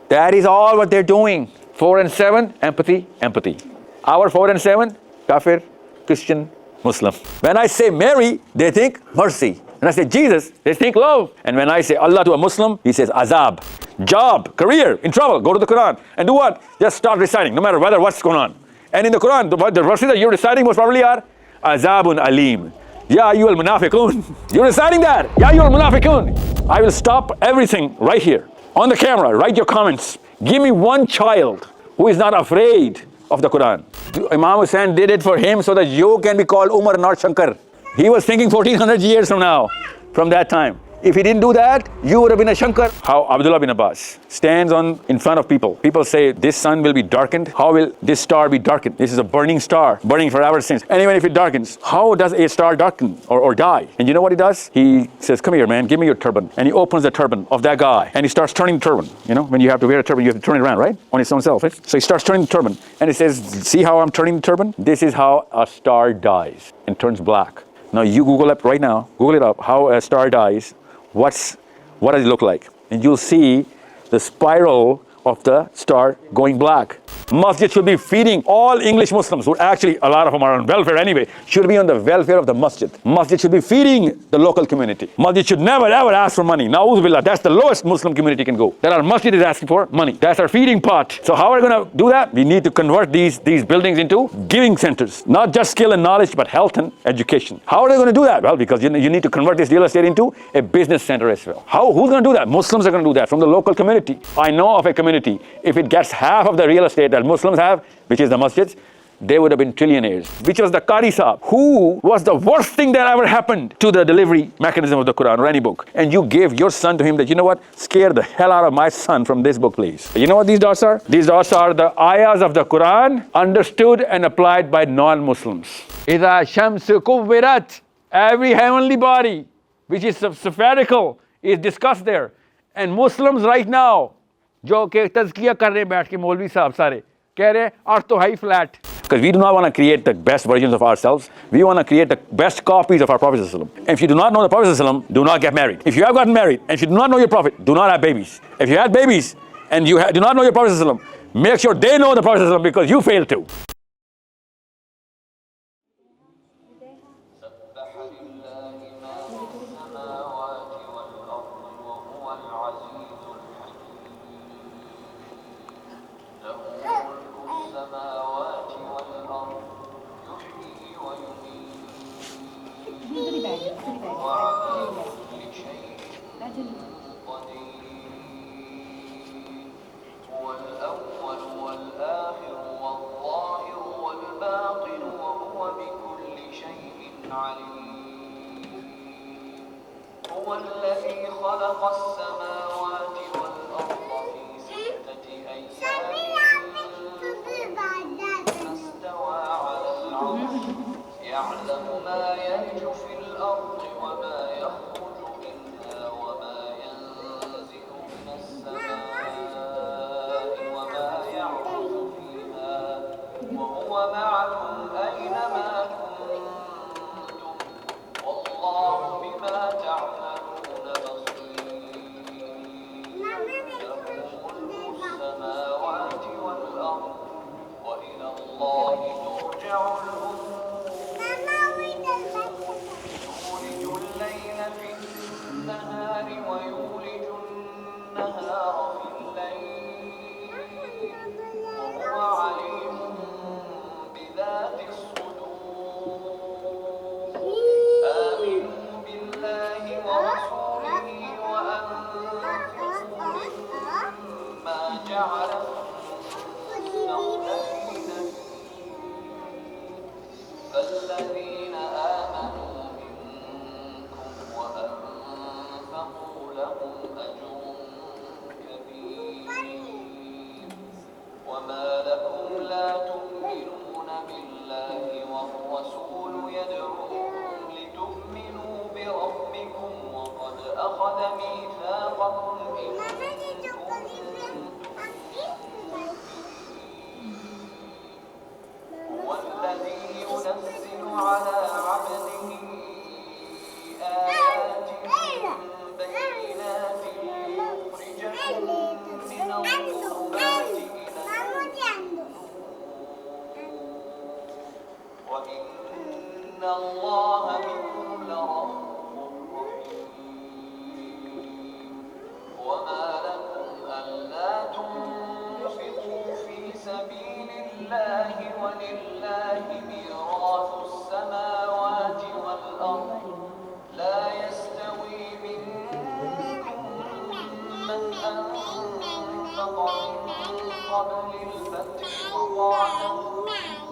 That is all what they're doing. 4 and 7, empathy, empathy. Our 4 and 7, kafir, Christian, Muslim. When I say Mary, they think mercy. When I say Jesus, they think love. And when I say Allah to a Muslim, he says azab. Job, career, in trouble, go to the Quran. And do what? Just start reciting, no matter what's going on. And in the Quran, the verses that you're reciting most probably are azabun alim. Ya ayyuhal munafiqun. You're reciting that. Ya ayyuhal munafiqun. I will stop everything right here. On the camera, write your comments. Give me one child who is not afraid of the Quran. Imam Hussain did it for him so that you can be called Umar, not Shankar. He was thinking 1400 years from now, from that time. If he didn't do that, you would have been a Shankar. How Abdullah bin Abbas stands in front of people. People say, this sun will be darkened. How will this star be darkened? This is a burning star, burning forever since. And even if it darkens, how does a star darken or die? And you know what he does? He says, come here, man, give me your turban. And he opens the turban of that guy. And he starts turning the turban. You know, when you have to wear a turban, you have to turn it around, right? On its own self. Right? So he starts turning the turban. And he says, see how I'm turning the turban? This is how a star dies and turns black. Now you Google up right now, Google it up, how a star dies. What does it look like? And you'll see the spiral of the star going black. Masjid should be feeding all English Muslims, who actually, a lot of them are on welfare anyway, should be on the welfare of the masjid. Masjid should be feeding the local community. Masjid should never ever ask for money. Na'udhu billah, that's the lowest Muslim community can go. That our masjid is asking for money. That's our feeding pot. So how are we going to do that? We need to convert these buildings into giving centers. Not just skill and knowledge, but health and education. How are they going to do that? Well, because you need to convert this real estate into a business center as well. Who's going to do that? Muslims are going to do that from the local community. I know of a community, if it gets half of the real estate that Muslims have, which is the masjids, they would have been trillionaires. Which was the Qari Sahib, who was the worst thing that ever happened to the delivery mechanism of the Quran or any book. And you gave your son to him that, you know what, scare the hell out of my son from this book, please. You know what these dots are? These dots are the ayahs of the Quran understood and applied by non-Muslims. إِذَا شَمْسُ كُوِّرَتْ. Every heavenly body, which is sabbatical, is discussed there. And Muslims right now, जो के तज़किया कर रहे हैं बैठ के मौलवी साहब सारे कह रहे हैं अर्थ तो है ही flat. Because we do not want to create the best versions of ourselves. We want to create the best copies of our Prophet ﷺ. And if you do not know the Prophet ﷺ, do not get married. If you have gotten married and if you do not know your Prophet, do not have babies. If you had babies and you do not know your Prophet ﷺ, make sure they know the Prophet ﷺ because you failed to. هو الذي خلق السماوات والأرض في 6 أيام ثم استوى على العرش يعلم ما يلج في الأرض وما يخرج منها وما ينزل من السماء وما يعرج فيها وهو معكم أينما كنتم والله بما تعملون بصير له ملك السماوات والأرض وإلى الله ترجع الأمور يولج الليل في النهار ويولج النهار في الليل وهو عليم بذات الصدور آمنوا بالله ورسوله وأنفقوا مما جعلكم مستخلفين فالذين آمنوا منكم وأنفقوا لهم أجر كبير وما لكم لا تؤمنون بالله والرسول يدعوكم لتؤمنوا بربكم وقد أخذ ميثاقكم إن هو الذي ينزل على عبده آيات بينات ليخرجكم من الظلمات الله بكم لرؤوف رحيم وما لكم ألا تنفقوا في سبيل الله ولله ميراث السماوات والأرض لا يستوي منكم من أنفق من قبل الفتح وقاتل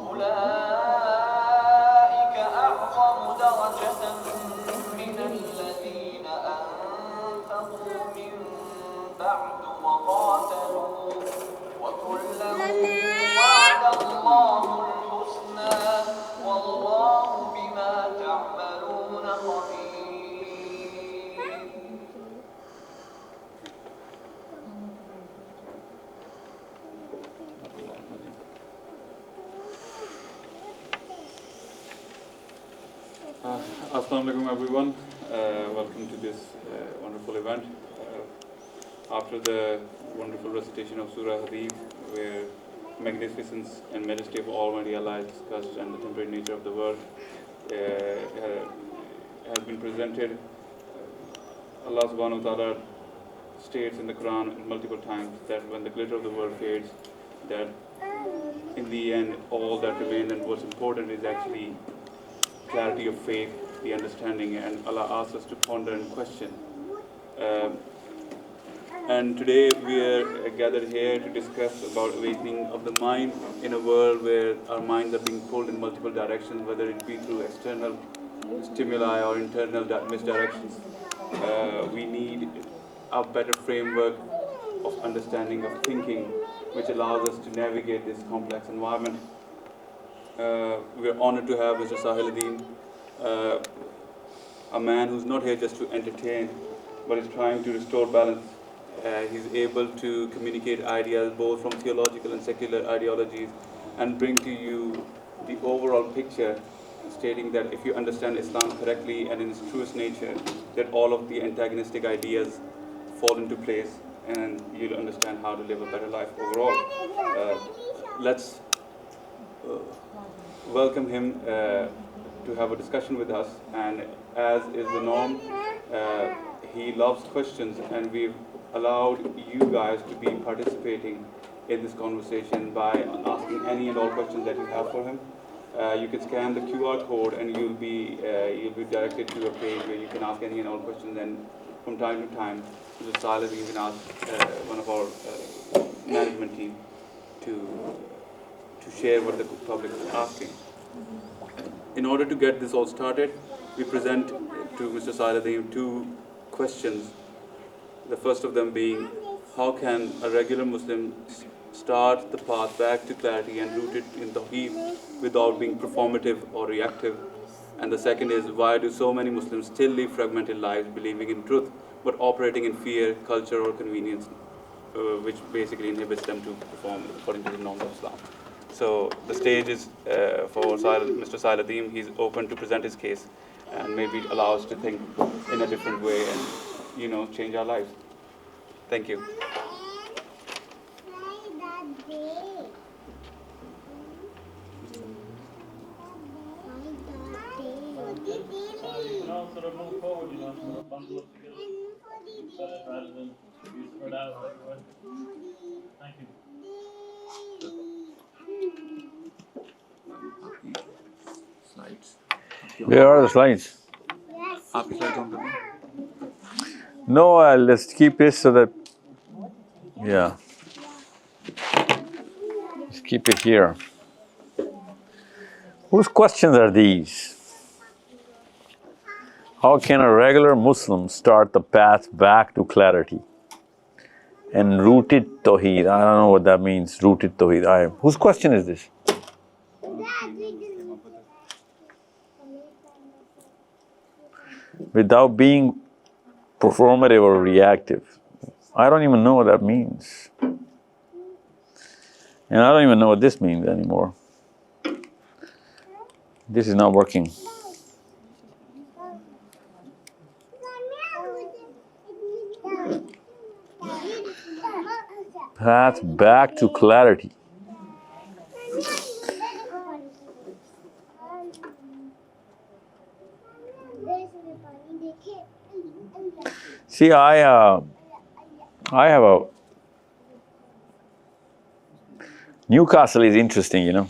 أولئك أعظم درجة من الذين أنفقوا من بعد وقاتلوا وكلا وعد الله الحسنى والله بما تعملون خبير. Assalamu alaikum everyone. Welcome to this wonderful event. After the wonderful recitation of Surah Hadith, where magnificence and majesty of Almighty Allah is discussed and the temporary nature of the world has been presented, Allah subhanahu wa ta'ala states in the Quran multiple times that when the glitter of the world fades, that in the end all that remains and what's important is actually clarity of faith, the understanding, and Allah asks us to ponder and question. And today we are gathered here to discuss about awakening of the mind in a world where our minds are being pulled in multiple directions, whether it be through external stimuli or internal misdirections. We need a better framework of understanding, of thinking, which allows us to navigate this complex environment. We are honored to have Mr. Sahil Adeem, a man who's not here just to entertain, but is trying to restore balance. He's able to communicate ideas both from theological and secular ideologies and bring to you the overall picture, stating that if you understand Islam correctly and in its truest nature, that all of the antagonistic ideas fall into place and you'll understand how to live a better life overall. Let's welcome him to have a discussion with us, and as is the norm, he loves questions, and we've allowed you guys to be participating in this conversation by asking any and all questions that you have for him. You can scan the QR code and you'll be directed to a page where you can ask any and all questions, and from time to time, Mr. Sahil, you can ask one of our management team to share what the public is asking. In order to get this all started, we present to Mr. Sahil Adeem two questions. The first of them being, how can a regular Muslim start the path back to clarity and rooted in Tawheed without being performative or reactive? And the second is, why do so many Muslims still live fragmented lives believing in truth but operating in fear, culture or convenience, which basically inhibits them to perform according to the norms of Islam? So the stage is for Mr. Sahil Adeem. He's open to present his case and maybe allow us to think in a different way and, change our lives. Thank you. Sort of move forward, sort of bundle up together rather than be spread out everywhere. Thank you. Slides. Where are the slides? No, let's keep this so that, yeah. Let's keep it here. Whose questions are these? How can a regular Muslim start the path back to clarity and rooted Tawheed? I don't know what that means, rooted Tawheed. Whose question is this? Without being performative or reactive. I don't even know what that means. And I don't even know what this means anymore. This is not working. Path back to clarity. See, I have a Newcastle is interesting, you know.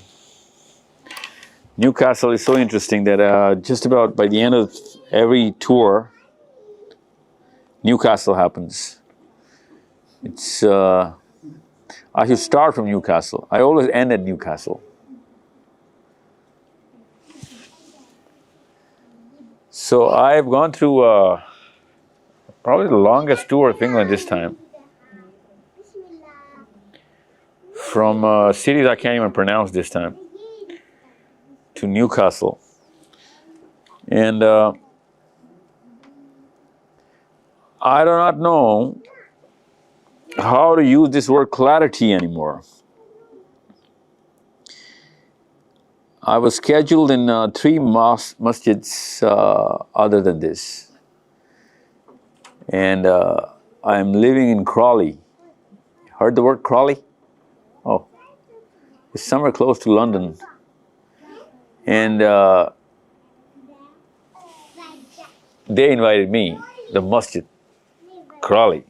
Newcastle is so interesting that just about by the end of every tour, Newcastle happens. It's I should start from Newcastle. I always end at Newcastle. So I've gone through probably the longest tour of England this time. From cities I can't even pronounce this time to Newcastle. And I do not know how to use this word clarity anymore. I was scheduled in 3 masjids other than this. And I'm living in Crawley. Heard the word Crawley? Oh, it's somewhere close to London. And they invited me, the masjid, Crawley.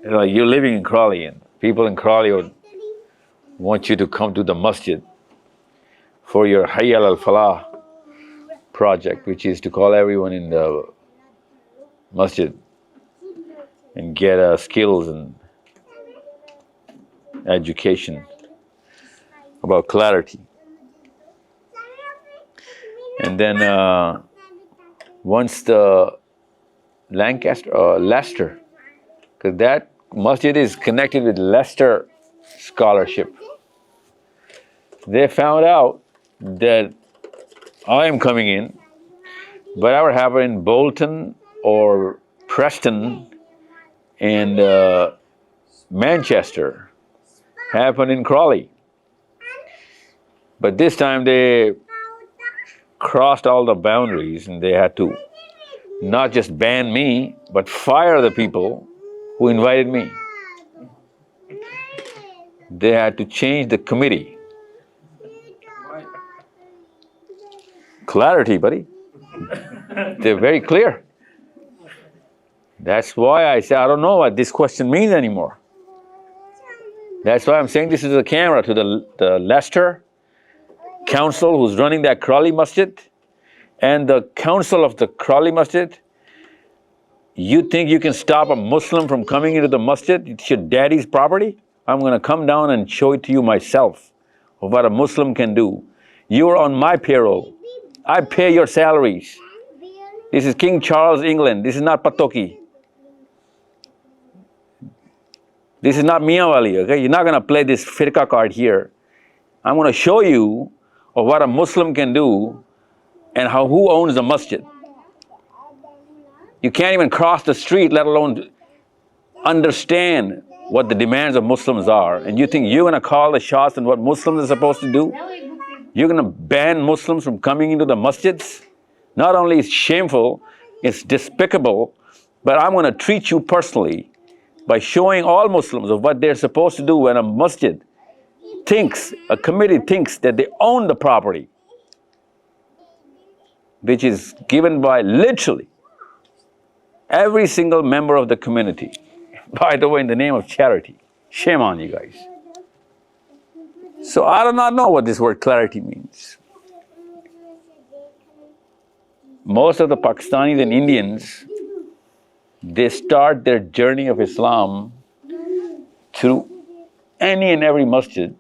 They're like, you're living in Crawley, and people in Crawley would want you to come to the masjid for your Hayya al-Falah project, which is to call everyone in the masjid and get skills and education about clarity. And then once the Leicester, because that masjid is connected with Leicester scholarship. They found out that I am coming in, whatever happened in Bolton or Preston and Manchester happened in Crawley. But this time they crossed all the boundaries and they had to not just ban me, but fire the people who invited me. They had to change the committee. Clarity, buddy. They're very clear. That's why I say I don't know what this question means anymore. That's why I'm saying this is a camera to the Leicester council who's running that Crawley Masjid and the council of the Crawley Masjid. You think you can stop a Muslim from coming into the masjid? It's your daddy's property? I'm going to come down and show it to you myself of what a Muslim can do. You're on my payroll. I pay your salaries. This is King Charles, England. This is not Patoki. This is not Miyawali, okay? You're not going to play this firqah card here. I'm going to show you of what a Muslim can do and who owns the masjid. You can't even cross the street, let alone understand what the demands of Muslims are. And you think you're going to call the shots on what Muslims are supposed to do? You're going to ban Muslims from coming into the masjids? Not only is it shameful, it's despicable, but I'm going to treat you personally by showing all Muslims of what they're supposed to do when a masjid thinks, a committee thinks that they own the property, which is given by literally every single member of the community. By the way, in the name of charity. Shame on you guys. So I do not know what this word clarity means. Most of the Pakistanis and Indians, they start their journey of Islam through any and every masjid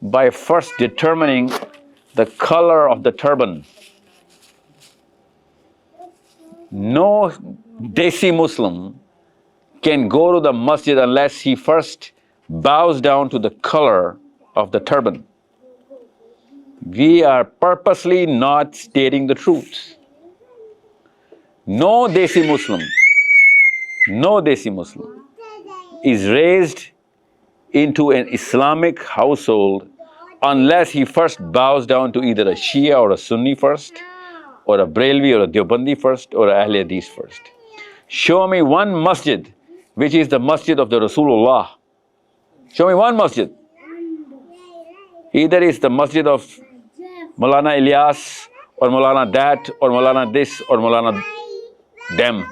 by first determining the color of the turban. No Desi Muslim can go to the masjid unless he first bows down to the color of the turban. We are purposely not stating the truth. No Desi Muslim is raised into an Islamic household unless he first bows down to either a Shia or a Sunni first, or a Brelvi or a Deobandi first, or a Ahl Hadith first. Show me one masjid which is the masjid of the Rasulullah. Show me one masjid. Either it's the masjid of Maulana Ilyas, or Maulana that, or Maulana this, or Maulana them.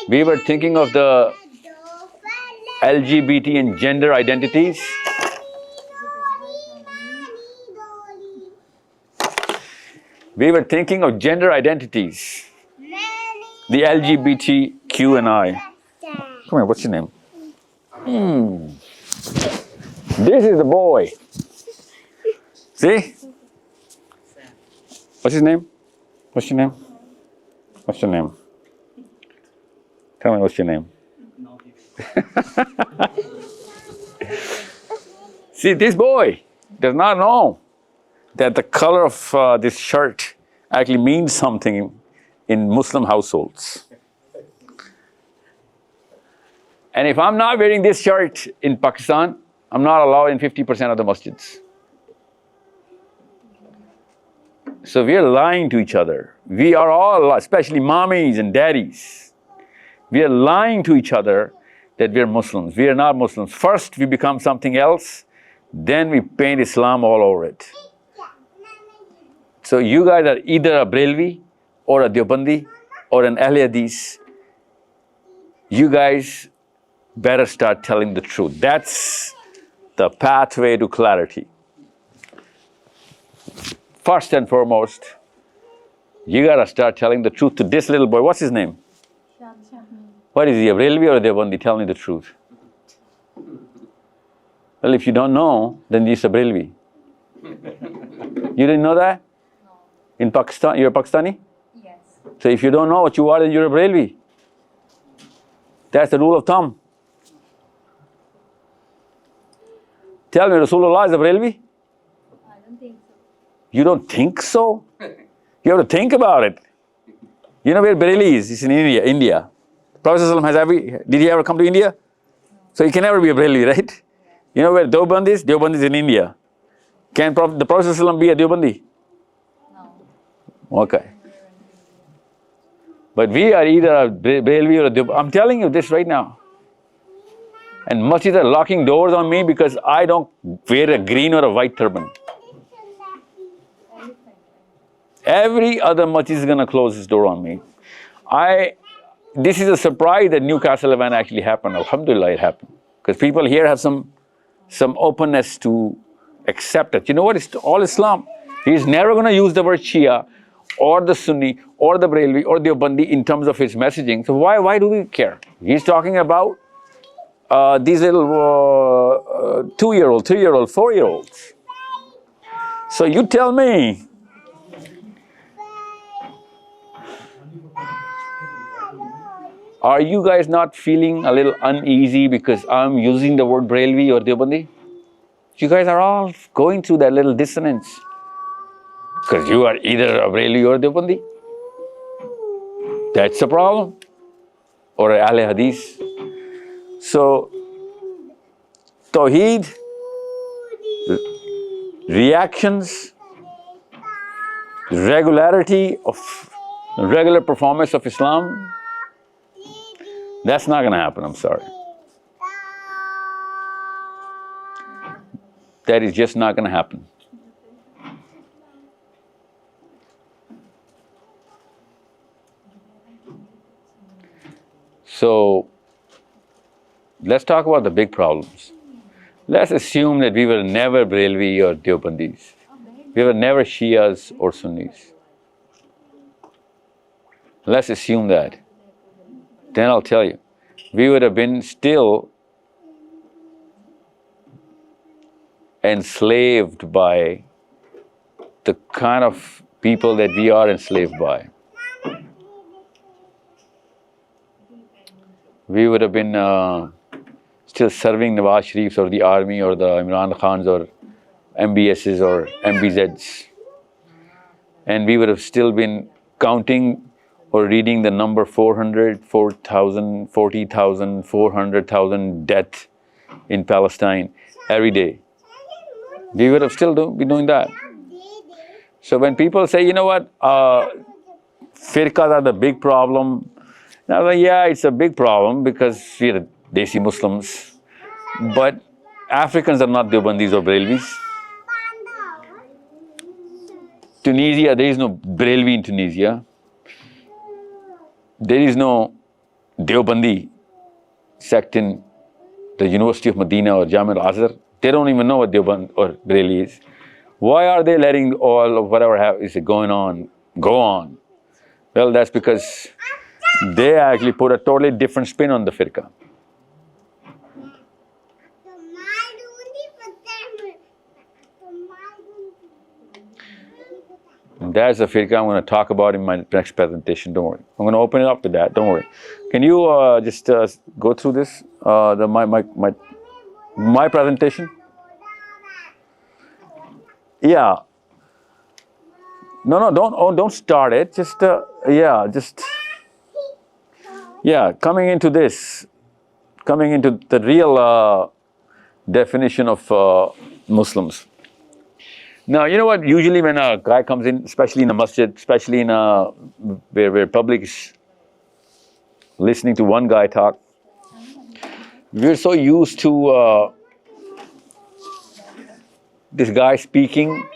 We were thinking of the LGBT and gender identities. We were thinking of gender identities. The LGBTQ and I. Come here, what's your name? This is the boy. See? What's his name? What's your name? What's your name? Tell me what's your name. See, this boy does not know that the color of this shirt actually means something in Muslim households. And if I'm not wearing this shirt in Pakistan, I'm not allowed in 50% of the masjids. So we are lying to each other. We are all, especially mommies and daddies, we are lying to each other that we are Muslims. We are not Muslims. First we become something else, then we paint Islam all over it. So you guys are either a Brelvi or a Deobandi or an Ahl Hadith. You guys better start telling the truth. That's the pathway to clarity. First and foremost, you gotta start telling the truth to this little boy. What's his name? What is he, a Brelvi or a Deobandi? Tell me the truth. Well, if you don't know, then he's a Brelvi. You didn't know that? No. In Pakistan, you're Pakistani? Yes. So if you don't know what you are, then you're a Brelvi. That's the rule of thumb. Tell me, Rasulullah is a Brelvi? I don't think so. You don't think so? You have to think about it. You know where Bareilly is? It's in India. Prophet ﷺ did he ever come to India? So he can never be a Bareilly, right? You know where Deoband is? Deoband is in India. Can the Prophet ﷺ be a Deobandi? No. Okay. But we are either a Bareilly or a Deobandi. I'm telling you this right now. And masjids are locking doors on me because I don't wear a green or a white turban. Every other masjid is gonna close its door on me. This is a surprise that Newcastle event actually happened. Alhamdulillah, it happened. Because people here have some openness to accept it. You know what? It's all Islam. He's never gonna use the word Shia or the Sunni or the Brelvi or the Deobandi in terms of his messaging. So why do we care? He's talking about these little 2-year-old, 3-year-old, 4-year-olds. So you tell me, are you guys not feeling a little uneasy because I'm using the word Brelvi or Deobandi? You guys are all going through that little dissonance because you are either a Brelvi or Deobandi. That's the problem. Or Ahl Hadith. So, Tawheed, reactions, regular performance of Islam, that's not gonna happen, I'm sorry. That is just not gonna happen. So, let's talk about the big problems. Let's assume that we were never Brelvi or Deobandis. We were never Shias or Sunnis. Let's assume that. Then I'll tell you, we would have been still enslaved by the kind of people that we are enslaved by. We would have been still serving Nawaz Sharifs or the army or the Imran Khans or MBSs or MBZs. And we would have still been counting or reading the number 400, 4,000, 40,000, 400,000 death in Palestine every day. We would have still been doing that. So when people say, you know what, firqahs are the big problem, and I was like, yeah, it's a big problem because we're Desi Muslims, but Africans are not Deobandis or Brelvis. Tunisia, there is no Brelvi in Tunisia. There is no Deobandi sect in the University of Medina or Jamia al-Azhar, they don't even know what Deoband or Bareli is. Why are they letting all of whatever is going on go on? Well, that's because they actually put a totally different spin on the firqah. And that's the firqah I'm going to talk about in my next presentation, don't worry. I'm going to open it up with that, don't worry. Can you just go through this, my presentation? Yeah. No, don't start it. Just coming into the real definition of Muslims. Now, you know what? Usually, when a guy comes in, especially in a masjid, especially in where public is listening to one guy talk, we're so used to this guy speaking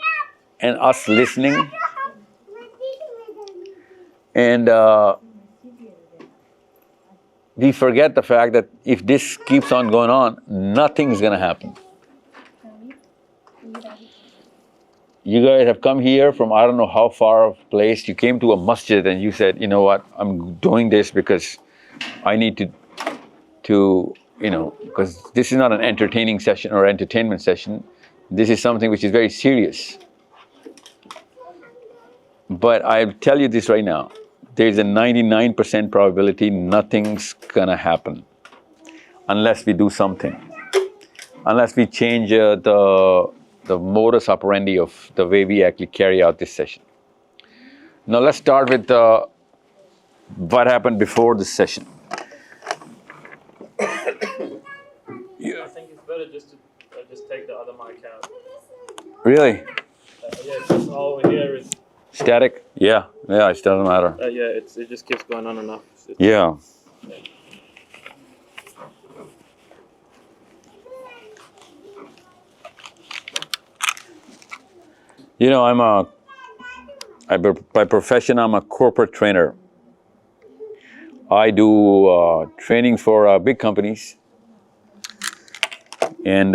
and us listening, and we forget the fact that if this keeps on going on, nothing's going to happen. You guys have come here from I don't know how far of place. You came to a masjid and you said, you know what, I'm doing this because I need to because this is not an entertaining session or entertainment session. This is something which is very serious. But I tell you this right now, there's a 99% probability nothing's gonna happen unless we do something, unless we change the modus operandi of the way we actually carry out this session. Now let's start with what happened before this session. I think it's better just to just take the other mic out. Really? Yeah, because all over here is Static? Yeah, it doesn't matter. yeah, it just keeps going on and off. Yeah. You know, by profession, I'm a corporate trainer. I do training for big companies. And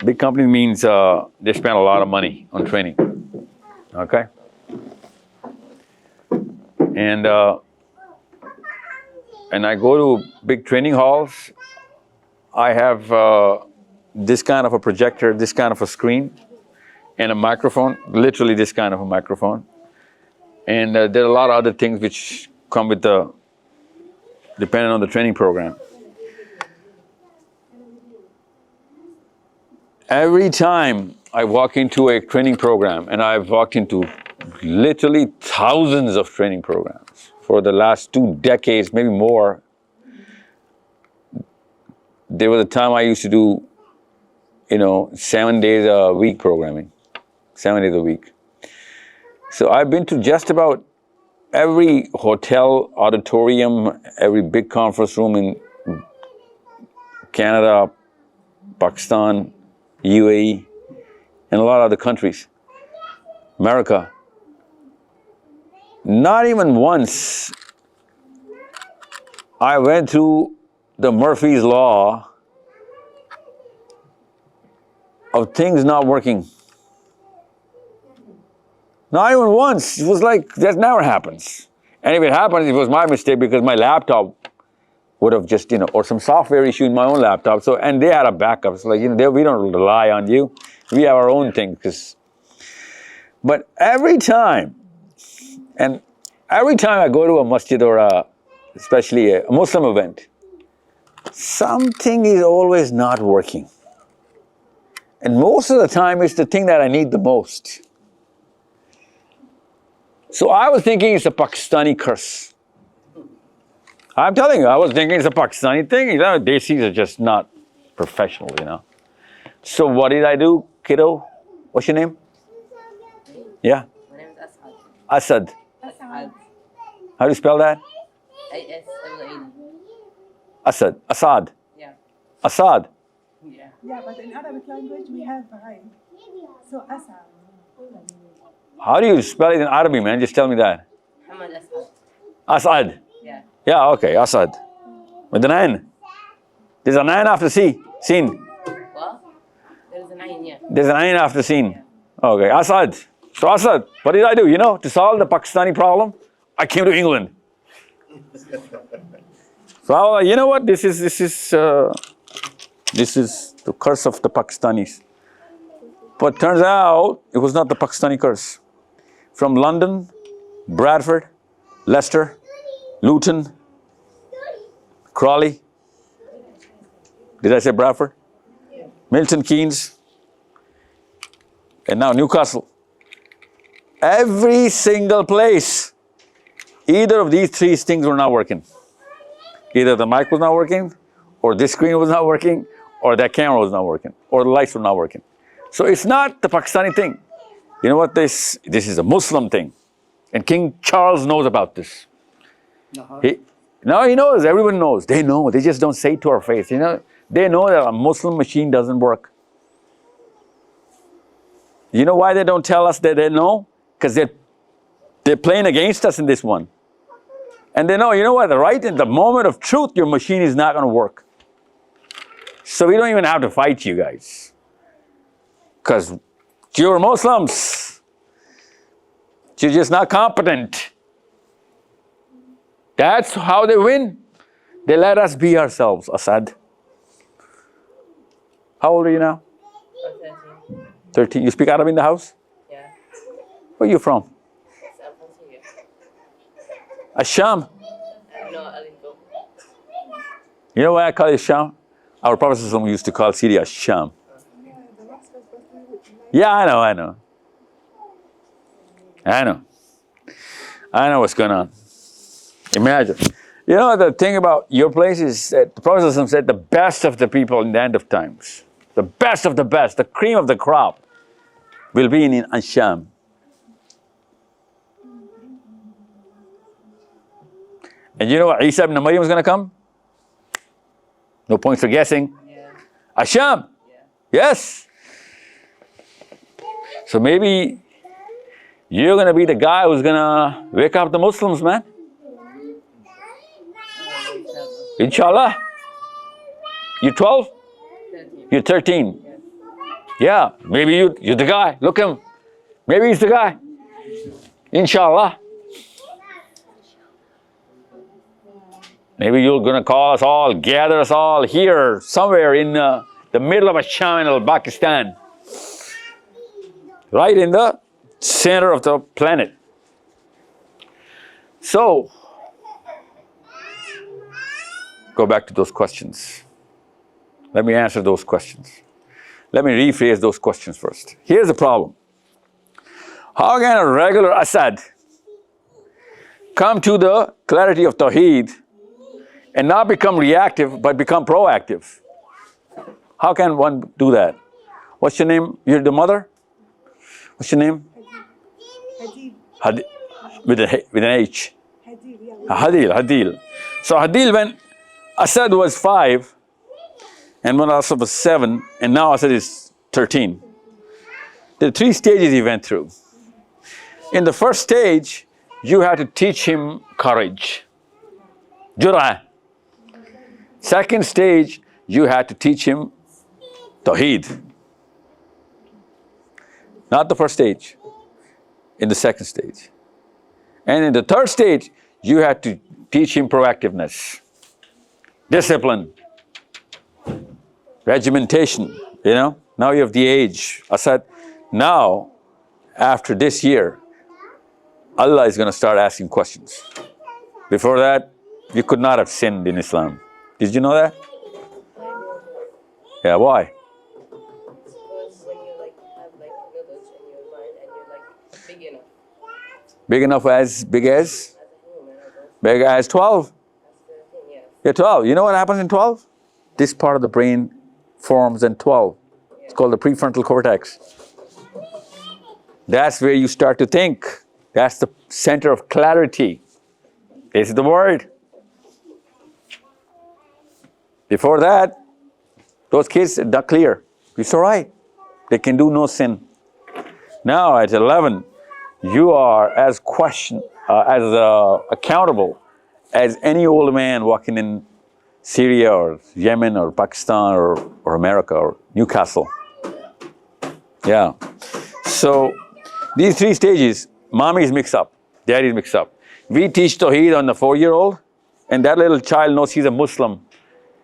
big company means they spend a lot of money on training. Okay? And I go to big training halls. I have this kind of a projector, this kind of a screen, and a microphone, literally this kind of a microphone. And there are a lot of other things which come with depending on the training program. Every time I walk into a training program, and I've walked into literally thousands of training programs for the last 2 decades, maybe more. There was a time I used to do, 7 days a week programming, 7 days a week. So I've been to just about every hotel, auditorium, every big conference room in Canada, Pakistan, UAE, and a lot of other countries, America. Not even once I went through the Murphy's Law of things not working. Not even once. It was like, that never happens. And if it happens, it was my mistake because my laptop would have just, or some software issue in my own laptop. So, and they had a backup. It's like, we don't rely on you. We have our own thing. But every time I go to a masjid or especially a Muslim event, something is always not working. And most of the time, it's the thing that I need the most. So I was thinking it's a Pakistani curse. I'm telling you, I was thinking it's a Pakistani thing. Desis are just not professional, So what did I do, kiddo? What's your name? Yeah? My name is Asad. Asad. Asad. How do you spell that? A-S-A-D. Asad. Asad. Yeah. Asad. Yeah. Yeah, but in Arabic language we have Ain. So Asa. How do you spell it in Arabic, man? Just tell me that. Muhammad Asad. Asad. Yeah. Yeah, okay, Asad. With an N. There's an N after C. Sin. What? There's a 9, yeah. There's an N after Sin. Okay, Asad. So Asad, what did I do? You know, to solve the Pakistani problem, I came to England. So you know what? This is the curse of the Pakistanis. But turns out it was not the Pakistani curse. From London, Bradford, Leicester, Luton, Crawley. Did I say Bradford? Milton Keynes, and now Newcastle. Every single place, either of these three things were not working. Either the mic was not working, or this screen was not working, or that camera was not working, or the lights were not working. So it's not the Pakistani thing. You know what this is a Muslim thing. And King Charles knows about this. He knows, everyone knows. They know, they just don't say it to our face. You know, they know that a Muslim machine doesn't work. You know why they don't tell us that they know? Because they're playing against us in this one. And they know, you know what, right in the moment of truth, your machine is not going to work. So we don't even have to fight you guys. Because you're Muslims. You're just not competent. That's how they win. They let us be ourselves, Asad. How old are you now? 13. 13. You speak Arabic in the house? Yeah. Where are you from? Asham. No, Alinko. You know why I call it Sham? Our Prophet used to call Syria Sham. Yeah, I know. I know what's going on. Imagine. You know, the thing about your place is that the Prophet said the best of the people in the end of times, the best of the best, the cream of the crop, will be in Asham. And you know what? Isa ibn Maryam is going to come? No points for guessing. Yeah. Asham. Yeah. Yes. So maybe you're going to be the guy who's going to wake up the Muslims, man. Inshallah. You're 12? 13. You're 13. Yeah, maybe you're the guy. Look him. Maybe he's the guy. Inshallah. Maybe you're going to call us all, gather us all here, somewhere in the middle of Asham, Pakistan. Right in the center of the planet. So, go back to those questions. Let me answer those questions. Let me rephrase those questions first. Here's the problem. How can a regular Asad come to the clarity of Tawheed and not become reactive, but become proactive? How can one do that? What's your name? You're the mother? What's your name? Hadid. With an H. Hadid, yeah. Hadil. So Hadil, when Asad was 5, and when Asad was 7, and now Asad is 13. There are 3 stages he went through. In the first stage, you had to teach him courage. Jur'ah. Second stage, you had to teach him Tawheed. Not the first stage, in the second stage. And in the third stage, you had to teach him proactiveness, discipline, regimentation, you know. Now you have the age. Asad, now, after this year, Allah is going to start asking questions. Before that, you could not have sinned in Islam. Did you know that? Yeah, why? Because when you have village in your mind and you're big enough. Big enough as big as? As a human, I guess. Big as 12? That's the thing, yes. Yeah, 12. You know what happens in 12? This part of the brain forms in 12. It's called the prefrontal cortex. That's where you start to think. That's the center of clarity. This is the word. Before that, those kids are not clear. It's all right. They can do no sin. Now at 11, you are as accountable as any old man walking in Syria or Yemen or Pakistan or America or Newcastle. Yeah. So these three stages, mommy is mixed up, daddy is mixed up. We teach Tawheed on the 4-year-old, and that little child knows he's a Muslim.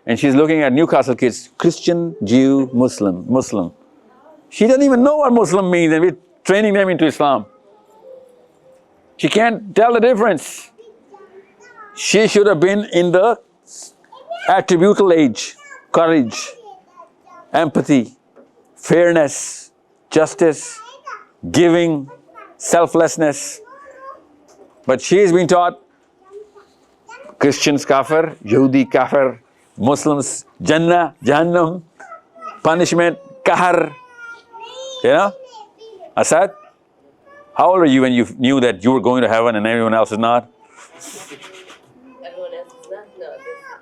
And she's looking at Newcastle kids, Christian, Jew, Muslim, Muslim. She doesn't even know what Muslim means, and we're training them into Islam. She can't tell the difference. She should have been in the attributal age, courage, empathy, fairness, justice, giving, selflessness. But she is being taught Christians kafir, Yahudi kafir, Muslims Jannah, Jahannam, punishment, kahar. You know? Asad, how old were you when you knew that you were going to heaven and everyone else is not? Everyone else is not. No,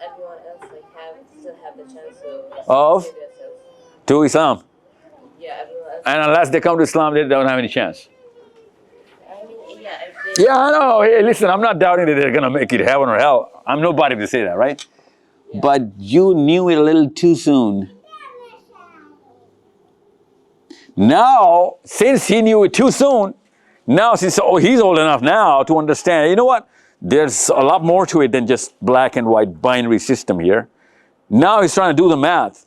everyone else still have the chance to Of? save themselves. To Islam. Yeah, everyone else. And unless they come to Islam, they don't have any chance. I mean, yeah, if they, Yeah, I know. Hey, listen, I'm not doubting that they're going to make it heaven or hell. I'm nobody to say that, right? Yeah. But you knew it a little too soon. Now, since he knew it too soon, now since he's old enough now to understand, you know what? There's a lot more to it than just black and white binary system here. Now he's trying to do the math.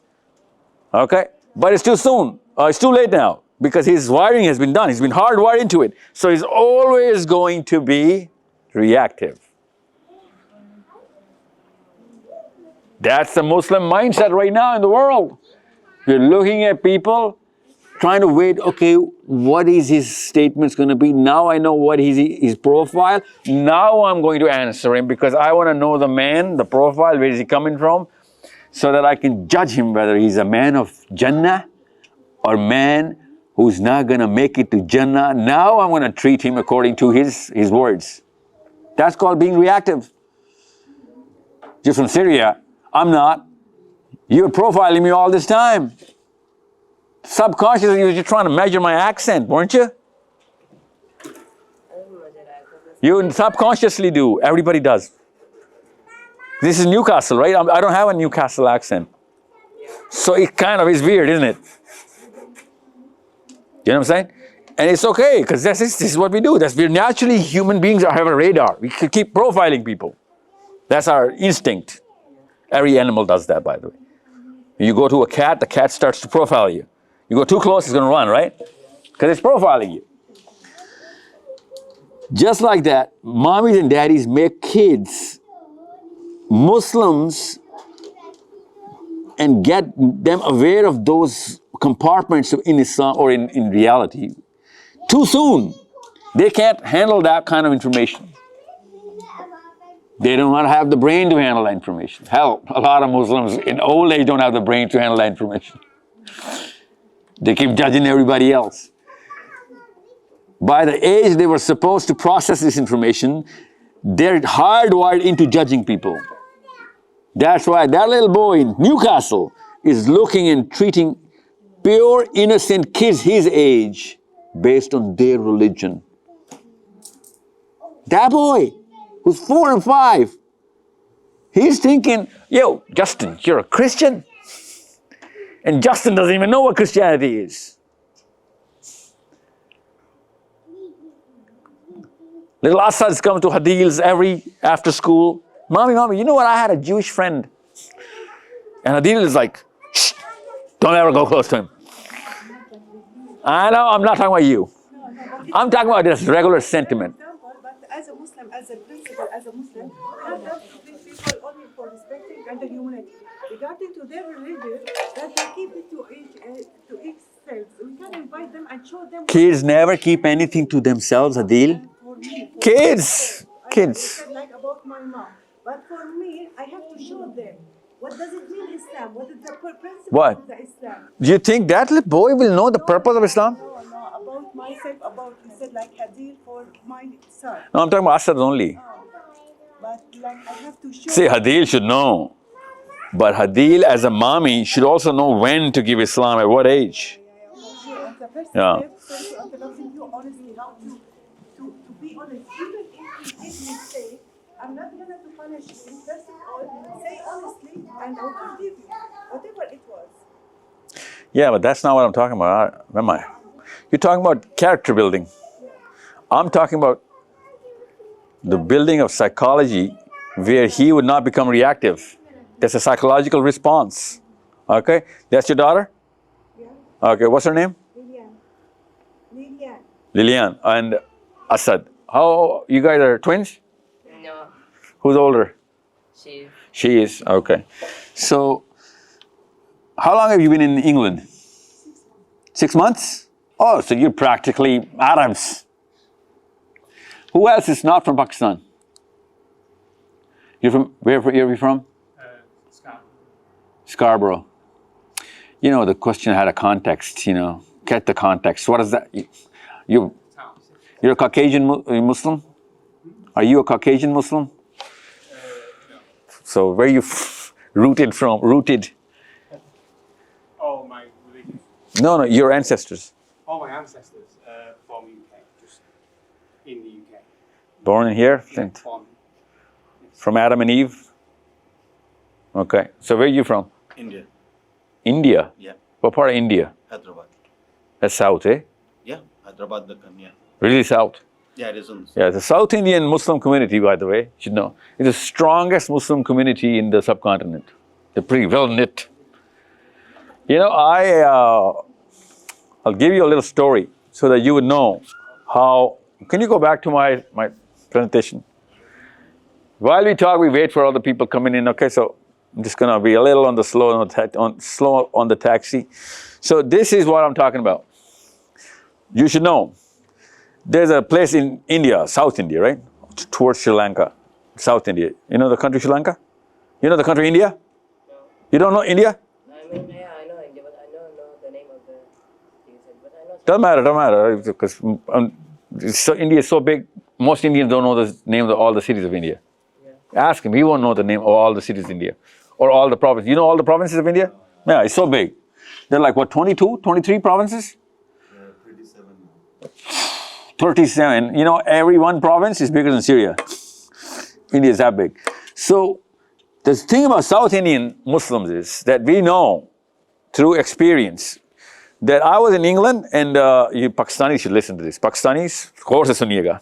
Okay? But it's too soon. It's too late now because his wiring has been done. He's been hardwired into it. So he's always going to be reactive. That's the Muslim mindset right now in the world. You're looking at people trying to wait, okay, what is his statements going to be? Now I know what his profile. Now I'm going to answer him because I want to know the man, the profile, where is he coming from, so that I can judge him whether he's a man of Jannah or man who's not going to make it to Jannah. Now I'm going to treat him according to his words. That's called being reactive. You're from Syria. I'm not. You were profiling me all this time. Subconsciously, you were just trying to measure my accent, weren't you? I don't know that You subconsciously do. Everybody does. This is Newcastle, right? I don't have a Newcastle accent. So it kind of is weird, isn't it? You know what I'm saying? And it's okay, because this is what we do. We're naturally human beings have a radar. We can keep profiling people. That's our instinct. Every animal does that, by the way. You go to a cat, the cat starts to profile you. You go too close, it's going to run, right? Because it's profiling you. Just like that, mommies and daddies make kids Muslims and get them aware of those compartments in Islam or in reality too soon. They can't handle that kind of information. They do not have the brain to handle that information. Hell, a lot of Muslims in old age don't have the brain to handle that information. They keep judging everybody else. By the age they were supposed to process this information, they're hardwired into judging people. That's why that little boy in Newcastle is looking and treating pure, innocent kids his age based on their religion. That boy, who's 4 and 5, he's thinking, yo, Justin, you're a Christian? And Justin doesn't even know what Christianity is. Little Asad's come to Hadil's every after school. Mommy, you know what? I had a Jewish friend. And Hadil is like, shh, don't ever go close to him. I know, I'm not talking about you. I'm talking about this regular sentiment. But as a Muslim, as a principle, as a Muslim, we have to treat people only for respecting and the humanity. Regarding to their religion, that they keep it to each self. We can invite them and show them. Kids never keep anything to themselves, Adil. For me, Kids. I said like about my mom. But for me, I have to show them. What does it mean Islam? What is the principle What? of the Islam? Do you think that little boy will know the purpose of Islam? No, about myself, you said like Hadith for my son. No, I'm talking about Asad only. But like I have to show See, Hadil should know. But Hadil as a mommy should also know when to give Islam, at what age. the first Yeah. step, so to understand you honestly, how to be honest. Even if you make mistake, I'm not going to punish you. First of all, say honestly, and I will forgive you, whatever it was. Yeah, but that's not what I'm talking about, am I? You're talking about character building. I'm talking about the building of psychology where he would not become reactive. That's a psychological response. Okay? That's your daughter? Yeah, Okay, what's her name? Lilian. Lilian and Asad. How, you guys are twins? No, Who's older? she. She is, okay. So, how long have you been in England? 6 months? Oh, so you're practically Arabs. Who else is not from Pakistan? You're from, where are you from? Scarborough. You know, the question had a context, you know. Get the context. What is that? You're a Caucasian Muslim? Are you a Caucasian Muslim? So where are you rooted from? Rooted? Oh, my religion. No, your ancestors. Oh, my ancestors from UK, just in the UK. Born in here? Born. From Adam and Eve? Okay. So where are you from? India. India? Yeah. What part of India? Hyderabad. That's south, eh? Yeah. Hyderabad, the Kanya. Really south? Yeah, it is on the Yeah, the South Indian Muslim community, by the way, you should know, is the strongest Muslim community in the subcontinent. They're pretty well knit. You know, I'll give you a little story so that you would know how. Can you go back to my presentation? While we talk, we wait for other people coming in. Okay, so I'm just gonna be a little on the slow on the taxi. So this is what I'm talking about. You should know. There's a place in India, South India, right? Towards Sri Lanka, South India. You know the country Sri Lanka? You know the country India? No. You don't know India? I mean, yeah, I know India, but I don't know the name of the things. But I know. Doesn't matter, because India is so big, most Indians don't know the name of all the cities of India. Yeah. Ask him, he won't know the name of all the cities of India, or all the provinces. You know all the provinces of India? Yeah, it's so big. There are like, what, 22, 23 provinces? 37. You know, every one province is bigger than Syria. India is that big. So, the thing about South Indian Muslims is that we know through experience that I was in England, and you Pakistanis should listen to this. Pakistanis, of course, suniega.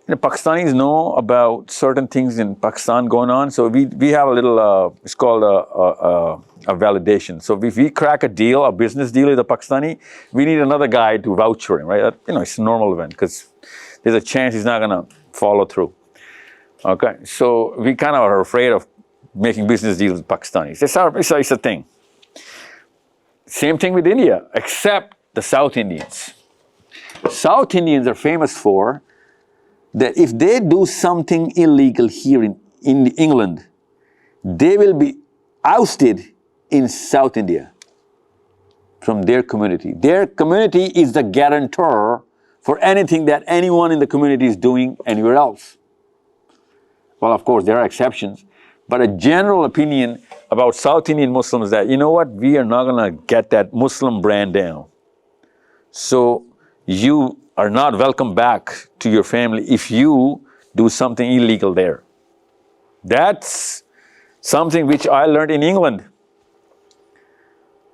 You know, Pakistanis know about certain things in Pakistan going on. So we have a little, it's called a validation. So if we crack a deal, a business deal with a Pakistani, we need another guy to vouch for him, right? You know, it's a normal event because there's a chance he's not gonna follow through. Okay, so we kind of are afraid of making business deals with Pakistanis. It's a thing. Same thing with India, except the South Indians. South Indians are famous for that if they do something illegal here in England, they will be ousted in South India from their community. Their community is the guarantor for anything that anyone in the community is doing anywhere else. Well, of course, there are exceptions, but a general opinion about South Indian Muslims is that, you know what, we are not gonna get that Muslim brand down. So you are not welcome back to your family if you do something illegal there. That's something which I learned in England.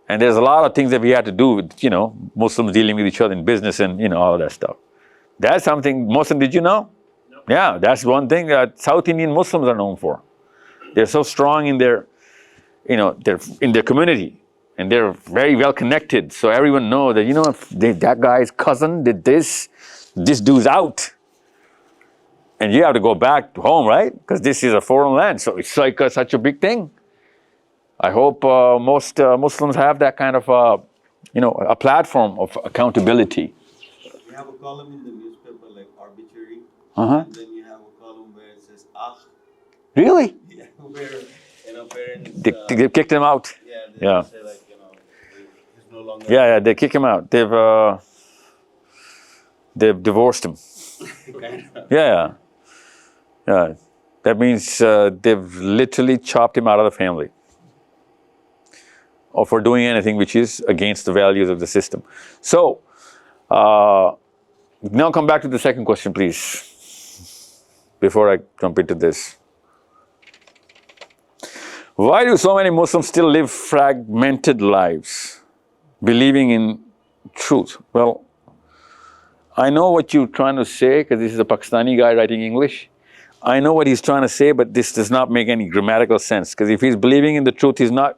And there's a lot of things that we had to do with, you know, Muslims dealing with each other in business and, you know, all of that stuff. That's something, Muslim, did you know? No. Yeah, that's one thing that South Indian Muslims are known for. They're so strong in their, you know, they're in their community. And they're very well connected, so everyone knows that, you know, if that guy's cousin did this, this dude's out. And you have to go back to home, right? Because this is a foreign land, so it's like such a big thing. I hope most Muslims have that kind of, you know, a platform of accountability. You have a column in the newspaper like arbitrary, Uh-huh. and then you have a column where it says Really? yeah, where, you know, parents, They kicked him out. yeah, they Yeah. say like, you know, he's no longer. Yeah, they kick him out. They've divorced him. Kind of. Yeah. That means they've literally chopped him out of the family, or for doing anything which is against the values of the system. So, now come back to the second question, please. before I jump into this. Why do so many Muslims still live fragmented lives, believing in truth? Well, I know what you're trying to say, because this is a Pakistani guy writing English. I know what he's trying to say, but this does not make any grammatical sense, because if he's believing in the truth, he's not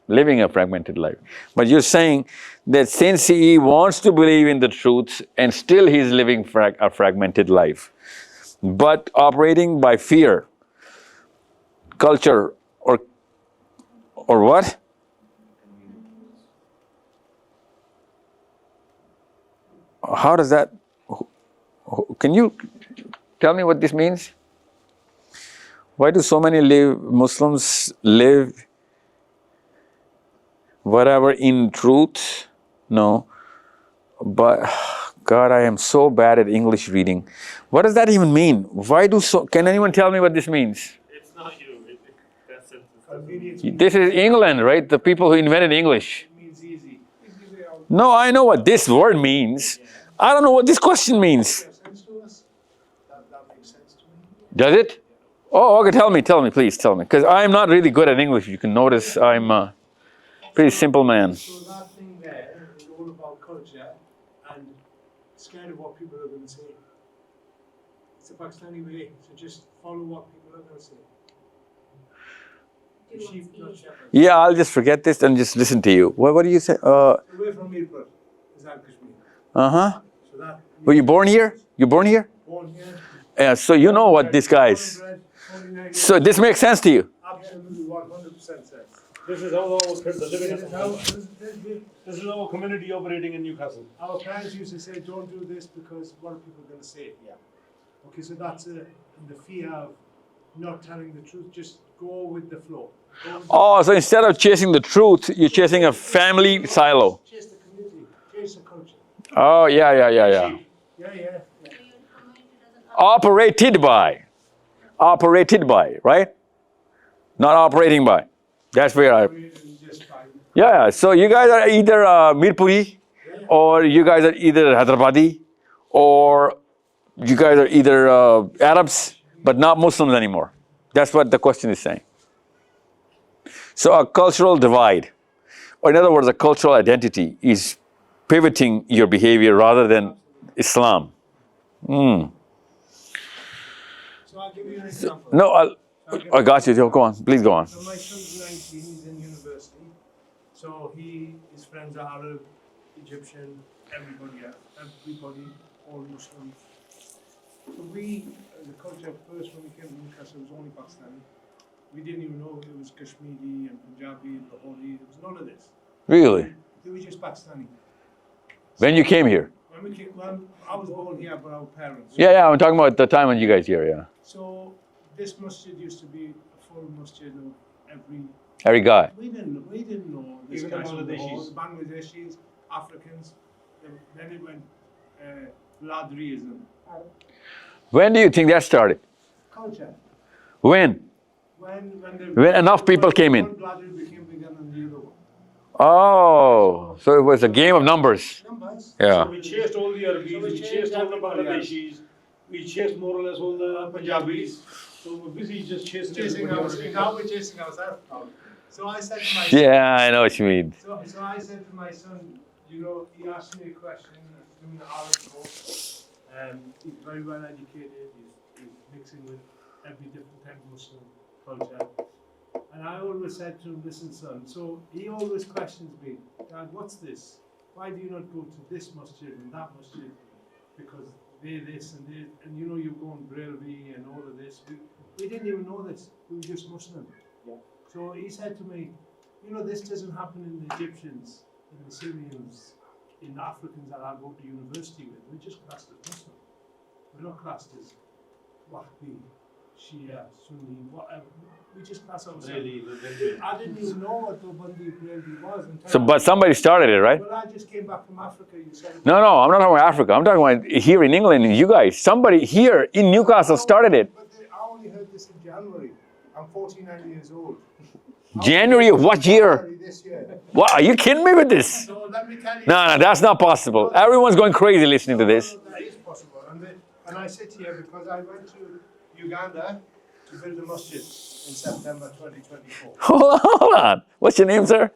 living a fragmented life. But you're saying that since he wants to believe in the truth, and still he's living a fragmented life, but operating by fear, culture, or what? How does that, can you tell me what this means? Why do so many Muslims live whatever in truth? No, but God, I am so bad at English reading. What does that even mean? Can anyone tell me what this means? It's not you. That's it. This is England, right? The people who invented English. It means easy. No, I know what this word means. I don't know what this question means. That makes sense to me. Does it? Oh, okay, tell me, please tell me. Because I'm not really good at English. You can notice I'm a pretty simple man. So that thing there is all about culture and scared of what people are going to say. It's a Pakistani way, so just follow what people are going to say. Sheep, not shepherds. Yeah, I'll just forget this and just listen to you. What do you say? Away from Mirpur, is that Kashmir? Uh-huh. So that Were you born here? You born here? born here. Yeah, so you know what this guy's. So this makes sense to you? Absolutely 100% sense. This is how all the living This is how, This is our community operating in Newcastle. our parents used to say, don't do this because what are people going to say? Yeah. Okay, so that's the fear of not telling the truth, just go with the flow. Oh, so instead of chasing the truth, you're chasing a family silo. Chase the community, chase the culture. Oh, yeah. Yeah. Operated by, right? Not operating by. That's where I. Just fine. Yeah, so you guys are either Mirpuri, or you guys are either Hyderabadi, or you guys are either Arabs, but not Muslims anymore. That's what the question is saying. So a cultural divide, or in other words, a cultural identity is pivoting your behavior rather than Islam. So I'll give you an example. No, I got you. Go on. Please go on. So my son's 19, he's in university. So his friends are Arab, Egyptian, everybody, all Muslims. So we, the culture first when we came to Newcastle, was only Pakistani. We didn't even know it was Kashmiri and Punjabi and Lahori. There was none of this. Really? It was just Pakistani. When you came here? When I was born here, but our parents. Yeah, I'm talking about the time when you guys here, yeah. So this masjid used to be a full masjid of Every guy. We didn't know this Even guy from the Bangladeshis. Bangladeshis, Africans. Then it went Ladriism. When do you think that started? Culture. When? When enough people came in. One Bladri became bigger than the other one. Oh, so it was a game of numbers. Numbers. Yeah. We chased all the Arabis, we chased all the Bangladeshis, we chased more or less all the Punjabis. So we're busy just chasing ourselves. Now we're chasing ourselves. So I said to my son. Yeah, I know what you mean. So I said to my son, he asked me a question. He's doing the Arab course. He's very well educated. He's mixing with every different type of Muslim culture. And I always said to him, listen, son. So he always questions me, Dad, what's this? Why do you not go to this masjid and that masjid? Because they this and they, and you're going Braillery and all of this. We didn't even know this. We were just Muslim. Yeah. So he said to me, this doesn't happen in the Egyptians, in the Syrians, in the Africans that I go to university with. We're just classed as Muslim. We're not classed as Wahhabi, Shia, Sunni, whatever. We just class ourselves. I didn't even know what Dobandi Braillery was. But somebody started it, right? Well, I just came back from Africa. You said. No, I'm not talking about Africa. I'm talking about here in England, you guys. Somebody here in Newcastle started it. But I only heard this in January. I'm 49 years old. January of what year? This year. What? Are you kidding me with this? So let me tell you. No, that's not possible. Everyone's going crazy listening to this. That is possible. And I sit here because I went to Uganda to build a masjid in September 2024. Hold on. What's your name, sir?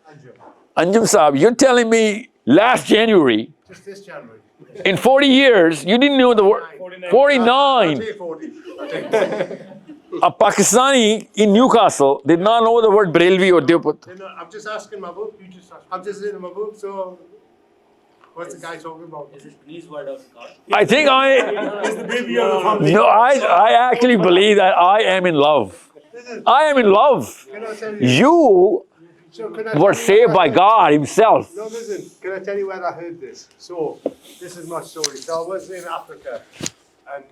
Anjum Saab. You're telling me last January, Just this January. in 40 years, you didn't know the word 49. I'll take 40. A Pakistani in Newcastle did not know the word Brelvi or Deoput. You know, I'm just asking my book. You just ask. I'm just in my book. So, what's the guy talking about? Is it please word of God? I think It's the baby of the family. no, I actually believe that I am in love. I am in love. Can I tell you? You So can I tell were you saved where by I heard- God Himself. No, listen. Can I tell you where I heard this? So, this is my story. So, I was in Africa, and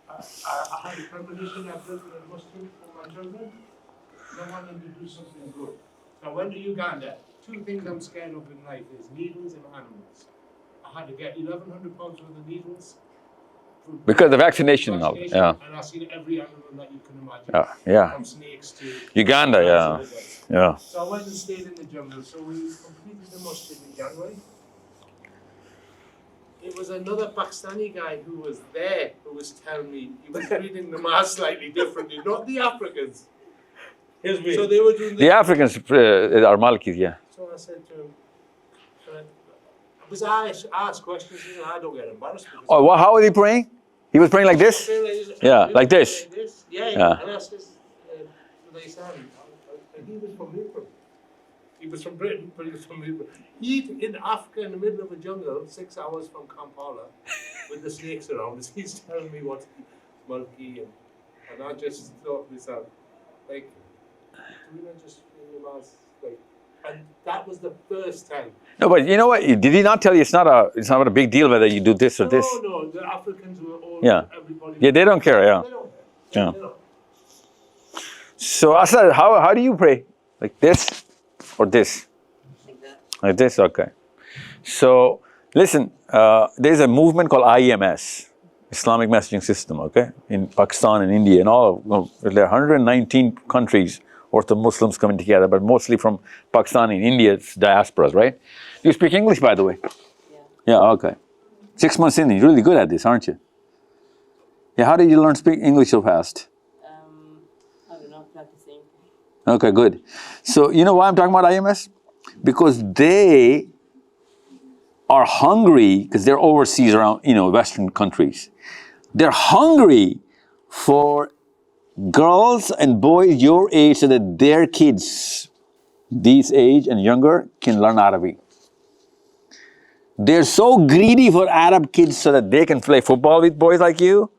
I had a premonition. I built a mosque for my children. I wanted to do something good. So, I went to Uganda. Two things I'm scared of in life is needles and animals. I had to get 1,100 pounds worth of needles. Because of vaccination now. Yeah. And I've seen every animal that you can imagine. Yeah. From snakes to Uganda, yeah. Yeah. So I went and stayed in the jungle. So we completed the masjid in January. It was another Pakistani guy who was there who was telling me he was reading the mass slightly differently, not the Africans. So they were doing The Africans are Malikis, yeah. So I said to him, because I asked questions and I don't get embarrassed. Because Oh, well, how was he praying? He was praying like this? Yeah, like this. Yeah, Yeah. and I said, and he was from Liverpool. He was from Britain, but he was from Liverpool. He'd in Africa in the middle of a jungle, 6 hours from Kampala, with the snakes around. He's telling me what's mulky, and I just thought to myself, like, do we not just like, and that was the first time. No, but you know what? Did he not tell you it's not a big deal whether you do this or this? No, the Africans were all, Yeah. everybody. Yeah, they don't care, yeah. They don't care. Yeah. They don't. So Asad, how do you pray? Like this or this? Like that. Like this, okay. So listen, there's a movement called IMS, Islamic Messaging System, okay? In Pakistan and India and all, there are 119 countries worth of Muslims coming together, but mostly from Pakistan and India, it's diasporas, right? You speak English, by the way? Yeah. Yeah, okay. 6 months in, you're really good at this, aren't you? Yeah, how did you learn to speak English so fast? I don't know, practicing. Okay, good. So you know why I'm talking about IMS? Because they are hungry, because they're overseas around, Western countries. They're hungry for girls and boys your age so that their kids, these age and younger, can learn Arabic. They're so greedy for Arab kids so that they can play football with boys like you,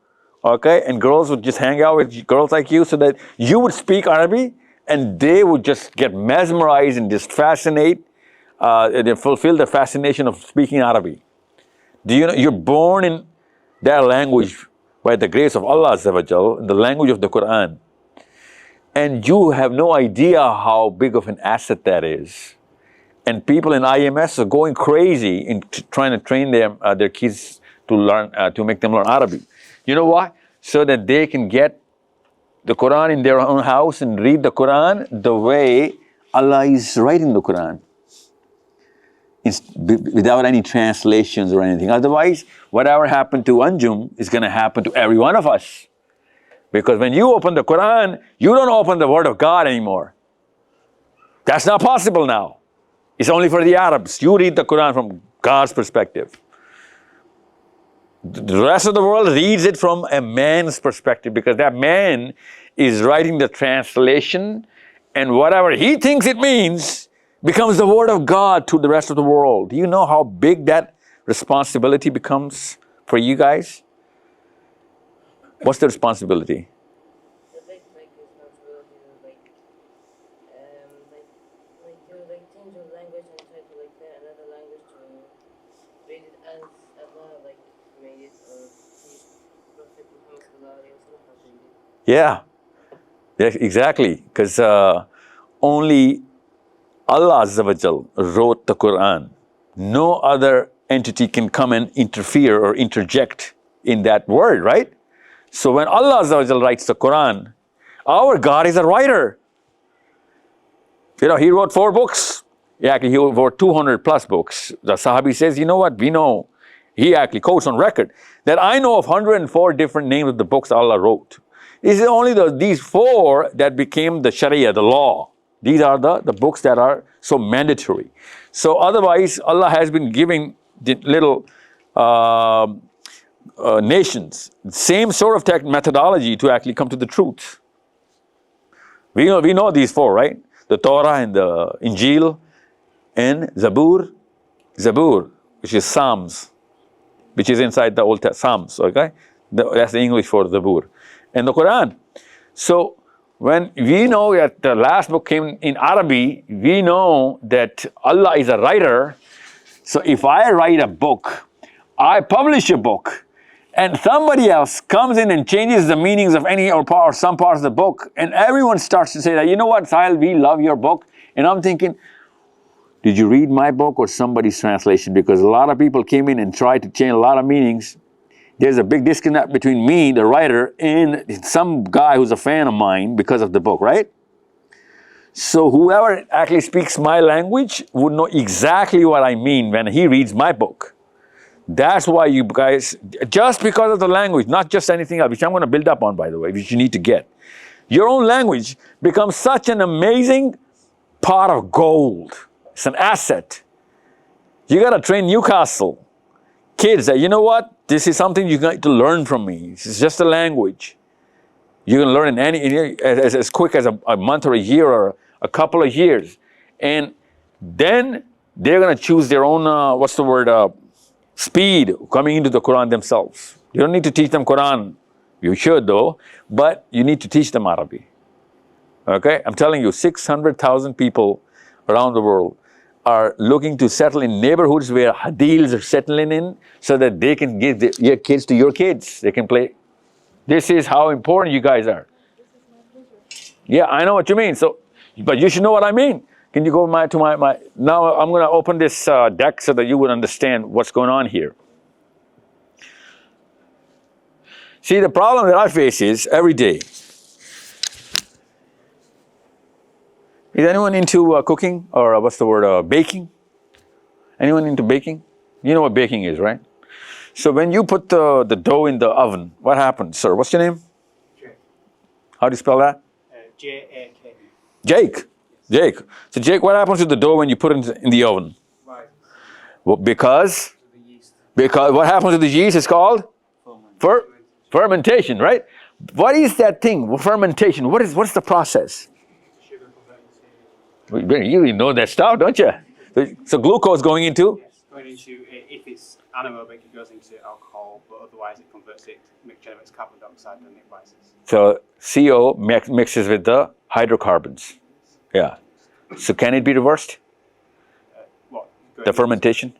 okay? And girls would just hang out with girls like you so that you would speak Arabic and they would just get mesmerized and just fascinate, and fulfill the fascination of speaking Arabic. Do you know, you're born in that language by the grace of Allah Azza wa Jal, the language of the Qur'an. And you have no idea how big of an asset that is. And people in IMS are going crazy in trying to train their kids to learn, to make them learn Arabic. You know why? So that they can get the Quran in their own house and read the Quran the way Allah is writing the Quran, without any translations or anything. Otherwise, whatever happened to Anjum is going to happen to every one of us. Because when you open the Quran, you don't open the word of God anymore. That's not possible now. It's only for the Arabs. You read the Quran from God's perspective. The rest of the world reads it from a man's perspective, because that man is writing the translation, and whatever he thinks it means becomes the word of God to the rest of the world. Do you know how big that responsibility becomes for you guys? What's the responsibility? The big responsibility is like to change your language and try to learn another language to read it as Allah made it, or Prophet Muhammad sallallahu alaihi wasallam did. Yeah, exactly. Because only Allah Azza wa Jal wrote the Quran. No other entity can come and interfere or interject in that word, right? So when Allah Azza wa Jal writes the Quran, our God is a writer. He wrote 4 books. Actually, he wrote 200 plus books. The Sahabi says, you know what, we know, he actually quotes on record, that I know of 104 different names of the books Allah wrote. It's only these 4 that became the Sharia, the law. These are the books that are so mandatory. So otherwise, Allah has been giving the little nations same sort of methodology to actually come to the truth. We know these 4, right? The Torah and the Injil and Zabur, which is Psalms, which is inside the Old Testament, Psalms, okay? That's the English for Zabur. And the Quran. So when we know that the last book came in Arabic, we know that Allah is a writer. So if I write a book, I publish a book, and somebody else comes in and changes the meanings of any or some parts of the book, and everyone starts to say that, you know what, Sahil, we love your book. And I'm thinking, did you read my book or somebody's translation? Because a lot of people came in and tried to change a lot of meanings. There's a big disconnect between me, the writer, and some guy who's a fan of mine because of the book, right? So whoever actually speaks my language would know exactly what I mean when he reads my book. That's why you guys, just because of the language, not just anything else, which I'm going to build up on, by the way, which you need to get. Your own language becomes such an amazing pot of gold. It's an asset. You got to train Newcastle kids that, you know what, this is something you got to learn from me. It's just a language. You can learn in as quick as a month or a year or a couple of years. And then they're going to choose their own, speed coming into the Quran themselves. You don't need to teach them Quran. You should though, but you need to teach them Arabic. Okay? I'm telling you, 600,000 people around the world are looking to settle in neighborhoods where hadils are settling in so that they can give your kids to your kids. They can play. This is how important you guys are. Yeah, I know what you mean. So, but you should know what I mean. Can you go to my now I'm going to open this deck so that you would understand what's going on here. See, the problem that I face is every day. Is anyone into cooking or baking? Anyone into baking? You know what baking is, right? So when you put the dough in the oven, what happens, sir? What's your name? Jake. How do you spell that? J-A-K. Jake. Jake. So Jake, what happens to the dough when you put it in the oven? Right. Well, because what happens to the yeast is called fermentation, right? What is that thing? Fermentation. What's the process? Sugar converting to You really know that stuff, don't you? So glucose going into? yes, going into if it's anaerobic, it goes into alcohol, but otherwise it converts it, generates carbon dioxide and it rises. So CO mixes with the hydrocarbons. Yeah. So can it be reversed? What? The fermentation?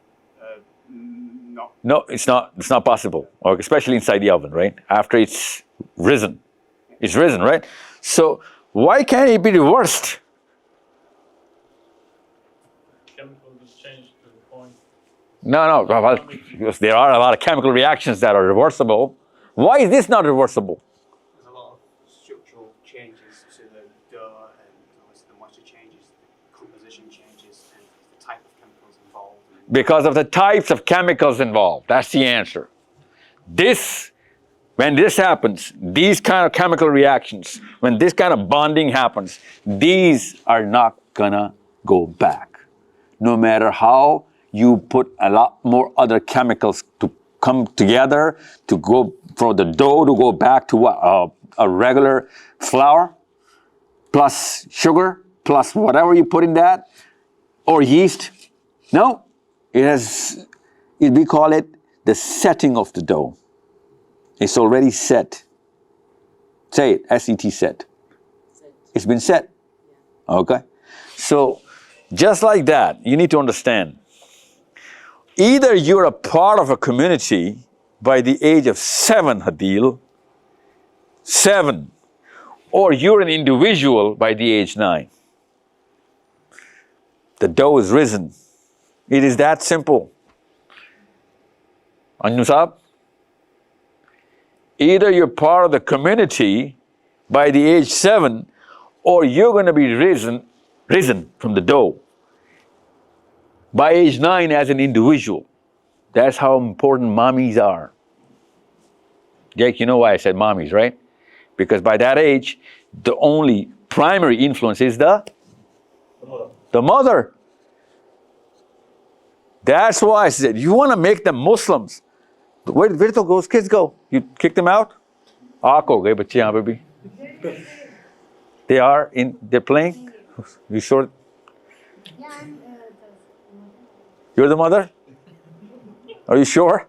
Not. No, it's not. It's not possible. Or especially inside the oven, right? After it's risen. It's risen, right? So why can't it be reversed? Chemical just changed to the point. No, well, because there are a lot of chemical reactions that are reversible. Why is this not reversible? There's a lot of structural changes to the dough, and obviously the moisture changes, the composition changes, and the type of chemicals involved. Because of the types of chemicals involved. That's the answer. When this happens, these kind of chemical reactions, when this kind of bonding happens, these are not gonna go back. No matter how you put a lot more other chemicals to come together to go for the dough to go back to what, a regular flour plus sugar plus whatever you put in that, or yeast. No, we call it the setting of the dough. It's already set. Say it, S-E-T, set. It's been set. Okay? So, just like that, you need to understand. Either you're a part of a community by the age of 7, Hadil, 7, or you're an individual by the age 9. The dough is risen. It is that simple. Anju Saab? Either you're part of the community by the age 7, or you're going to be risen from the dough by age 9 as an individual. That's how important mommies are. Jake, you know why I said mommies, right? Because by that age, the only primary influence is the mother. That's why I said, you want to make them Muslims. Where did those kids go? You kick them out? They're playing? You sure? Yeah, I'm You're the mother? Are you sure?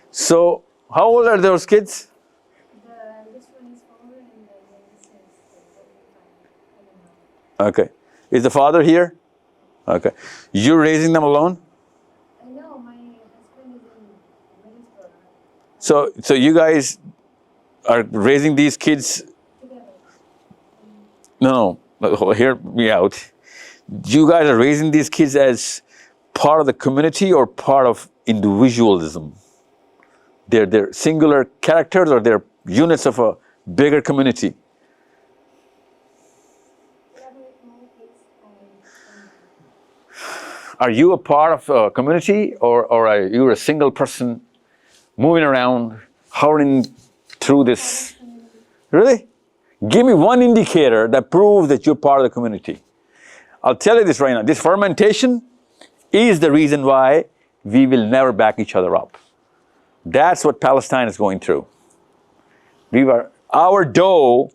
So, how old are those kids? the eldest one is 4 and the youngest is 5. Okay. Is the father here? Okay. You're raising them alone? I know my husband is in Middlesbrough So you guys are raising these kids? together. No, hear me out. You guys are raising these kids as part of the community or part of individualism? They're singular characters or they're units of a bigger community? Whatever my case, Are you a part of a community or are you a single person moving around, hovering through this? Really? Give me one indicator that proves that you're part of the community. I'll tell you this right now. This fermentation is the reason why we will never back each other up. That's what Palestine is going through. Our dough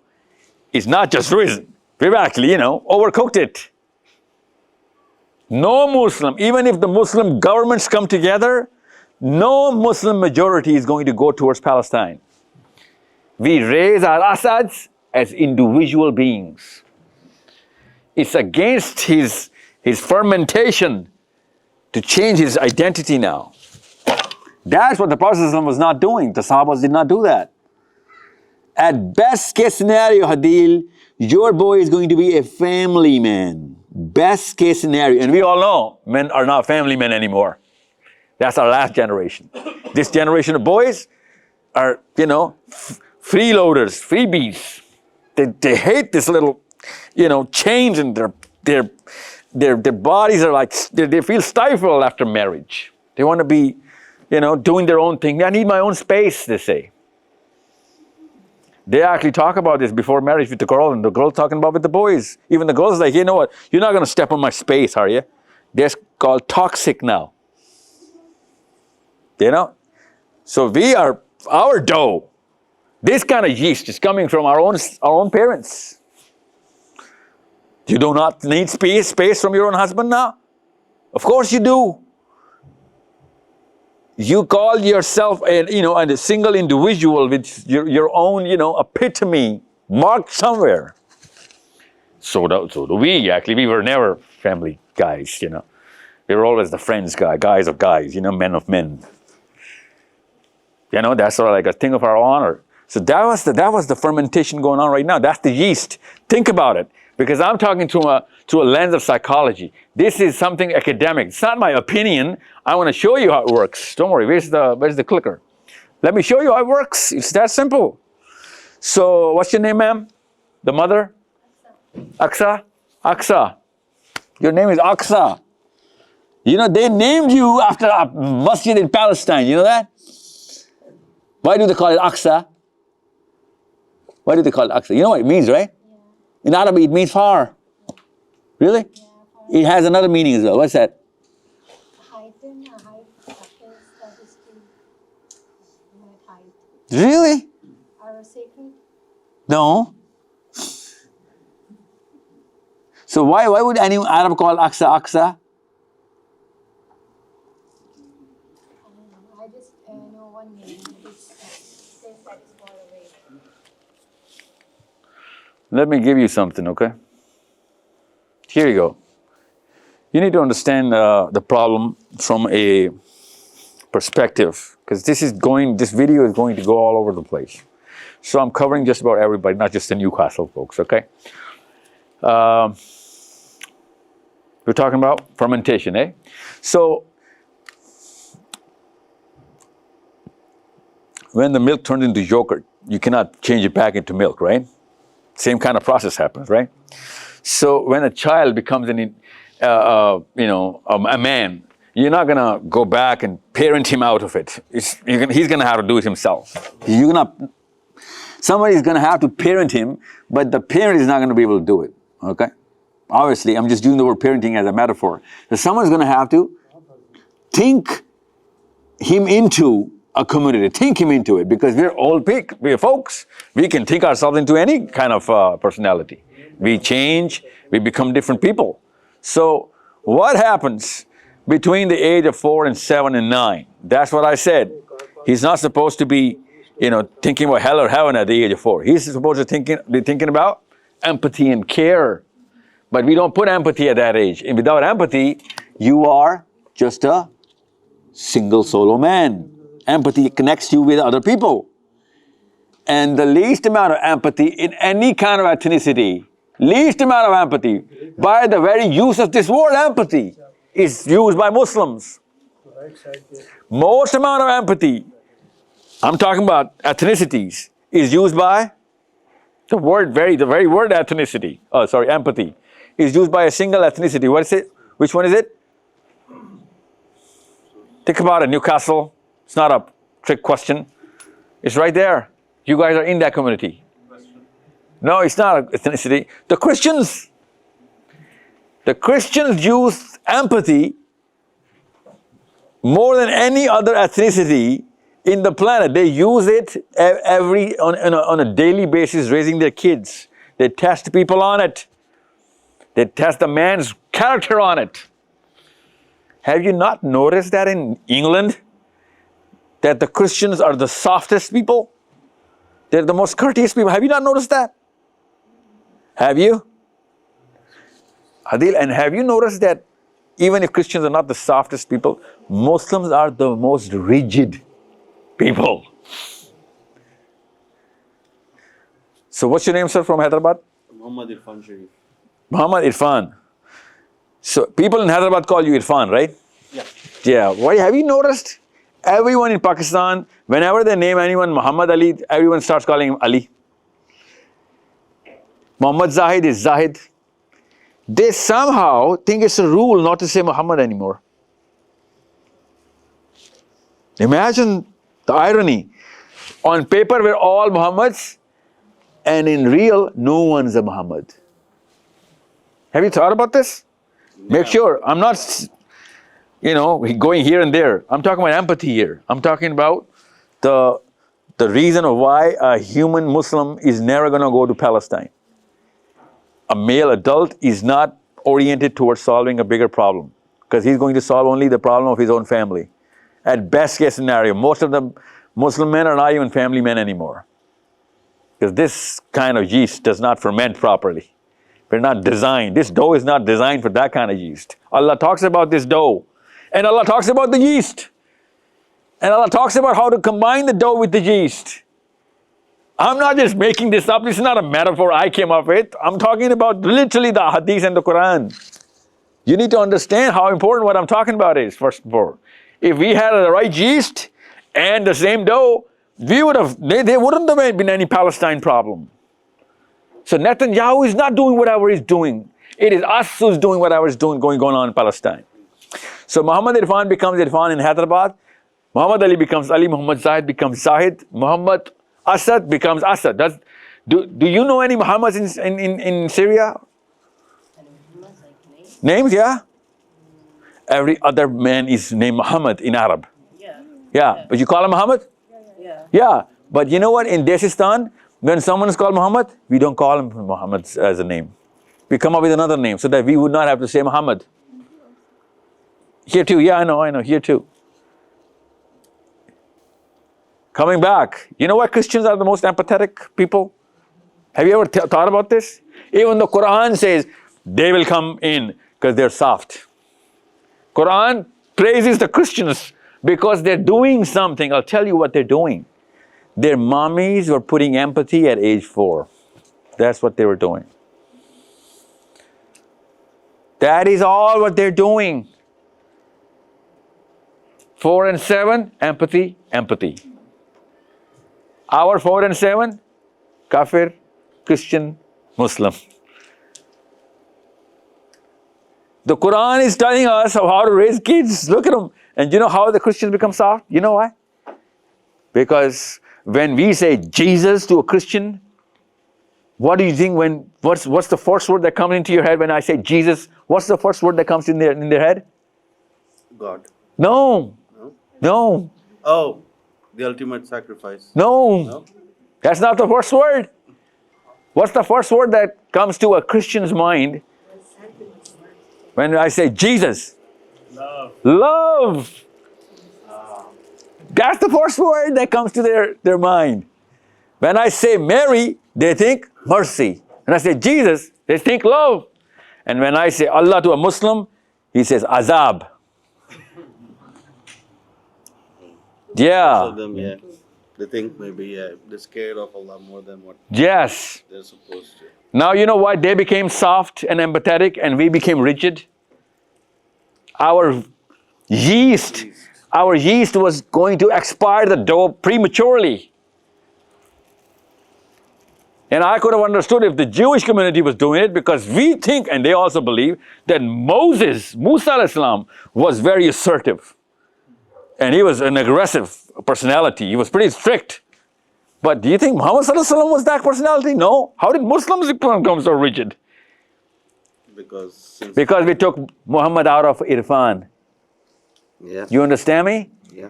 is not just risen. We've actually, overcooked it. No Muslim, even if the Muslim governments come together, no Muslim majority is going to go towards Palestine. We raise our Assads as individual beings. It's against his fermentation to change his identity now. That's what the Prophet ﷺ was not doing. The Sahabas did not do that. At best case scenario, Hadil, your boy is going to be a family man. Best case scenario. And we all know men are not family men anymore. That's our last generation. This generation of boys are, freeloaders, freebies. They hate this little, change in their bodies are like, they feel stifled after marriage. They want to be, doing their own thing. I need my own space, they say. They actually talk about this before marriage with the girl, and the girl talking about with the boys. Even the girl's like, you know what? You're not going to step on my space, are you? That's called toxic now. So we are, our dough, this kind of yeast is coming from our own parents. You do not need space from your own husband now? Of course you do. You call yourself a single individual with your own, epitome marked somewhere. So do we, actually. We were never family guys, We were always the friends guys of guys, men of men. That's sort of like a thing of our honor. So that was the fermentation going on right now. That's the yeast. Think about it. Because I'm talking through a lens of psychology. This is something academic. It's not my opinion. I want to show you how it works. Don't worry, where's the clicker? Let me show you how it works. It's that simple. So what's your name, ma'am? The mother? Aksa. Aksa. Your name is Aksa. They named you after a masjid in Palestine. You know that? Why do they call it Aksa? Why do they call it Aksa? You know what it means, right? In Arabic, it means far. Really? It has another meaning as well. What's that? Height. That is height. Really? Our sacred. No. So why would any Arab call Aqsa Aqsa? I just know one name. It says that is far away. Let me give you something, okay? Here you go. You need to understand the problem from a perspective, because this video is going to go all over the place. So I'm covering just about everybody, not just the Newcastle folks, okay? We're talking about fermentation, eh? So when the milk turns into yogurt, you cannot change it back into milk, right? Same kind of process happens, right? So when a child becomes a man, you're not gonna go back and parent him out of it. He's gonna have to do it himself. You're not Somebody is going to have to parent him, but the parent is not going to be able to do it, okay? Obviously, I'm just using the word parenting as a metaphor. So someone's going to have to think him into a community, think him into it, because we're all we're folks. We can think ourselves into any kind of personality. We change, we become different people. So what happens between the age of 4 and 7 and 9? That's what I said. He's not supposed to be, thinking about hell or heaven at the age of 4. He's supposed to be thinking about empathy and care. But we don't put empathy at that age. And without empathy, you are just a single solo man. Empathy connects you with other people. And the least amount of empathy in any kind of ethnicity, least amount of empathy, by the very use of this word empathy, is used by Muslims. Most amount of empathy, I'm talking about ethnicities, is used by the very word ethnicity, empathy, is used by a single ethnicity. What is it? Which one is it? Think about it, Newcastle. It's not a trick question. It's right there. You guys are in that community. No, it's not an ethnicity. The Christians use empathy more than any other ethnicity in the planet. They use it on a daily basis, raising their kids. They test people on it. They test the man's character on it. Have you not noticed that in England, that the Christians are the softest people? They're the most courteous people. Have you not noticed that? Have you? Adil, and have you noticed that even if Christians are not the softest people, Muslims are the most rigid people? So what's your name, sir, from Hyderabad? Muhammad Irfan Sharif. Muhammad Irfan. So people in Hyderabad call you Irfan, right? Yeah. Yeah. Why have you noticed? Everyone in Pakistan, whenever they name anyone Muhammad Ali, everyone starts calling him Ali. Muhammad Zahid is Zahid. They somehow think it's a rule not to say Muhammad anymore. Imagine the irony. On paper, we're all Muhammads, and in real, no one's a Muhammad. Have you thought about this? Make sure. I'm not, going here and there. I'm talking about empathy here. I'm talking about the reason of why a human Muslim is never going to go to Palestine. A male adult is not oriented towards solving a bigger problem, because he's going to solve only the problem of his own family. At best case scenario, most of the Muslim men are not even family men anymore, because this kind of yeast does not ferment properly. We're not designed. This dough is not designed for that kind of yeast. Allah talks about this dough, and Allah talks about the yeast, and Allah talks about how to combine the dough with the yeast. I'm not just making this up. This is not a metaphor I came up with. I'm talking about literally the hadith and the Quran. You need to understand how important what I'm talking about is, first of all. If we had the right yeast and the same dough, there wouldn't have been any Palestine problem. So Netanyahu is not doing whatever he's doing. It is us who's doing whatever is going on in Palestine. So Muhammad Irfan becomes Irfan in Hyderabad. Muhammad Ali becomes Ali. Muhammad Zahid becomes Zahid. Muhammad Asad becomes Asad. Do you know any Muhammads in Syria? Names, yeah? Every other man is named Muhammad in Arab. Yeah. But you call him Muhammad? Yeah. But you know what? In Desistan, when someone is called Muhammad, we don't call him Muhammad as a name. We come up with another name so that we would not have to say Muhammad. Here too, yeah, I know, here too. Coming back, you know why Christians are the most empathetic people? Have you ever thought about this? Even the Qur'an says they will come in because they're soft. Qur'an praises the Christians because they're doing something. I'll tell you what they're doing. Their mommies were putting empathy at age 4. That's what they were doing. That is all what they're doing. 4 and 7, empathy. Our 4 and 7, kafir, Christian, Muslim. The Quran is telling us how to raise kids. Look at them. And you know how the Christians become soft? You know why? Because when we say Jesus to a Christian, what do you think what's the first word that comes into your head when I say Jesus? What's the first word that comes in their head? God. No. No? No. Oh, the ultimate sacrifice. No. No? That's not the first word. What's the first word that comes to a Christian's mind when I say Jesus? Love. Love. That's the first word that comes to their mind. When I say Mary, they think mercy. When I say Jesus, they think love. And when I say Allah to a Muslim, he says azab. Most Yeah. of them, yeah. They think maybe they're scared of Allah more than what Yes. they're supposed to. Now you know why they became soft and empathetic and we became rigid? Our yeast was going to expire the dough prematurely. And I could have understood if the Jewish community was doing it, because we think, and they also believe, that Musa al-Islam was very assertive. And he was an aggressive personality. He was pretty strict. But do you think Muhammad sallallahu was that personality? No. How did Muslims become so rigid? Because we took Muhammad out of Irfan. yeah. You understand me? Yeah.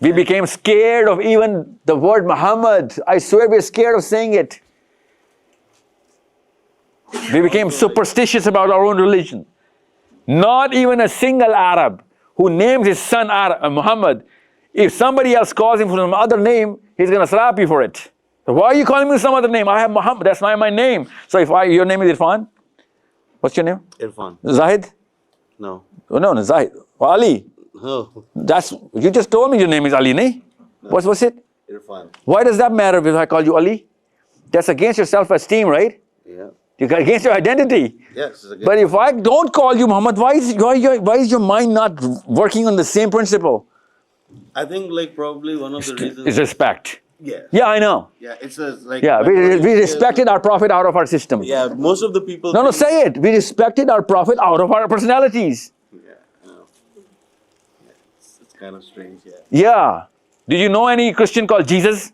We became scared of even the word Muhammad. I swear we're scared of saying it. We became superstitious about our own religion. Not even a single Arab who names his son Muhammad, if somebody else calls him from some other name, he's going to slap you for it. So why are you calling me some other name? I have Muhammad, that's not my name. So if your name is Irfan, what's your name? Irfan. Zahid? No. Oh, no, Zahid. Or Ali. No. You just told me your name is Ali, nahi? No. What's it? Irfan. Why does that matter if I call you Ali? That's against your self-esteem, right? Yeah. Against your identity. Yes. It's But if I don't call you Muhammad, why is your mind not working on the same principle? I think like probably one of the reasons Is respect. Yeah. Yeah, I know. Yeah, it's a like Yeah, we respected our Prophet out of our system. Yeah, most of the people No, think, say it. We respected our Prophet out of our personalities. Yeah, I know. Yeah, it's kind of strange, yeah. Yeah. Do you know any Christian called Jesus?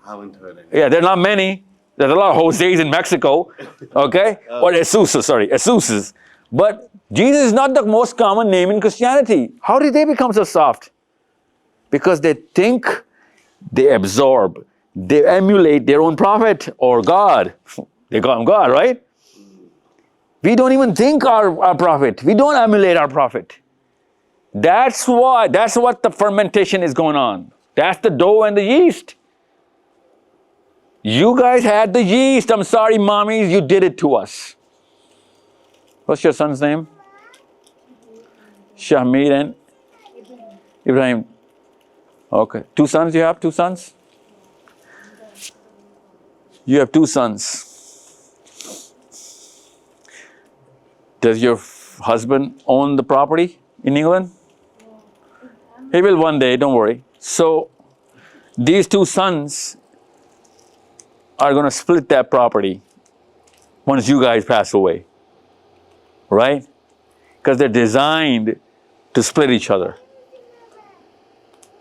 I haven't heard any. Yeah, there are not many. There's a lot of Jose's in Mexico, okay? Or Jesuses. But Jesus is not the most common name in Christianity. How did they become so soft? Because they think, they absorb, they emulate their own prophet or God. They call him God, right? We don't even think our prophet. We don't emulate our prophet. That's what the fermentation is going on. That's the dough and the yeast. You guys had the yeast. I'm sorry, mommies, you did it to us. What's your son's name? Shahmeed and Ibrahim. Okay. 2 sons you have? 2 sons? You have 2 sons. Does your husband own the property in England? He will one day, don't worry. So, these 2 sons are going to split that property once you guys pass away. Right? Because they're designed to split each other.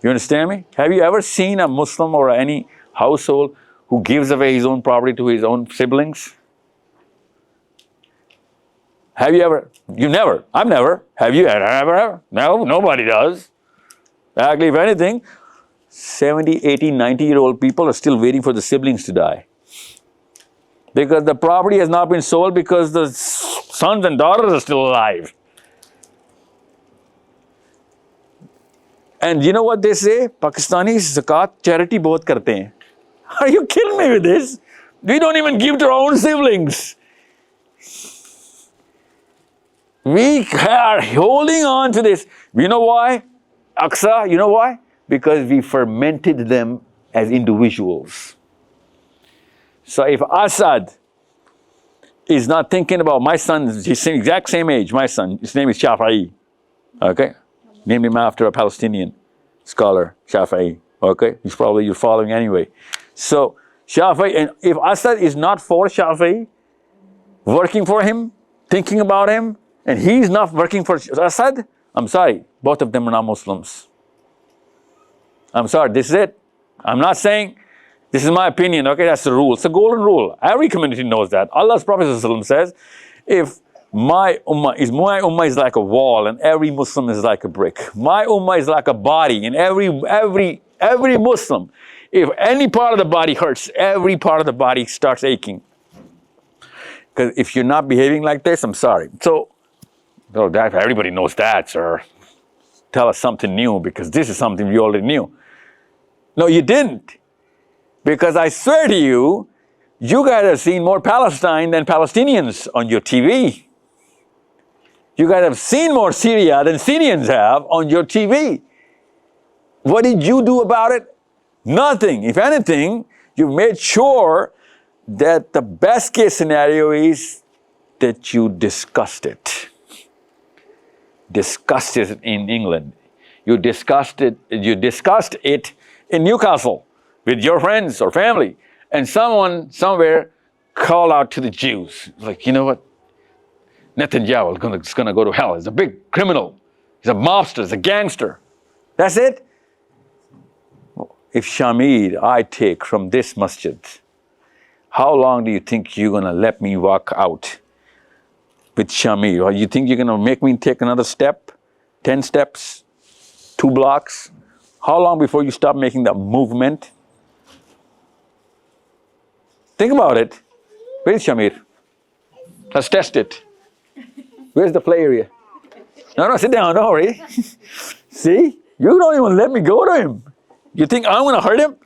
You understand me? Have you ever seen a Muslim or any household who gives away his own property to his own siblings? Have you ever? You never. I've never. Have you ever? No, nobody does. Actually, if anything, 70, 80, 90-year-old people are still waiting for the siblings to die. Because the property has not been sold because the sons and daughters are still alive. And you know what they say? Pakistanis zakat charity bahut karte hain. Are you kidding me with this? We don't even give to our own siblings. We are holding on to this. You know why? Aqsa, you know why? Because we fermented them as individuals. So if Assad is not thinking about my son, he's the exact same age, my son, his name is Shafi'i, okay? Named him after a Palestinian scholar, Shafi'i, okay? He's probably you're following anyway. So Shafi'i, and if Assad is not for Shafi'i, working for him, thinking about him, and he's not working for Assad, I'm sorry, both of them are not Muslims. I'm sorry, this is it. I'm not saying this is my opinion, okay, that's the rule. It's the golden rule. Every community knows that. Allah's Prophet ﷺ says, if my ummah is like a wall and every Muslim is like a brick. My ummah is like a body and every Muslim, if any part of the body hurts, every part of the body starts aching. Because if you're not behaving like this, I'm sorry. So, that everybody knows that, sir. Tell us something new because this is something we already knew. No, you didn't. Because I swear to you, you guys have seen more Palestine than Palestinians on your TV. You guys have seen more Syria than Syrians have on your TV. What did you do about it? Nothing. If anything, you made sure that the best case scenario is that you discussed it. Discussed it in England. You discussed it in Newcastle with your friends or family, and someone somewhere called out to the Jews, like, you know what? Netanyahu is going to go to hell. He's a big criminal. He's a mobster. He's a gangster. That's it? If Shamir, I take from this masjid, how long do you think you're going to let me walk out with Shamir? Or you think you're going to make me take another step, 10 steps, 2 blocks? How long before you stop making that movement? Think about it. Where's Shamir? Let's test it. Where's the play area? No, sit down, don't worry. See? You don't even let me go to him. You think I'm going to hurt him?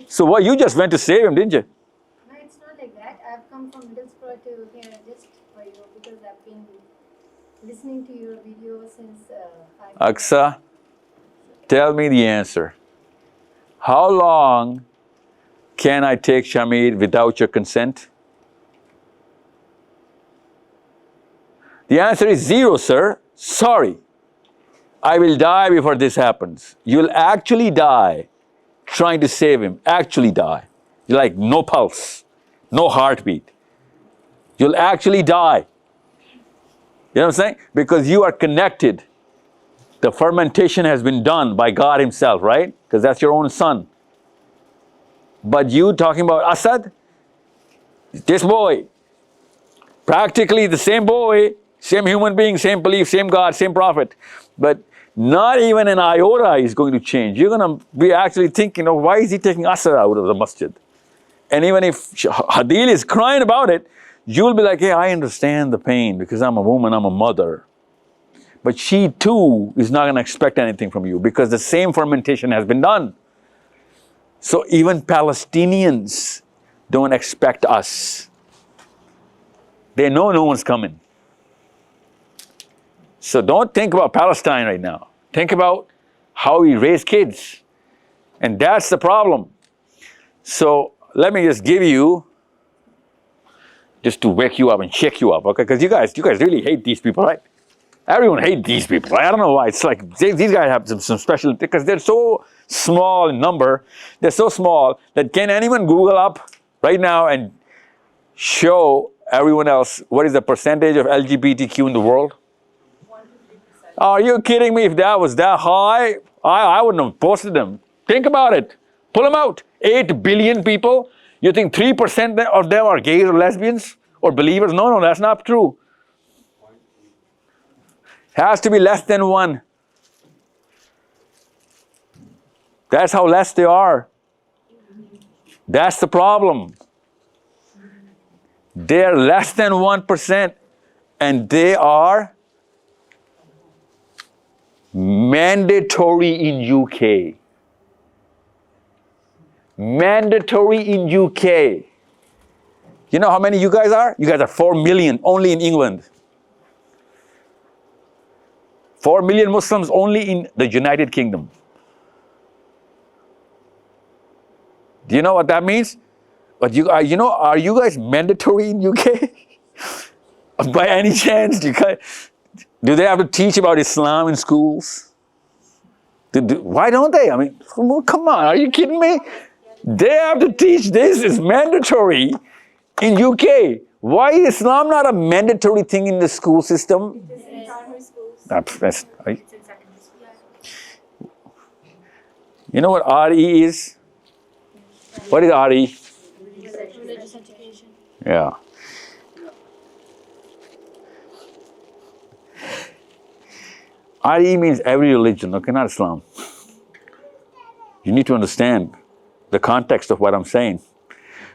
So what, you just went to save him, didn't you? No, it's not like that. I've come from Middlesbrough to here just for you because I've been listening to your video since 5 years. Aksa, tell me the answer. How long can I take Shamir without your consent? The answer is 0, sir. Sorry. I will die before this happens. You'll actually die trying to save him. Actually die. You're like no pulse, no heartbeat. You'll actually die. You know what I'm saying? Because you are connected. The fermentation has been done by God himself, right? Because that's your own son. But you talking about Asad, this boy, practically the same boy, same human being, same belief, same God, same prophet. But not even an iota is going to change. You're going to be actually thinking, oh, why is he taking Asad out of the masjid? And even if Hadil is crying about it, you'll be like, hey, I understand the pain because I'm a woman, I'm a mother. But she too is not going to expect anything from you because the same fermentation has been done. So even Palestinians don't expect us. They know no one's coming. So don't think about Palestine right now. Think about how we raise kids. And that's the problem. So let me just give you, just to wake you up and shake you up, okay? Because you guys really hate these people, right? Everyone hates these people. I don't know why. It's like these guys have some special, because they're so small in number. They're so small that can anyone Google up right now and show everyone else what is the percentage of LGBTQ in the world? 1 to 3%. Are you kidding me? If that was that high, I wouldn't have posted them. Think about it. Pull them out. 8 billion people. You think 3% of them are gays or lesbians or believers? No, that's not true. Has to be less than 1. That's how less they are. That's the problem. They're less than 1% and they are mandatory in UK. Mandatory in UK. You know how many you guys are? You guys are 4 million only in England. 4 million Muslims only in the United Kingdom. Do you know what that means? But are you guys mandatory in UK? By any chance, do they have to teach about Islam in schools? Why don't they? I mean, come on, are you kidding me? They have to teach this. It's mandatory in UK. Why is Islam not a mandatory thing in the school system? It's in primary schools. That's right. It's in secondary schools. You know what RE is? What is RE? Religious education. Yeah. RE means every religion, okay, not Islam. You need to understand the context of what I'm saying.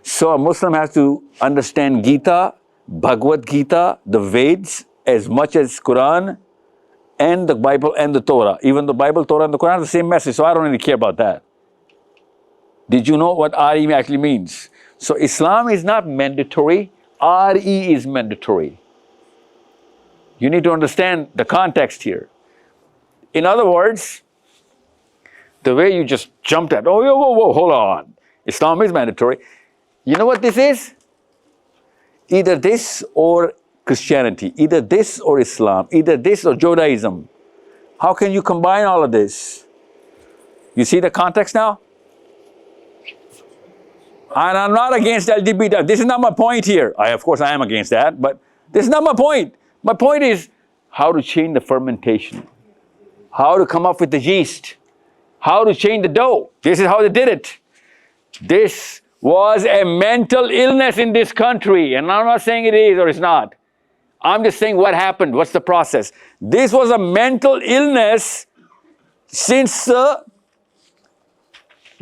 So a Muslim has to understand Gita, Bhagavad Gita, the Veds, as much as Quran and the Bible and the Torah. Even the Bible, Torah, and the Quran are the same message, so I don't really care about that. Did you know what RE actually means? So Islam is not mandatory, RE is mandatory. You need to understand the context here. In other words, the way you just jumped at, oh, whoa, hold on. Islam is mandatory. You know what this is? Either this or Christianity, either this or Islam, either this or Judaism. How can you combine all of this? You see the context now? And I'm not against LGBT. This is not my point here. Of course, I am against that, but this is not my point. My point is how to change the fermentation, how to come up with the yeast, how to change the dough. This is how they did it. This was a mental illness in this country, and I'm not saying it is or it's not. I'm just saying what happened, what's the process. This was a mental illness since the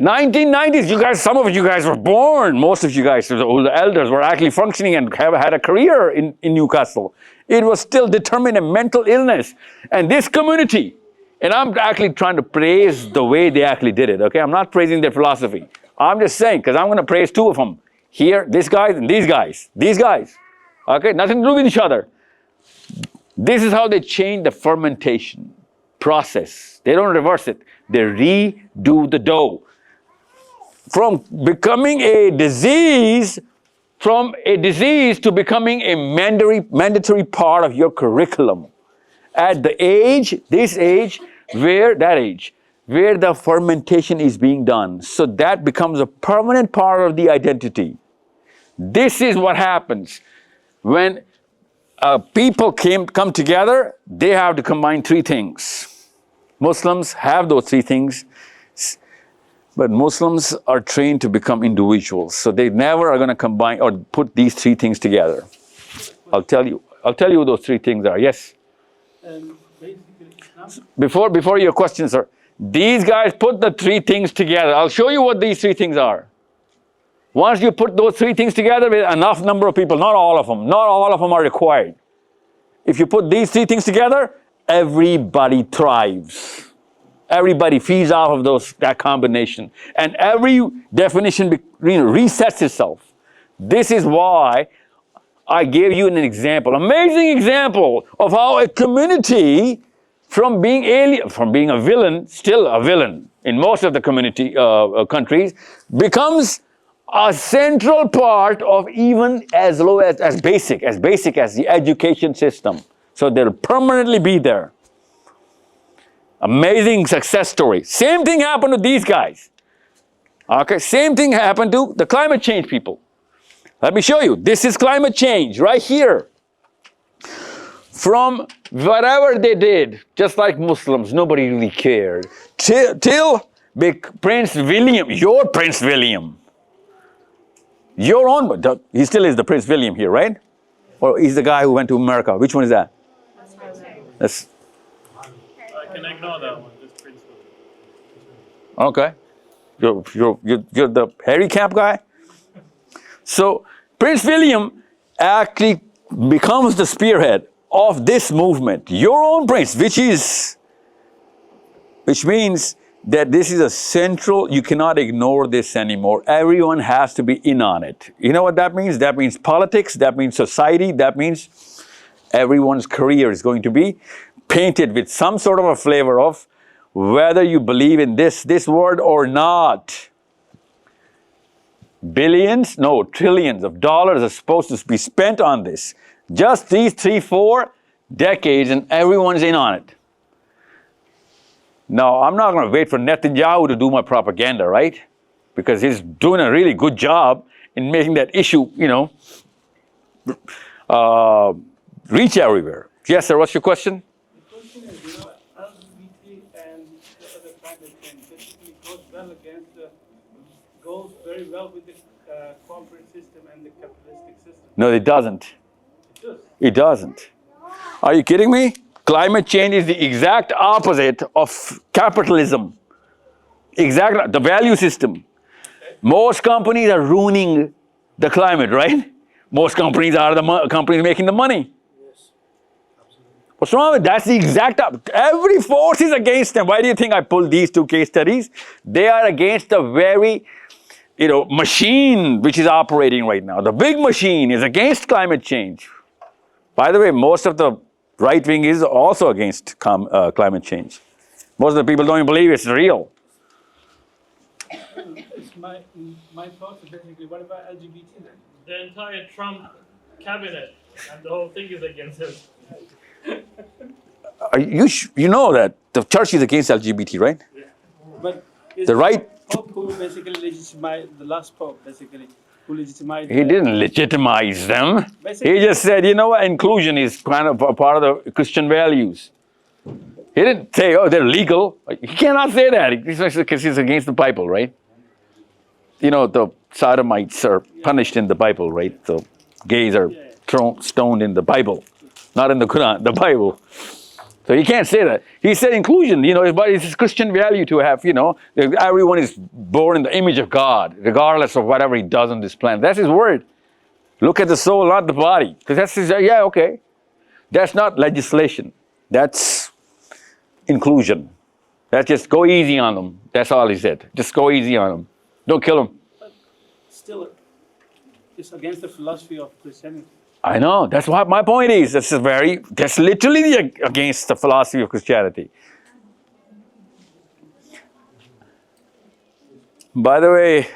1990s. You guys, some of you guys were born, most of you guys, the elders were actually functioning and have had a career in Newcastle. It was still determined a mental illness. And this community, and I'm actually trying to praise the way they actually did it, okay? I'm not praising their philosophy. I'm just saying, because I'm going to praise two of them. Here, this guy and these guys. These guys. Okay, nothing to do with each other. This is how they change the fermentation process. They don't reverse it. They redo the dough. From becoming a disease, to becoming a mandatory part of your curriculum. At the age, where the fermentation is being done. So that becomes a permanent part of the identity. This is what happens when people come together. They have to combine three things. Muslims have those three things, but Muslims are trained to become individuals. So they never are going to combine or put these three things together. I'll tell you what those three things are. Yes? Before your question, sir, these guys put the three things together. I'll show you what these three things are. Once you put those three things together with enough number of people, not all of them are required. If you put these three things together, everybody thrives. Everybody feeds off of that combination. And every definition resets itself. This is why I gave you an example, amazing example of how a community from being a villain, still a villain in most of the community countries, becomes a central part of even as low as basic as the education system. So they'll permanently be there. Amazing success story. Same thing happened to these guys. Okay, same thing happened to the climate change people. Let me show you. This is climate change right here. From whatever they did, just like Muslims, nobody really cared. Till Prince William, your Prince William. Your own, he still is the Prince William here, right? Or he's the guy who went to America. Which one is that? That's I can ignore that one. Just Prince William. okay. You're the Harry Camp guy? So Prince William actually becomes the spearhead of this movement. Your own prince, which means that this is a central, you cannot ignore this anymore. Everyone has to be in on it. You know what that means? That means politics, that means society, that means everyone's career is going to be painted with some sort of a flavor of whether you believe in this word or not. Trillions of dollars are supposed to be spent on this. Just these 3-4 decades and everyone's in on it. Now, I'm not going to wait for Netanyahu to do my propaganda, right? Because he's doing a really good job in making that issue, reach everywhere. Yes, sir, what's your question? The question is, LGBT and the other climate change basically goes goes very well with the corporate system and the capitalistic system. No, it doesn't. It does. It doesn't. Are you kidding me? Climate change is the exact opposite of capitalism. Exactly, the value system. Most companies are ruining the climate, right? Most companies are the companies making the money. Yes, absolutely. What's wrong with that? That's the exact opposite. Every force is against them. Why do you think I pulled these two case studies? They are against the very, machine which is operating right now. The big machine is against climate change. By the way, most of the right wing is also against climate change. Most of the people don't even believe it's real. It's my thoughts are basically, what about LGBT then? The entire Trump cabinet and the whole thing is against it. You know that the church is against LGBT, right? Yeah. But The right. Pope who basically legitimized, the last Pope basically, who legitimized... He didn't legitimize them. Basically, He just said, inclusion is kind of a part of the Christian values. He didn't say, oh, they're legal. He cannot say that because he's against the Bible, right? The sodomites are punished in the Bible, right? So gays are stoned in the Bible, not in the Quran, the Bible. So he can't say that. He said inclusion, but it's a Christian value to have, everyone is born in the image of God, regardless of whatever he does on this planet. That's his word. Look at the soul, not the body. Because that's his, okay. That's not legislation. That's inclusion. That's just go easy on them. That's all he said. Just go easy on them. Don't kill them. But still, it's against the philosophy of Christianity. I know. That's what my point is. That's literally against the philosophy of Christianity. By the way,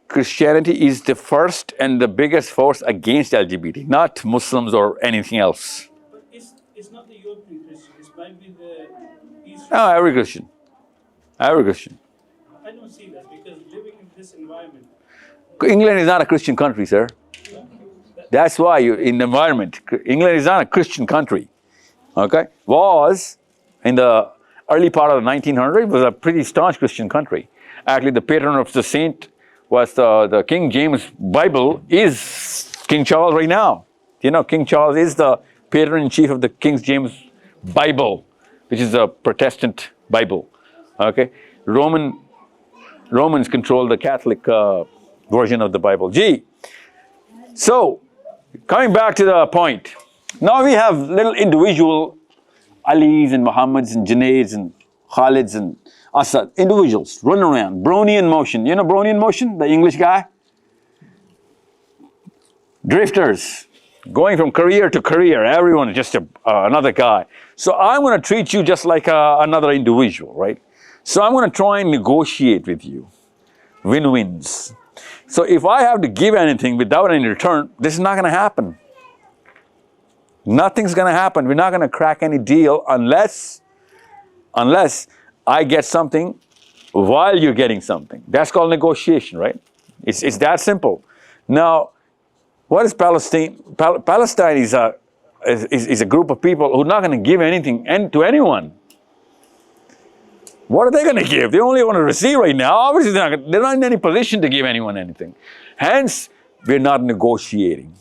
Christianity is the first and the biggest force against LGBT, not Muslims or anything else. But it's not the European Christian, it might be the Eastern. No, every Christian. Every Christian. I don't see that because living in this environment. England is not a Christian country, sir. That's why in the environment, England is not a Christian country. Okay? Was, in the early part of the 1900s, was a pretty staunch Christian country. Actually, the patron of the saint was the King James Bible is King Charles right now. King Charles is the patron-in-chief of the King James Bible, which is a Protestant Bible. Okay? Romans control the Catholic version of the Bible. So, coming back to the point. Now we have little individual Alis and Muhammads and Junaids and Khalids and Asad, individuals running around, Brownian motion. You know Brownian motion, the English guy? Drifters, going from career to career, everyone is just another guy. So I'm going to treat you just like another individual, right? So I'm going to try and negotiate with you, win-wins. So if I have to give anything without any return, this is not going to happen. Nothing's going to happen. We're not going to crack any deal unless I get something while you're getting something. That's called negotiation, right? It's that simple. Now, what is Palestine? Palestine is a group of people who are not going to give anything to anyone. What are they going to give? They only want to receive right now. Obviously, they're not in any position to give anyone anything. Hence, we're not negotiating.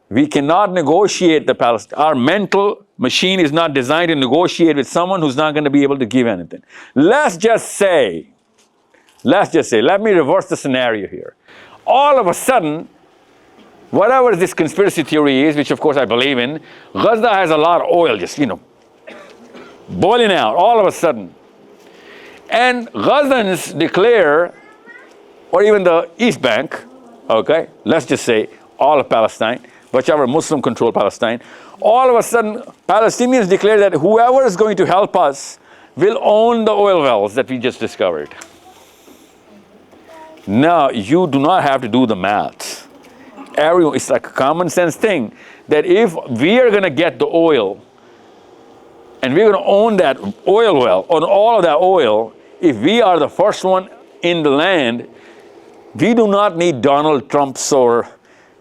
We cannot negotiate the Palestine. Our mental machine is not designed to negotiate with someone who's not going to be able to give anything. Let's just say, let me reverse the scenario here. All of a sudden, whatever this conspiracy theory is, which of course I believe in, Gaza has a lot of oil, just, boiling out all of a sudden. And Gazans declare, or even the East Bank, okay, let's just say all of Palestine, whichever Muslim-controlled Palestine, all of a sudden Palestinians declare that whoever is going to help us will own the oil wells that we just discovered. Now, you do not have to do the math. It's like a common sense thing that if we are going to get the oil, and we're going to own that oil well, on all of that oil, if we are the first one in the land, we do not need Donald Trump's or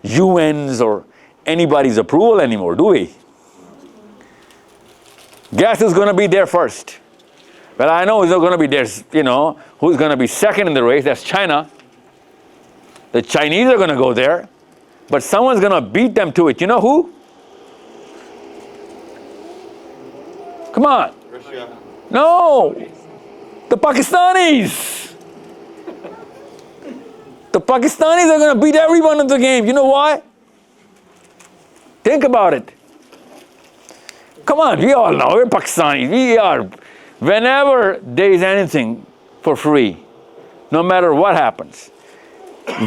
UN's or anybody's approval anymore, do we? Guess who's going to be there first? Well, I know who's going to be there, who's going to be second in the race. That's China. The Chinese are going to go there, but someone's going to beat them to it. You know who? Come on. Russia. No, the Pakistanis. The Pakistanis are going to beat everyone in the game. You know why? Think about it. Come on, we all know we're Pakistanis. We are. Whenever there is anything for free, no matter what happens,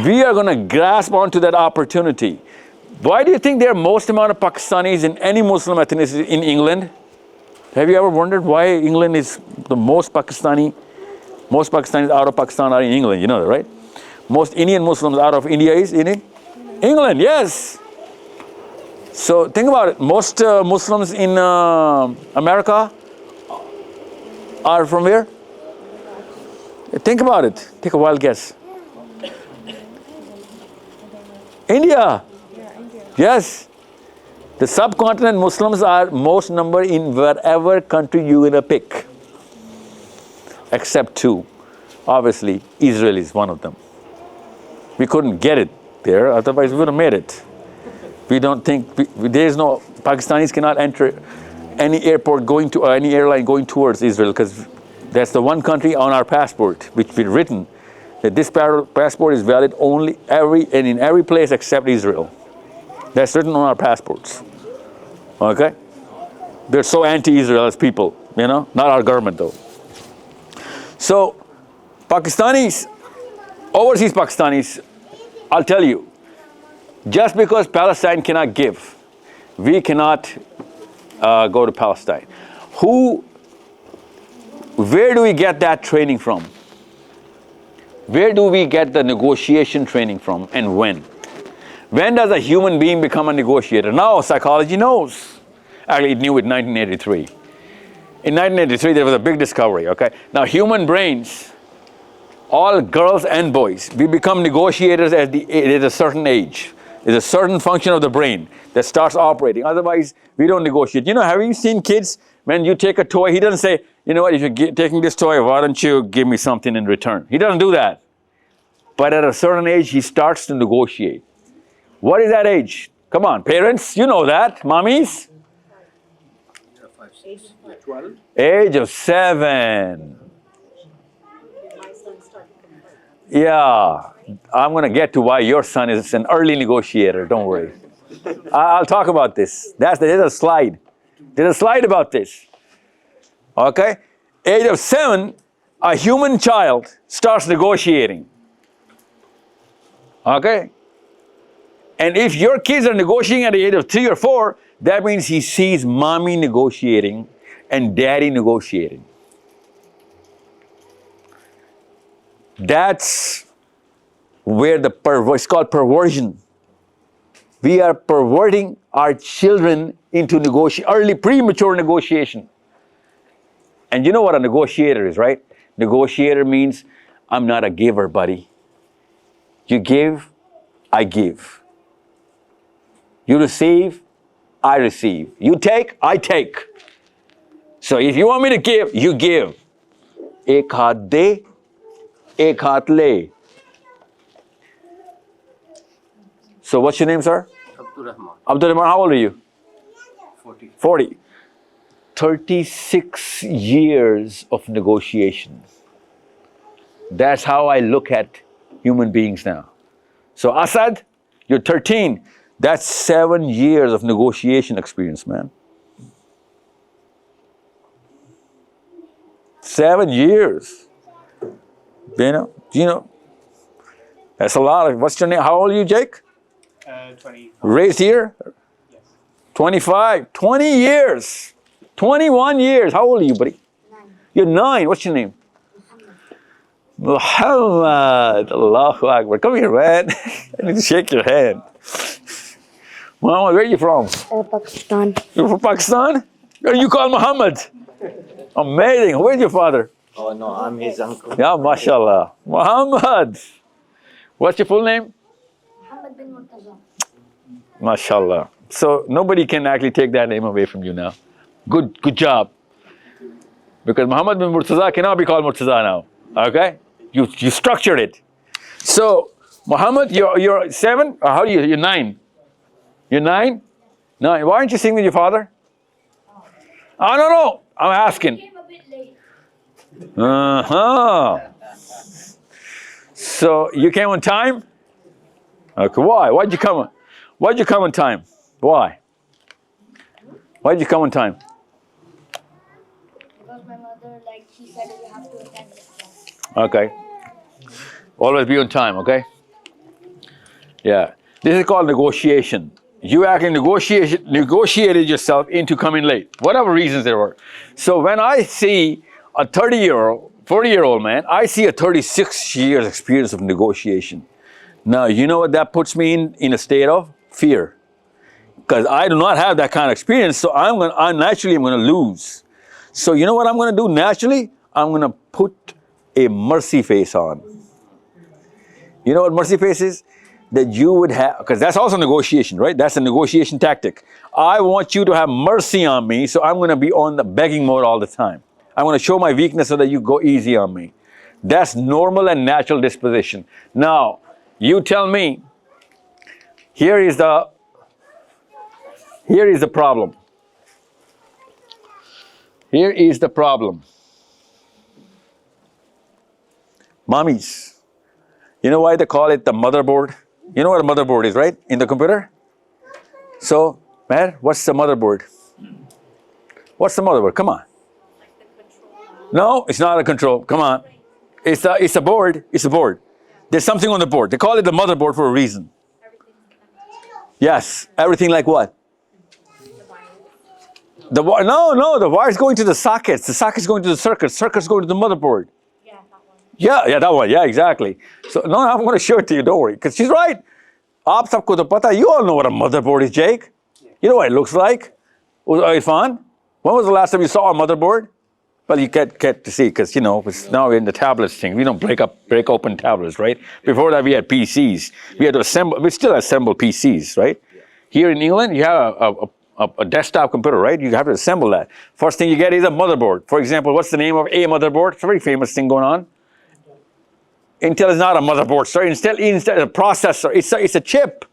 we are going to grasp onto that opportunity. Why do you think there are most amount of Pakistanis in any Muslim ethnicity in England? Have you ever wondered why England is the most Pakistanis out of Pakistan are in England? You know that, right? Most Indian Muslims out of India is in England, yes. So think about it. Most Muslims in America are from where? Think about it. Take a wild guess. India. Yes. The subcontinent Muslims are most number in wherever country you're gonna pick. Except two. Obviously, Israel is one of them. We couldn't get it there, otherwise we would have made it. We don't think, there is no, Pakistanis cannot enter any airport going to, any airline going towards Israel, because that's the one country on our passport, which we've written, that this passport is valid only in every place except Israel. That's written on our passports. Okay? They're so anti-Israel as people, not our government though. So, Pakistanis, overseas Pakistanis, I'll tell you, just because Palestine cannot give, we cannot go to Palestine. Where do we get that training from? Where do we get the negotiation training from, and when? When does a human being become a negotiator? Now psychology knows. Actually, it knew it in 1983. In 1983, there was a big discovery, okay? Now human brains, all girls and boys, we become negotiators at a certain age. There's a certain function of the brain that starts operating. Otherwise, we don't negotiate. Have you seen kids, when you take a toy, he doesn't say, you know what, if you're taking this toy, why don't you give me something in return? He doesn't do that. But at a certain age, he starts to negotiate. What is that age? Come on, parents, you know that. Mommies? 12. Age of 7. Yeah, I'm going to get to why your son is an early negotiator. Don't worry. I'll talk about this. There's a slide. There's a slide about this. Okay? Age of 7, a human child starts negotiating. Okay? And if your kids are negotiating at the age of 3 or 4, that means he sees mommy negotiating and daddy negotiating. That's where it's called perversion. We are perverting our children into early premature negotiation. And you know what a negotiator is, right? Negotiator means, I'm not a giver, buddy. You give, I give. You receive, I receive. You take, I take. So if you want me to give, you give. Ek haath de, ek haath le. So what's your name, sir? Abdul Rahman. Abdul Rahman, how old are you? 40. 40. 36 years of negotiation. That's how I look at human beings now. So Asad, you're 13. That's 7 years of negotiation experience, man. 7 years. You know, that's a lot. What's your name? How old are you, Jake? 20. Raised here? Yes. 25. 20 years. 21 years. How old are you, buddy? 9. You're 9. What's your name? Muhammad. Allahu Akbar. Come here, man. I need to shake your hand. Muhammad, where are you from? Pakistan. You're from Pakistan? Are you called Muhammad? Amazing. Where's your father? Oh no, I'm his uncle. Yeah, mashallah. Muhammad. What's your full name? Muhammad bin Murtaza. Mashallah. So nobody can actually take that name away from you now. Good job. Because Muhammad bin Murtaza cannot be called Murtaza now. Okay? You structured it. So, Muhammad, you're 7? Or how do you? You're 9. You're 9? 9. Why aren't you singing with your father? Oh, no. I'm asking. Came a bit late. So, you came on time? Okay, why? Why'd you come on time? Why? Why'd you come on time? Because my mother, she said you have to attend this class. Okay. Always be on time, okay? Yeah. This is called negotiation. You actually negotiated yourself into coming late, whatever reasons there were. So when I see a 30-year-old, 40-year-old man, I see a 36 years experience of negotiation. Now, you know what that puts me in a state of? Fear. Because I do not have that kind of experience, so I'm naturally going to lose. So you know what I'm going to do naturally? I'm going to put a mercy face on. You know what mercy face is? That you would have, because that's also negotiation, right? That's a negotiation tactic. I want you to have mercy on me, so I'm going to be on the begging mode all the time. I'm going to show my weakness so that you go easy on me. That's normal and natural disposition. Now, you tell me, here is the problem. Here is the problem. Mommies, you know why they call it the motherboard? You know what a motherboard is, right? In the computer? So, man, what's the motherboard? What's the motherboard? Come on. No, it's not a control. Come on. It's a board. It's a board. There's something on the board. They call it the motherboard for a reason. Yes. Everything like what? The wire's going to the sockets. The socket's going to the circuit. Circuit's going to the motherboard. Yeah, that one. Yeah, exactly. So, no, I'm going to show it to you. Don't worry. Because she's right. Aap sabko to pata. You all know what a motherboard is, Jake. You know what it looks like? Irfan, when was the last time you saw a motherboard? Well, you get to see, because, now we're in the tablets thing. We don't break open tablets, right? Before that, we had PCs. We had to assemble, we still assemble PCs, right? Here in England, you have a desktop computer, right? You have to assemble that. First thing you get is a motherboard. For example, what's the name of a motherboard? It's a very famous thing going on. Intel is not a motherboard, sir. Instead a processor. It's a chip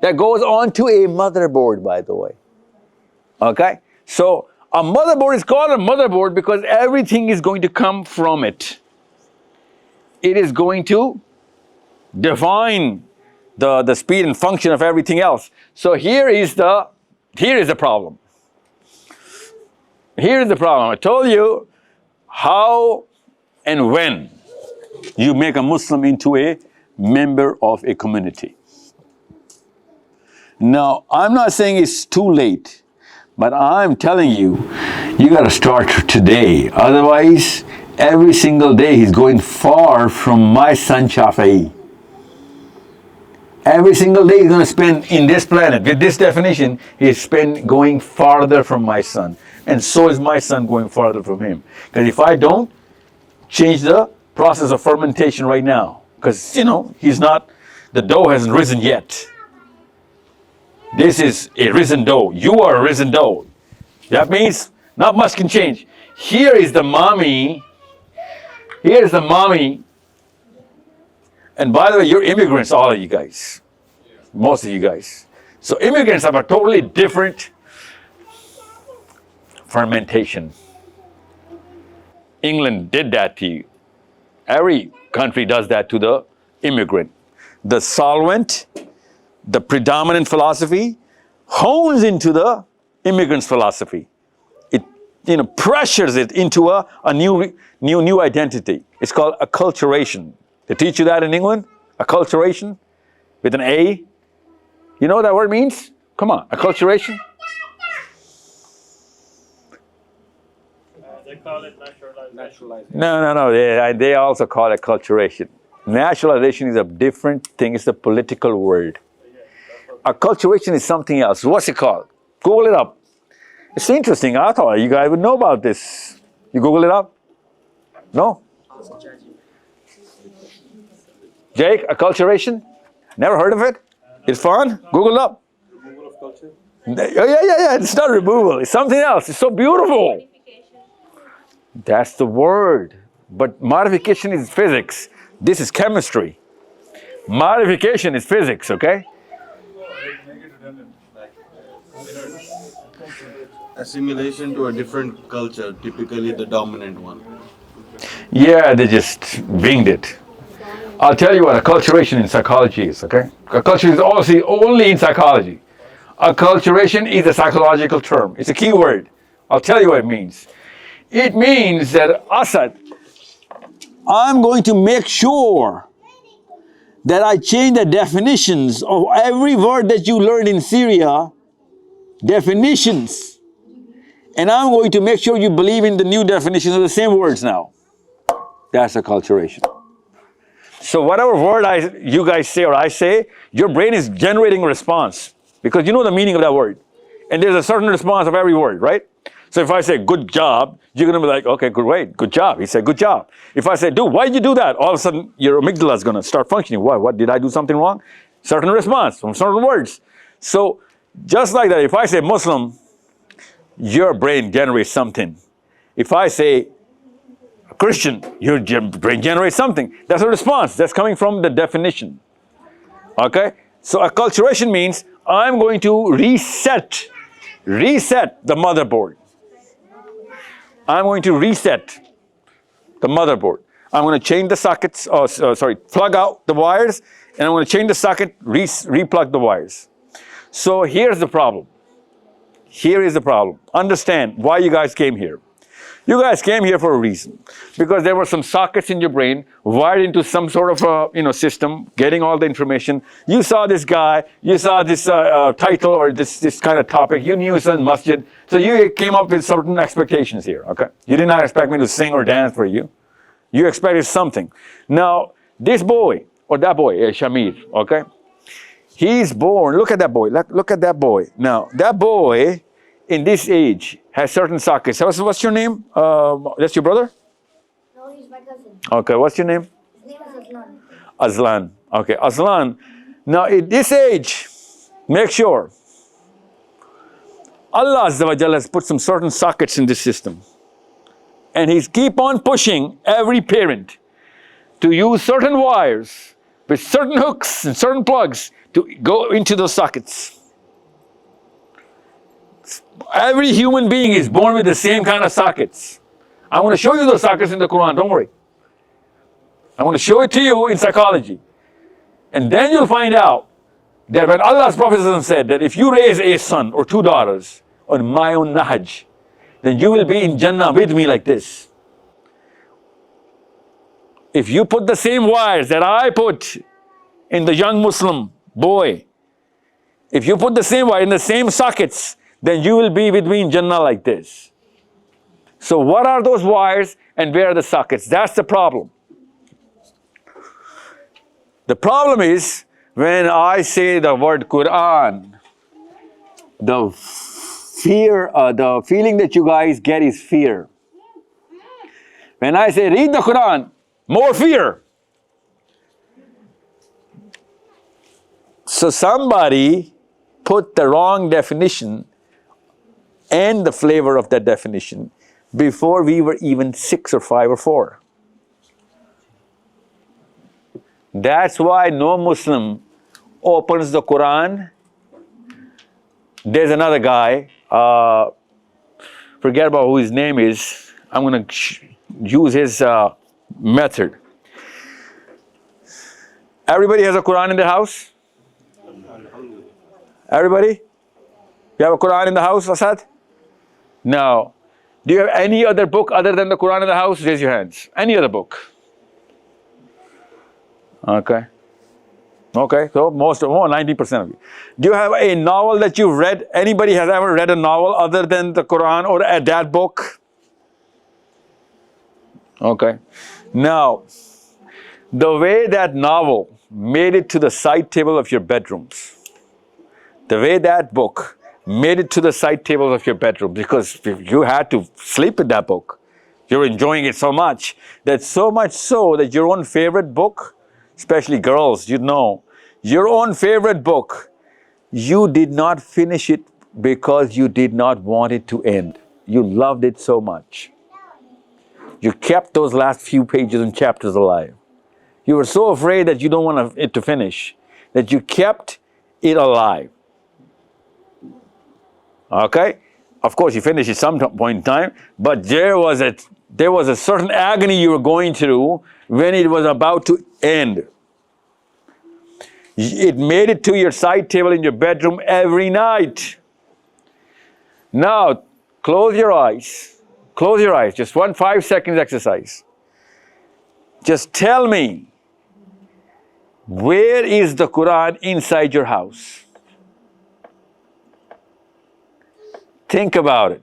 that goes onto a motherboard, by the way. Okay? So, a motherboard is called a motherboard because everything is going to come from it. It is going to define the speed and function of everything else. So here is the problem. Here is the problem. I told you how and when you make a Muslim into a member of a community. Now, I'm not saying it's too late, but I'm telling you, you got to start today. Otherwise, every single day he's going far from my son Shafi'i. Every single day he's going to spend in this planet. With this definition, he's going farther from my son. And so is my son going farther from him. Because if I don't change the process of fermentation right now, because, the dough hasn't risen yet. This is a risen dough. You are a risen dough. That means not much can change. Here is the mommy. Here's the mommy. And by the way, you're immigrants, all of you guys. Most of you guys. So immigrants have a totally different fermentation. England did that to you. Every country does that to the immigrant. The solvent, the predominant philosophy, hones into the immigrant's philosophy. It, pressures it into a new identity. It's called acculturation. They teach you that in England? Acculturation? With an A? You know what that word means? Come on, acculturation? They call it naturalization. No. They also call it acculturation. Naturalization is a different thing. It's a political word. Acculturation is something else. What's it called? Google it up. It's interesting. I thought you guys would know about this. You Google it up? No? Jake, acculturation? Never heard of it? It's fun? Google it up. Removal of culture? Yeah. It's not removal. It's something else. It's so beautiful. That's the word. But modification is physics. This is chemistry. Modification is physics, okay? Assimilation to a different culture, typically the dominant one. Yeah, they just winged it. I'll tell you what acculturation in psychology is, okay? Acculturation is obviously only in psychology. Acculturation is a psychological term. It's a key word. I'll tell you what it means. It means that Assad, I'm going to make sure that I change the definitions of every word that you learned in Syria, definitions. And I'm going to make sure you believe in the new definitions of the same words now. That's acculturation. So whatever word you guys say or I say, your brain is generating a response because you know the meaning of that word. And there's a certain response of every word, right? So if I say good job, you're going to be like, okay, good job. He said good job. If I say, dude, why did you do that? All of a sudden, your amygdala is going to start functioning. What, did I do something wrong? Certain response from certain words. So just like that, if I say Muslim, your brain generates something. If I say Christian, your brain generates something. That's a response. That's coming from the definition. Okay? So acculturation means I'm going to reset the motherboard. I'm going to reset the motherboard. I'm going to change the sockets, plug out the wires, and I'm going to change the socket, replug the wires. So here's the problem. Here is the problem. Understand why you guys came here. You guys came here for a reason, because there were some sockets in your brain wired into some sort of system, getting all the information. You saw this guy, you saw this title or this kind of topic. You knew it's in Masjid, so you came up with certain expectations here. Okay, you did not expect me to sing or dance for you. You expected something. Now this boy or that boy, Shamir, okay, he's born. Look at that boy. Look at that boy. Now that boy, in this age, has certain sockets. What's your name? That's your brother? No, he's my cousin. Okay, what's your name? His name is Aslan. Aslan. Okay, Aslan. Now, at this age, make sure Allah Azza wa Jalla has put some certain sockets in this system. And He's keep on pushing every parent to use certain wires with certain hooks and certain plugs to go into those sockets. Every human being is born with the same kind of sockets. I want to show you those sockets in the Quran, don't worry. I want to show it to you in psychology. And then you'll find out that when Allah's Prophet said that if you raise a son or two daughters on my own nahaj, then you will be in Jannah with me like this. If you put the same wires that I put in the young Muslim boy, if you put the same wire in the same sockets, then you will be with me in Jannah like this. So what are those wires and where are the sockets? That's the problem. The problem is when I say the word Qur'an, the fear, the feeling that you guys get is fear. When I say read the Qur'an, more fear. So somebody put the wrong definition and the flavor of that definition before we were even 6 or 5 or 4. That's why no Muslim opens the Quran. There's another guy, forget about who his name is. I'm going to use his method. Everybody has a Quran in their house? Everybody? You have a Quran in the house, Asad? No. Do you have any other book other than the Quran in the house? Raise your hands. Any other book? Okay. Okay, so more 90% of you. Do you have a novel that you've read? Anybody has ever read a novel other than the Quran or that book? Okay. Now, the way that novel made it to the side table of your bedrooms, the way that book made it to the side tables of your bedroom, because you had to sleep with that book. You're enjoying it so much so that your own favorite book, especially girls, you know, your own favorite book, you did not finish it because you did not want it to end. You loved it so much. You kept those last few pages and chapters alive. You were so afraid that you don't want it to finish, that you kept it alive. Okay? Of course, you finished at some point in time, but there was a certain agony you were going through when it was about to end. It made it to your side table in your bedroom every night. Now, close your eyes. Close your eyes. Just 5 seconds exercise. Just tell me, where is the Quran inside your house? Think about it.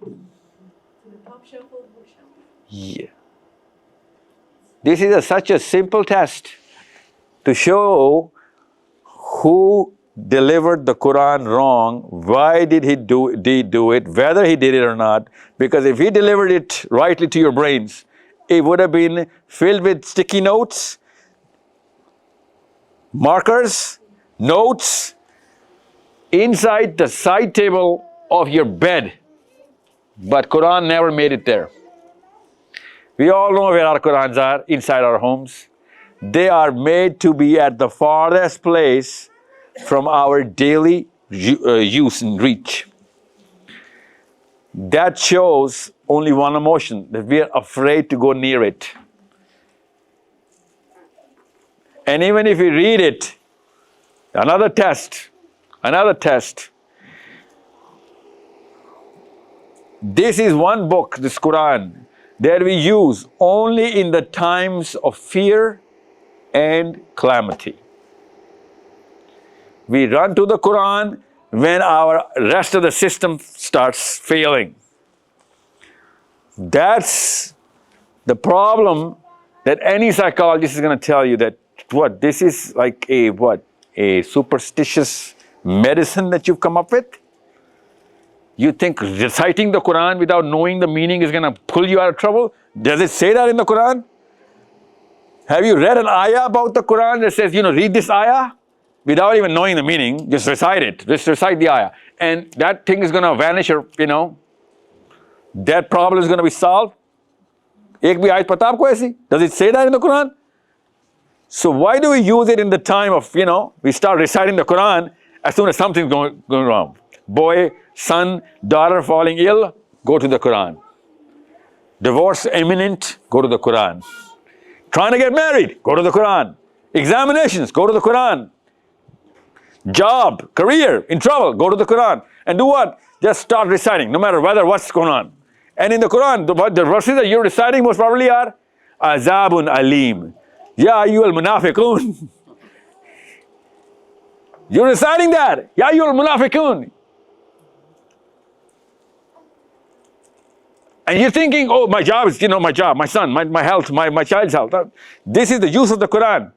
Top shelf or bookshelf? Yeah. This is such a simple test to show who delivered the Quran wrong, why did he do it, whether he did it or not. Because if he delivered it rightly to your brains, it would have been filled with sticky notes, markers, notes, inside the side table of your bed. But Quran never made it there. We all know where our Qurans are, inside our homes. They are made to be at the farthest place from our daily use and reach. That shows only one emotion, that we are afraid to go near it. And even if we read it, another test. This is one book, this Quran, that we use only in the times of fear and calamity. We run to the Quran when our rest of the system starts failing. That's the problem that any psychologist is going to tell you, that this is like a superstitious medicine that you've come up with? You think reciting the Quran without knowing the meaning is going to pull you out of trouble? Does it say that in the Quran? Have you read an ayah about the Quran that says, read this ayah without even knowing the meaning, just recite it, just recite the ayah, and that thing is going to vanish, or that problem is going to be solved? Ek bhi ayat pata aapko aisi? Does it say that in the Quran? So why do we use it in the time of, we start reciting the Quran as soon as something's going wrong? Boy, son, daughter falling ill, go to the Quran. Divorce imminent, go to the Quran. Trying to get married, go to the Quran. Examinations, go to the Quran. Job, career, in trouble, go to the Quran. And do what? Just start reciting, no matter what's going on. And in the Quran, the verses that you're reciting most probably are Azabun Alim. Ya ayyuhal munafiqun. You're reciting that. Ya ayyuhal munafiqun. And you're thinking, oh, my job is, my job, my son, my health, my child's health. This is the use of the Quran.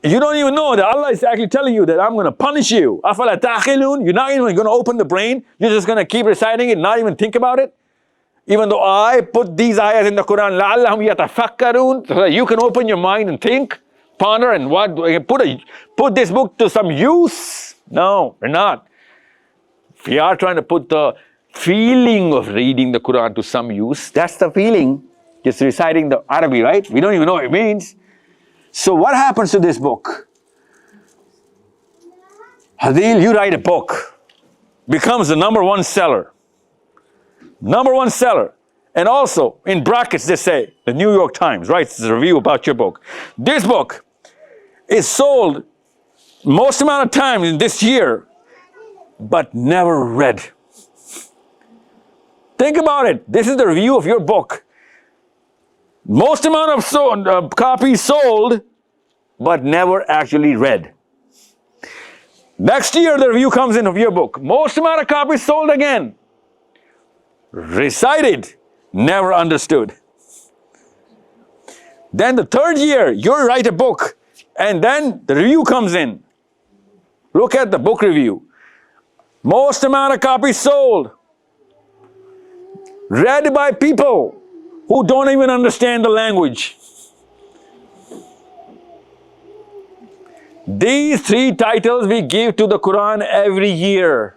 You don't even know that Allah is actually telling you that I'm going to punish you. Afala ta'khilun. You're not even going to open the brain. You're just going to keep reciting it, not even think about it. Even though I put these ayahs in the Quran, la'allahum yatafakkarun, so that you can open your mind and think, ponder, and put this book to some use. No, we're not. We are trying to put the feeling of reading the Quran to some use. That's the feeling. Just reciting the Arabic, right? We don't even know what it means. So what happens to this book? Hadil, you write a book, becomes the #1 seller. #1 seller. And also, in brackets, they say, the New York Times writes a review about your book. This book is sold most amount of time in this year, but never read. Think about it. This is the review of your book. Most amount of copies sold, but never actually read. Next year, the review comes in of your book. Most amount of copies sold again. Recited, never understood. Then the third year, you write a book, and then the review comes in. Look at the book review. Most amount of copies sold. Read by people who don't even understand the language. These 3 titles we give to the Quran every year.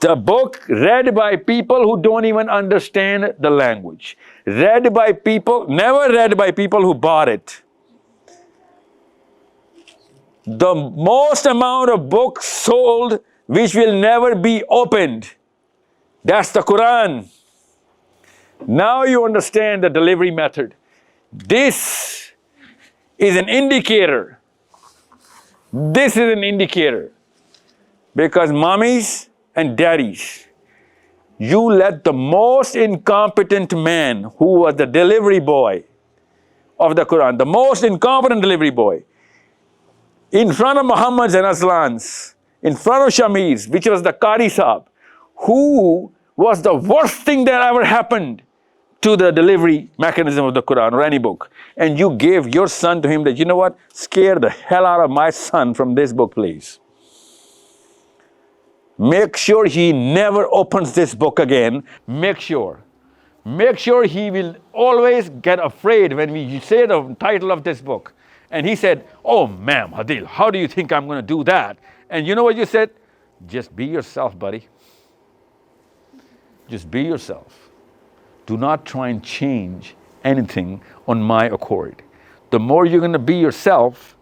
The book read by people who don't even understand the language. Read by people, never read by people who bought it. The most amount of books sold which will never be opened. That's the Quran. Now you understand the delivery method. This is an indicator. This is an indicator. Because mommies and daddies, you let the most incompetent man who was the delivery boy of the Quran, the most incompetent delivery boy, in front of Muhammad's and Aslan's, in front of Shamir's, which was the Qari Sahib, who was the worst thing that ever happened to the delivery mechanism of the Quran or any book. And you gave your son to him that, you know what, scare the hell out of my son from this book, please. Make sure he never opens this book again. Make sure he will always get afraid when we say the title of this book. And he said, oh, ma'am, Adil, how do you think I'm going to do that? And you know what you said? Just be yourself, buddy. Just be yourself. Do not try and change anything on my accord. The more you're going to be yourself,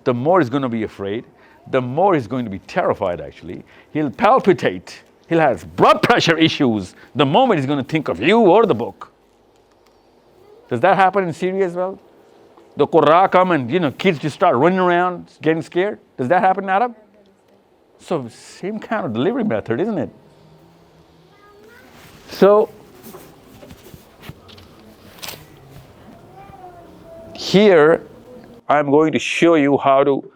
the more he's going to be afraid. The more he's going to be terrified, actually. He'll palpitate. He'll have blood pressure issues the moment he's going to think of you or the book. Does that happen in Syria as well? The Qur'an come and, kids just start running around, getting scared. Does that happen in Arab? So same kind of delivery method, isn't it? So here, I'm going to show you how to,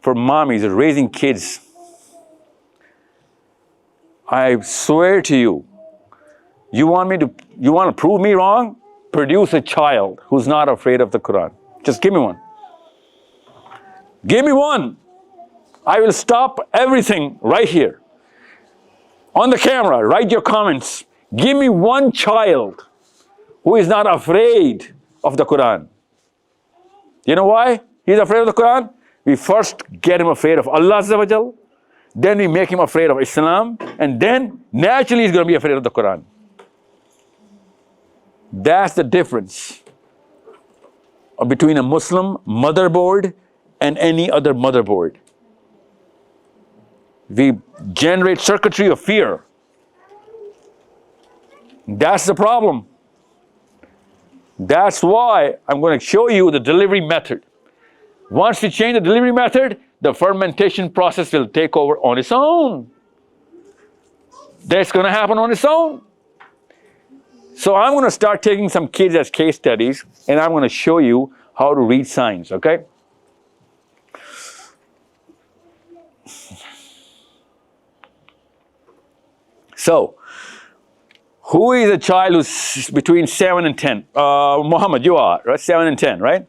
for mommies raising kids. I swear to you, you want to prove me wrong? Produce a child who's not afraid of the Quran. Just give me one. Give me one. I will stop everything right here. On the camera, write your comments. Give me one child who is not afraid of the Quran. You know why he's afraid of the Quran? We first get him afraid of Allah Azza wa Jal, then we make him afraid of Islam, and then naturally he's going to be afraid of the Quran. That's the difference between a Muslim motherboard and any other motherboard. We generate circuitry of fear. That's the problem. That's why I'm going to show you the delivery method. Once you change the delivery method, the fermentation process will take over on its own. That's going to happen on its own. So I'm going to start taking some kids as case studies, and I'm going to show you how to read signs, okay? So, who is a child who's between 7 and 10? Muhammad, you are, right? 7 and 10, right?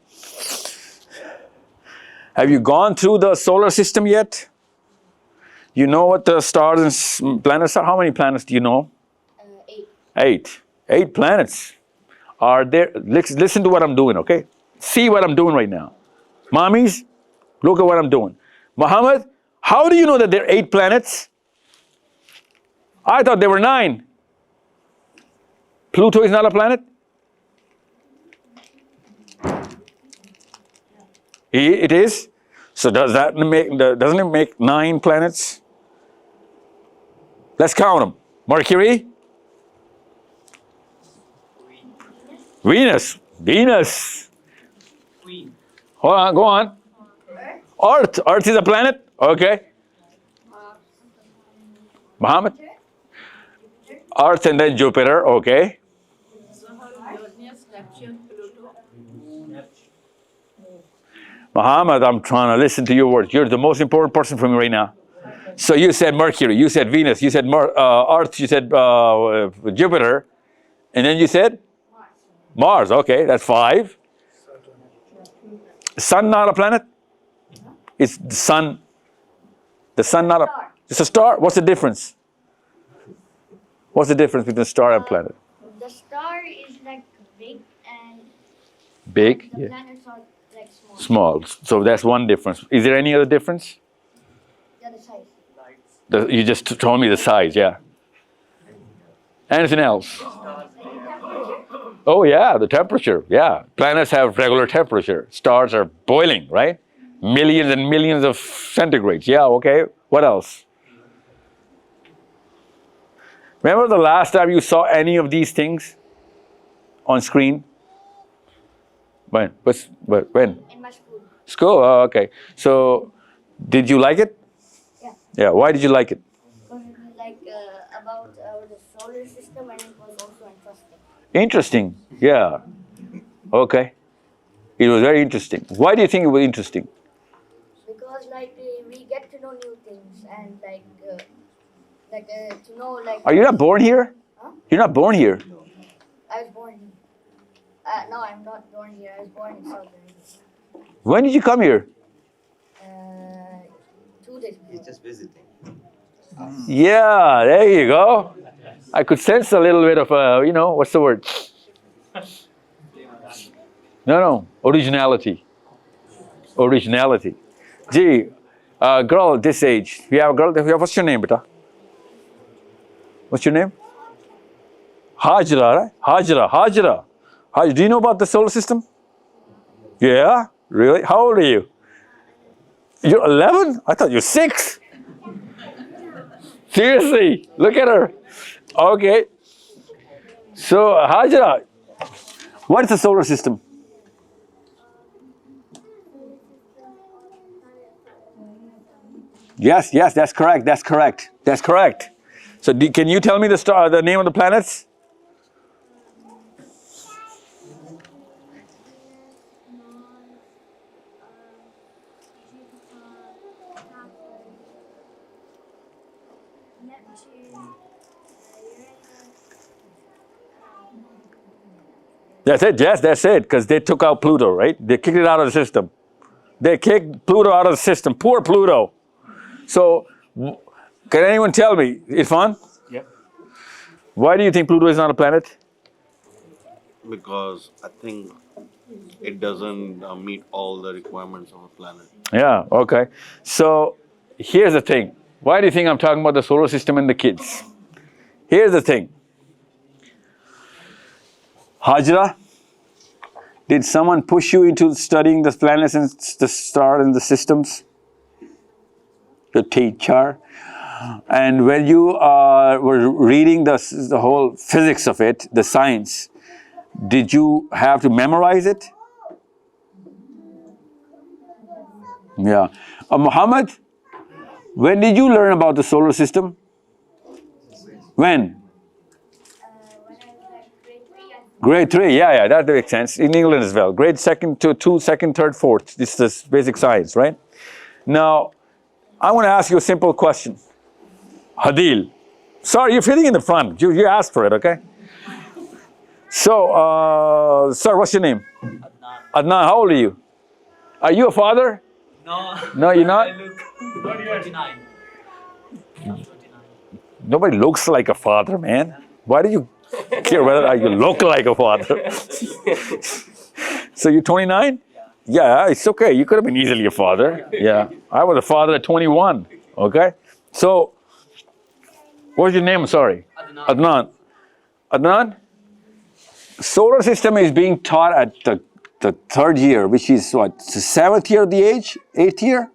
Have you gone through the solar system yet? You know what the stars and planets are? How many planets do you know? 8. 8 planets are there. Listen to what I'm doing, okay? See what I'm doing right now. Mommies, look at what I'm doing. Muhammad, how do you know that there are 8 planets? I thought there were 9. Pluto is not a planet? It is? So doesn't it make 9 planets? Let's count them. Mercury? Venus. Hold on, go on. Earth. Earth is a planet? Okay. Muhammad? Earth and then Jupiter, okay. Muhammad, I'm trying to listen to your words. You're the most important person for me right now. So you said Mercury, you said Venus, you said Earth, you said Jupiter, and then you said? Mars, okay, that's 5. Sun not a planet? It's the sun. The sun not a, it's a star? What's the difference? What's the difference between a star and a planet? The star is like big and big? the Yeah. planets are like small. Small. So that's one difference. Is there any other difference? The other size. You just told me the size, yeah. Anything else? Oh yeah, the temperature, yeah. Planets have regular temperature. Stars are boiling, right? Millions and millions of centigrades, yeah, okay. What else? Remember the last time you saw any of these things on screen? When? When? In my school. School, oh, okay. So, did you like it? Yeah. Yeah, why did you like it? Because it was like about the solar system and it was also interesting. Interesting, yeah. Okay. It was very interesting. Why do you think it was interesting? Because like we get to know new things and to know like. Are you not born here? Huh? You're not born here. I was born here. No, I'm not born here. I was born in Saudi Arabia. When did you come here? 2 days ago. He's just visiting. Yeah, there you go. I could sense a little bit of, what's the word? No, originality. Originality. Gee, girl this age. You have a girl, what's your name, beta? What's your name? Hajra, right? Hajra. Do you know about the solar system? Yeah? Really? How old are you? You're 11? I thought you were 6. Seriously, look at her. Okay. So, Hajra, what is the solar system? Yes, that's correct. So, can you tell me the name of the planets? That's it, yes, that's it, because they took out Pluto, right? They kicked it out of the system. They kicked Pluto out of the system. Poor Pluto. So, can anyone tell me, Irfan? Yep. Why do you think Pluto is not a planet? Because I think it doesn't meet all the requirements of a planet. Yeah, okay. So, here's the thing. Why do you think I'm talking about the solar system and the kids? Here's the thing. Hajra, did someone push you into studying the planets and the stars and the systems? Your teacher. And when you were reading the whole physics of it, the science, did you have to memorize it? Yeah. Muhammad, when did you learn about the solar system? When? Grade 3, yeah, that makes sense. In England as well. Grade 2 to 2, 2nd, 3rd, 4th. This is basic science, right? Now, I want to ask you a simple question. Hadil. Sorry, you're sitting in the front. You asked for it, okay? So, sir, what's your name? Adnan, how old are you? Are you a father? No. No, you're not? I look 29. Nobody looks like a father, man. Why do you care whether you look like a father? So you're 29? Yeah, it's okay. You could have been easily a father. Yeah, I was a father at 21. Okay. So, what's your name? Sorry, Adnan. Adnan. Solar system is being taught at the 3rd year, which is what? The 7th year of the age? 8th year?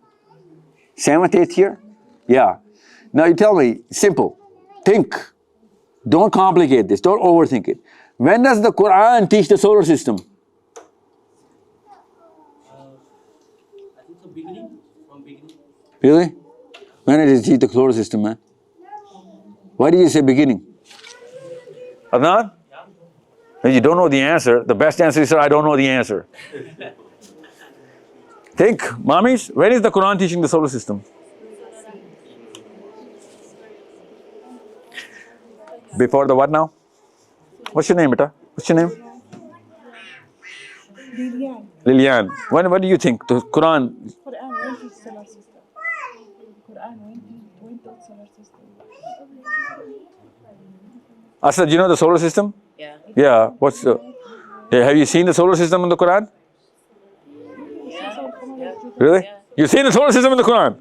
7th, 8th year? Yeah. Now you tell me, simple. Think. Don't complicate this. Don't overthink it. When does the Qur'an teach the solar system? I think from beginning. Really? When did it teach the solar system, man? Why did you say beginning? Adnan? Yeah. When you don't know the answer, the best answer is, sir, I don't know the answer. Think, mommies, when is the Quran teaching the solar system? Before the what now? What's your name, beta? What's your name? Lilian. What do you think? The Quran? Quran when teach solar system. Quran when taught solar system. Asad, you know the solar system? Yeah. Yeah. What's the? Yeah, have you seen the solar system in the Quran? Yeah. Really? You seen the solar system in the Quran?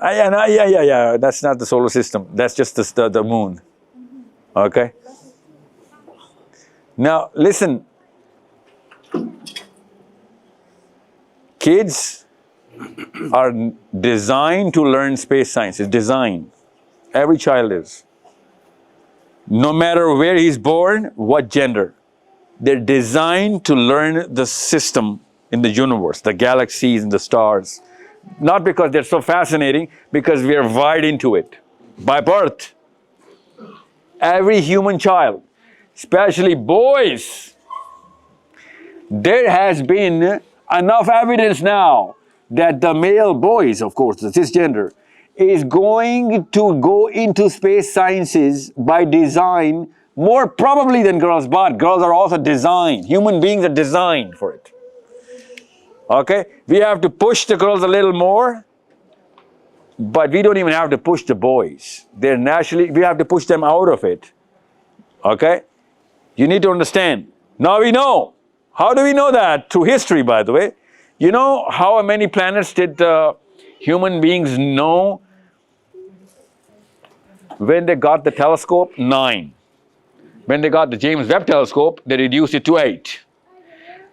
Yeah. That's not the solar system. That's just the moon. Okay? Now, listen. Kids are designed to learn space science. It's designed. Every child is. No matter where he's born, what gender. They're designed to learn the system in the universe, the galaxies and the stars. Not because they're so fascinating, because we are wired into it by birth. Every human child, especially boys, there has been enough evidence now that the male boys, of course, the cisgender, is going to go into space sciences by design more probably than girls, but girls are also designed. Human beings are designed for it. Okay? We have to push the girls a little more, but we don't even have to push the boys. They're naturally, we have to push them out of it. Okay? You need to understand. Now we know. How do we know that? Through history, by the way. You know how many planets did human beings know when they got the telescope? 9. When they got the James Webb telescope, they reduced it to 8.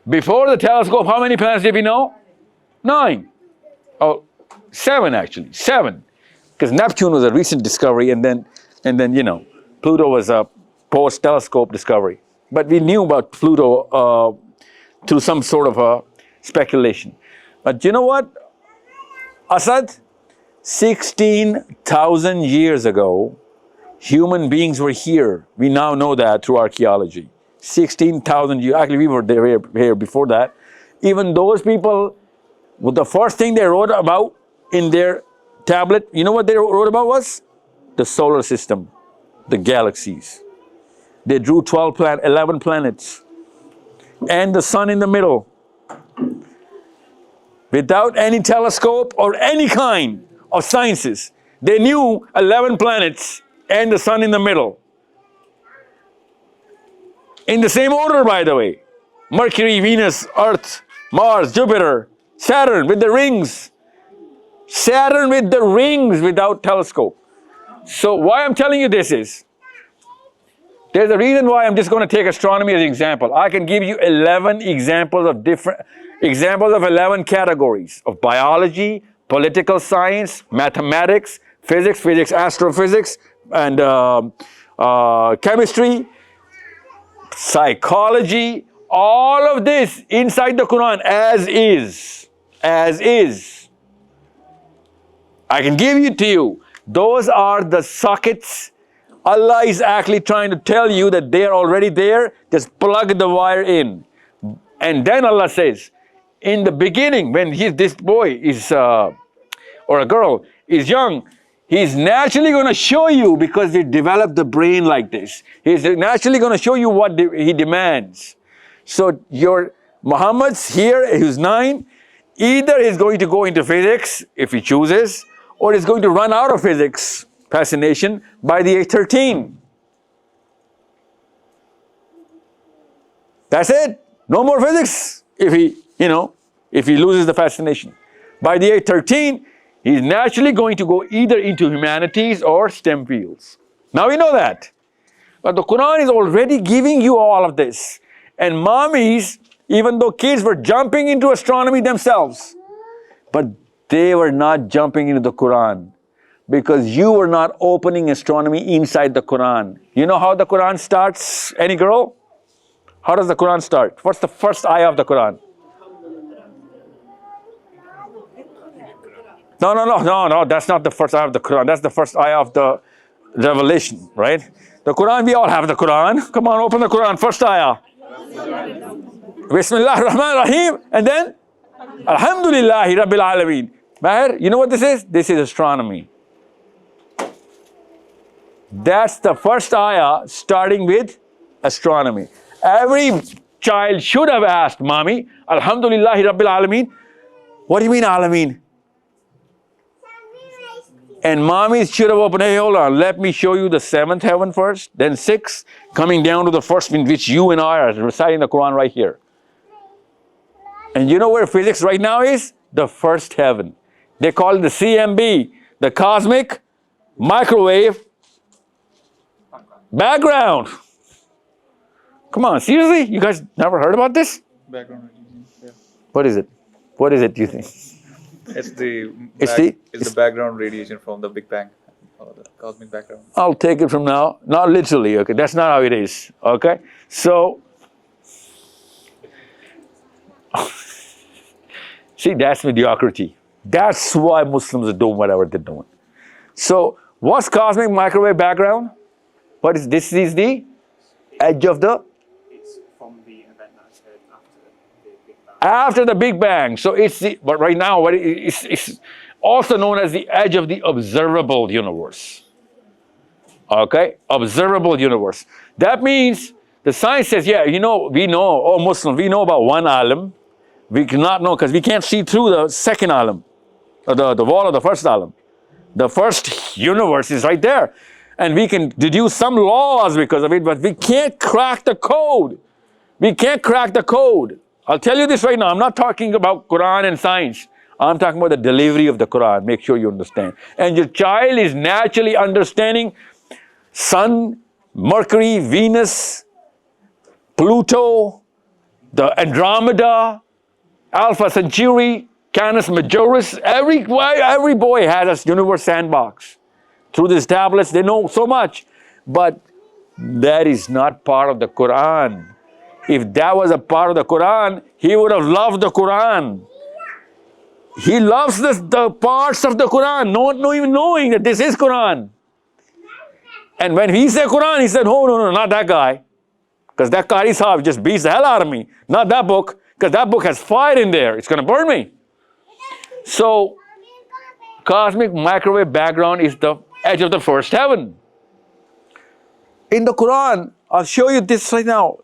Before the telescope, how many planets did we know? 9. Oh, 7 actually. 7. Because Neptune was a recent discovery, and then Pluto was a post-telescope discovery. But we knew about Pluto through some sort of a speculation. But you know what, Asad? 16,000 years ago, human beings were here. We now know that through archaeology. 16,000 years. Actually, we were there here before that. Even those people, the first thing they wrote about in their tablet, you know what they wrote about was? The solar system, the galaxies. They drew 11 planets, and the sun in the middle. Without any telescope or any kind of sciences, they knew 11 planets and the sun in the middle. In the same order, by the way. Mercury, Venus, Earth, Mars, Jupiter, Saturn with the rings. Saturn with the rings without telescope. So why I'm telling you this is, there's a reason why I'm just going to take astronomy as an example. I can give you 11 examples of 11 categories of biology, political science, mathematics, physics, astrophysics, and chemistry, psychology, all of this inside the Quran as is. As is. I can give it to you. Those are the sockets. Allah is actually trying to tell you that they are already there. Just plug the wire in. And then Allah says, in the beginning, when this boy is, or a girl is young, he's naturally going to show you, because he developed the brain like this. He's naturally going to show you what he demands. So your Muhammad's here, who's 9, either he's going to go into physics, if he chooses, or he's going to run out of physics fascination by the age 13. That's it. No more physics if he loses the fascination. By the age 13, he's naturally going to go either into humanities or STEM fields. Now we know that. But the Quran is already giving you all of this. And mommies, even though kids were jumping into astronomy themselves, but they were not jumping into the Quran, because you were not opening astronomy inside the Quran. You know how the Quran starts, any girl? How does the Quran start? What's the first ayah of the Quran? No, that's not the first ayah of the Quran. That's the first ayah of the Revelation, right? The Quran, we all have the Quran. Come on, open the Quran, first ayah. Bismillah ar-Rahman ar-Rahim, and then Alhamdulillahi Rabbil Alameen. Maher, you know what this is? This is astronomy. That's the first ayah starting with astronomy. Every child should have asked, Mommy, Alhamdulillahi Rabbil Alameen. What do you mean, Alameen? And mommies should have opened, hey, hold on, let me show you the 7th heaven first, then 6, coming down to the first in which you and I are reciting the Quran right here. And you know where physics right now is? The first heaven. They call it the CMB, The cosmic microwave background. Come on, seriously? You guys never heard about this? Background radiation. Yeah. What is it? What is it, do you think? It's the It's background radiation from the Big Bang, or the cosmic background. I'll take it from now. Not literally, okay? That's not how it is, okay? So, see, that's mediocrity. That's why Muslims are doing whatever they're doing. So, what's cosmic microwave background? What is this? Is the edge of the? It's from the event that occurred after the Big Bang. After the Big Bang. So it's the, but right now, it's also known as the edge of the observable universe. Okay? Observable universe. That means the science says, yeah, we know, oh, Muslims, we know about one alam. We cannot know because we can't see through the second alam, or the wall of the first alam. The first universe is right there. And we can deduce some laws because of it, but we can't crack the code. We can't crack the code. I'll tell you this right now. I'm not talking about Quran and science. I'm talking about the delivery of the Quran. Make sure you understand. And your child is naturally understanding Sun, Mercury, Venus, Pluto, the Andromeda, Alpha Centauri, Canis Majoris. Every boy has a universe sandbox. Through these tablets, they know so much. But that is not part of the Quran. If that was a part of the Quran, he would have loved the Quran. He loves the parts of the Quran, not even knowing that this is Quran. And when he said Quran, he said, oh, no, not that guy. Because that Qari Sahib just beats the hell out of me. Not that book, because that book has fire in there. It's going to burn me. So, cosmic microwave background is the edge of the first heaven. In the Quran, I'll show you this right now.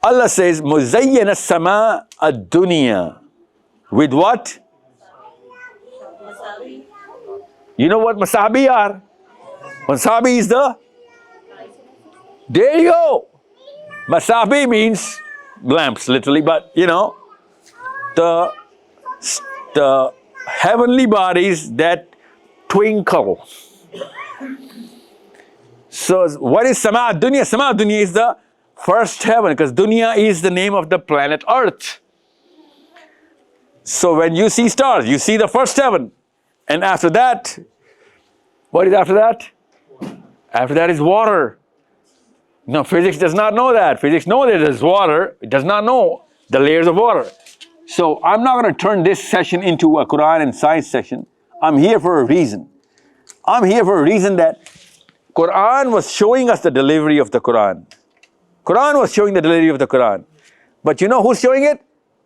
Allah says, مُزَيَّنَ السَّمَاءَ الدُّنْيَا. With what? You know what masabi are? Masabi is the? There you go. Masabi means lamps, literally, but the heavenly bodies that twinkle. So what is Sama Dunya? Sama Dunya is the first heaven, because Dunya is the name of the planet Earth. So when you see stars, you see the first heaven. And after that, what is after that? After that is water. No, physics does not know that. Physics knows that there's water. It does not know the layers of water. So I'm not going to turn this session into a Quran and science session. I'm here for a reason. I'm here for a reason that Quran was showing us the delivery of the Quran. Quran was showing the delivery of the Quran. But you know who's showing it?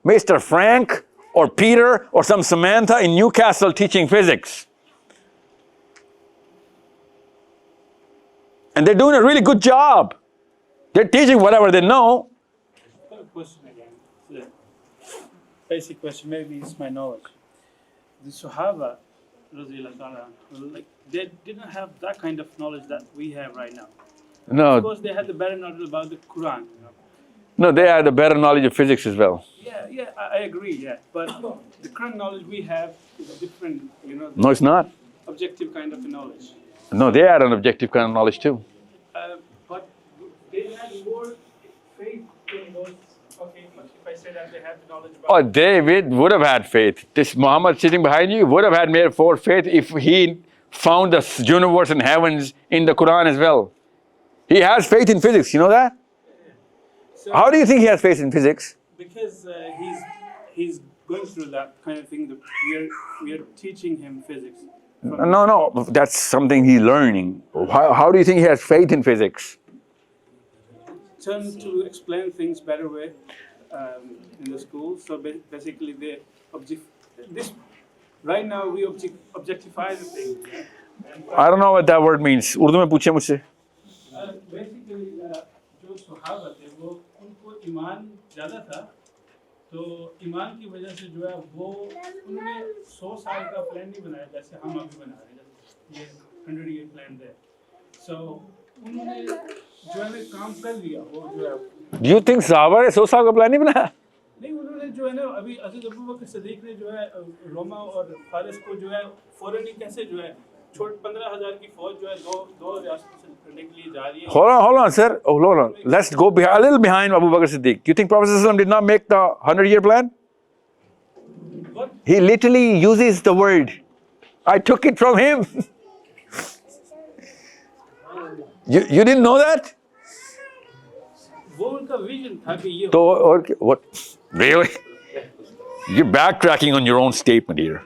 Mr. Frank or Peter or some Samantha in Newcastle teaching physics. And they're doing a really good job. They're teaching whatever they know. I've got a question again. It's a basic question, maybe it's my knowledge. The Sahaba, like, they didn't have that kind of knowledge that we have right now. No. Of course, they had the better knowledge about the Quran. No, they had a better knowledge of physics as well. Yeah, I agree, yeah. But the current knowledge we have is different, No, it's not. objective kind of knowledge. No, they had an objective kind of knowledge too. But they had more faith in those, okay, if I say that they had the knowledge about... Oh, David would have had faith. This Muhammad sitting behind you would have had more faith if he found the universe and heavens in the Quran as well. He has faith in physics, you know that? So, how do you think he has faith in physics? Because he's going through that kind of thing. That we are teaching him physics. No, that's something he's learning. How do you think he has faith in physics? Turn to explain things better way in the school. So basically, right now we objectify the thing. I don't know what that word means. Urdu mein पूछे मुझसे. Basically, जो सहाबा थे वो उनको ईमान ज़्यादा था, तो ईमान की वजह से जो है वो उन्होंने 100 साल का प्लान नहीं बनाया जैसे हम अभी बना रहे हैं, ये 100-year plan है. So उन्होंने जो है काम कर लिया वो जो है. Do you think Sahaba ने 100 साल का प्लान नहीं बनाया? नहीं उन्होंने जो है ना अभी हज़रत अबू बकर सिद्दीक ने जो है रोमा और फारिस को जो है फौरन ही कैसे जो है 15,000 की फौज जो है दो रियासतों से करने के लिए जा रही है. Hold on, sir. Oh, hold on. Let's go a little behind Abu Bakr Siddiq. Do you think Prophet ﷺ did not make the 100-year plan? What? He literally uses the word. I took it from him. You didn't know that? वो उनका vision था कि ये So, or what? Really? You're backtracking on your own statement here.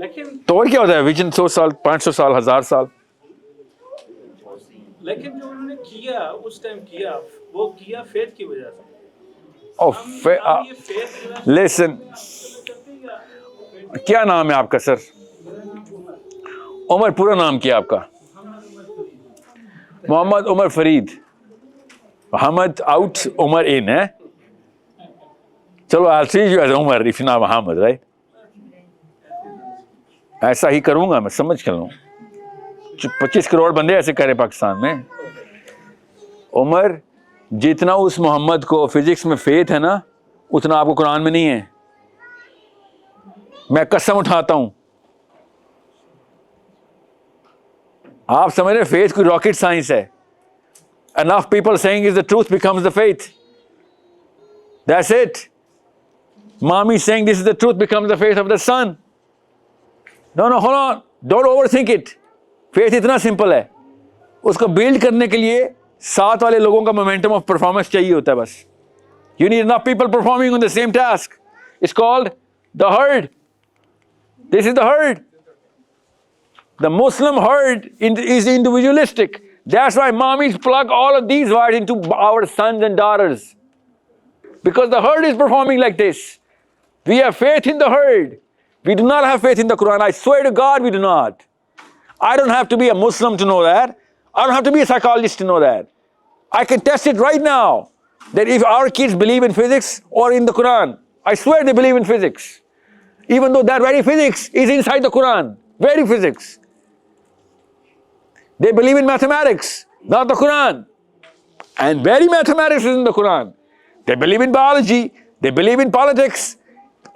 लेकिन तो और क्या होता है? विजन 100 साल, 500 साल, 1000 साल. लेकिन जो उन्होंने किया उस टाइम किया वो किया फेथ की वजह से. Oh, हम ये फेथ listen. क्या नाम है आपका सर? उमर, पूरा नाम क्या है आपका? Mohammad Umar Farid. Muhammad out, Umar in, eh? चलो, I'll treat you as Umar if you're not Muhammad, right? ऐसा ही करूंगा मैं, समझ कर लूँ. 25 करोड़ बंदे ऐसे करे पाकिस्तान में. उमर, जितना उस मोहम्मद को फिजिक्स में फेथ है ना, उतना आपको कुरान में नहीं है. मैं कसम उठाता हूं. आप समझ रहे फेथ कोई रॉकेट साइंस है. Enough people saying is the truth becomes the faith. That's it. Mommy saying this is the truth becomes the faith of the son. No, hold on. Don't overthink it. Faith इतना simple है. उसको build करने के लिए साथ वाले लोगों का momentum of performance चाहिए होता है बस. You need enough people performing on the same task. It's called the herd. This is the herd. The Muslim herd is individualistic. That's why mommies plug all of these wires into our sons and daughters. Because the herd is performing like this. We have faith in the herd. We do not have faith in the Quran. I swear to God, we do not. I don't have to be a Muslim to know that. I don't have to be a psychologist to know that. I can test it right now. That if our kids believe in physics or in the Quran, I swear they believe in physics. Even though that very physics is inside the Quran. Very physics. They believe in mathematics, not the Quran. And very mathematics is in the Quran. They believe in biology, they believe in politics,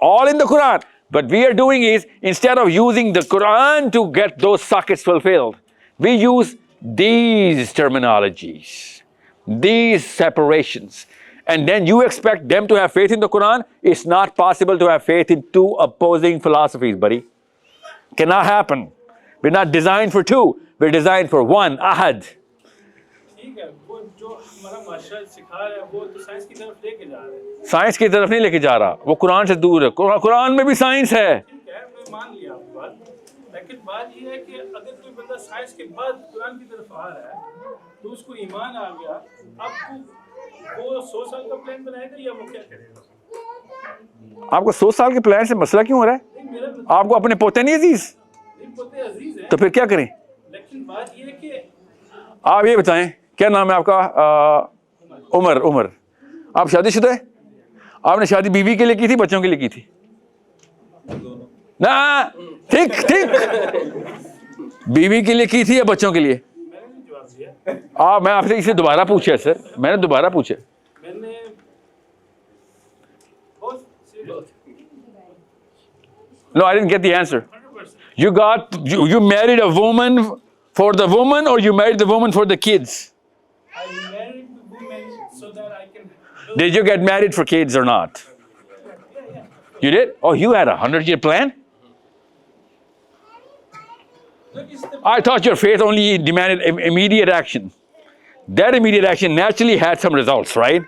all in the Quran. But we are doing is, instead of using the Quran to get those sockets fulfilled, we use these terminologies, these separations. And then you expect them to have faith in the Quran? It's not possible to have faith in two opposing philosophies, buddy. Cannot happen. We're not designed for two. We're designed for one, ahad. ठीक है वो जो हमारा माशरा सिखा रहा है वो तो साइंस की तरफ लेके जा रहा है. साइंस की तरफ नहीं लेके जा रहा, वो कुरान से दूर है. कुरान में भी साइंस है. ठीक है मैं मान लिया आपकी बात. लेकिन बात ये है कि अगर कोई बंदा साइंस के बाद कुरान की तरफ आ रहा है तो उसको ईमान आ गया. अब वो 100 साल का प्लान बनाएगा या वो क्या करेगा? आपको 100 साल के प्लान से मसला क्यों हो रहा है? आपको अपने पोते नहीं अजीज? पोते अजीज हैं. तो फिर क्या करें? लेकिन बात ये है कि आप ये बताएं क्या नाम है आपका? उमर. आप शादीशुदा है? आपने शादी बीवी के लिए की थी, बच्चों के लिए की थी? ना, ठीक. बीवी के लिए की थी या बच्चों के लिए? मैं आपसे इसे दोबारा पूछा सर. मैंने दोबारा पूछा. No, I didn't get the answer. You married a woman for the woman, or you married the woman for the kids? I married the woman so that I can. Did you get married for kids or not? You did? Oh, you had a 100-year plan? I thought your faith only demanded immediate action. That immediate action naturally had some results, right?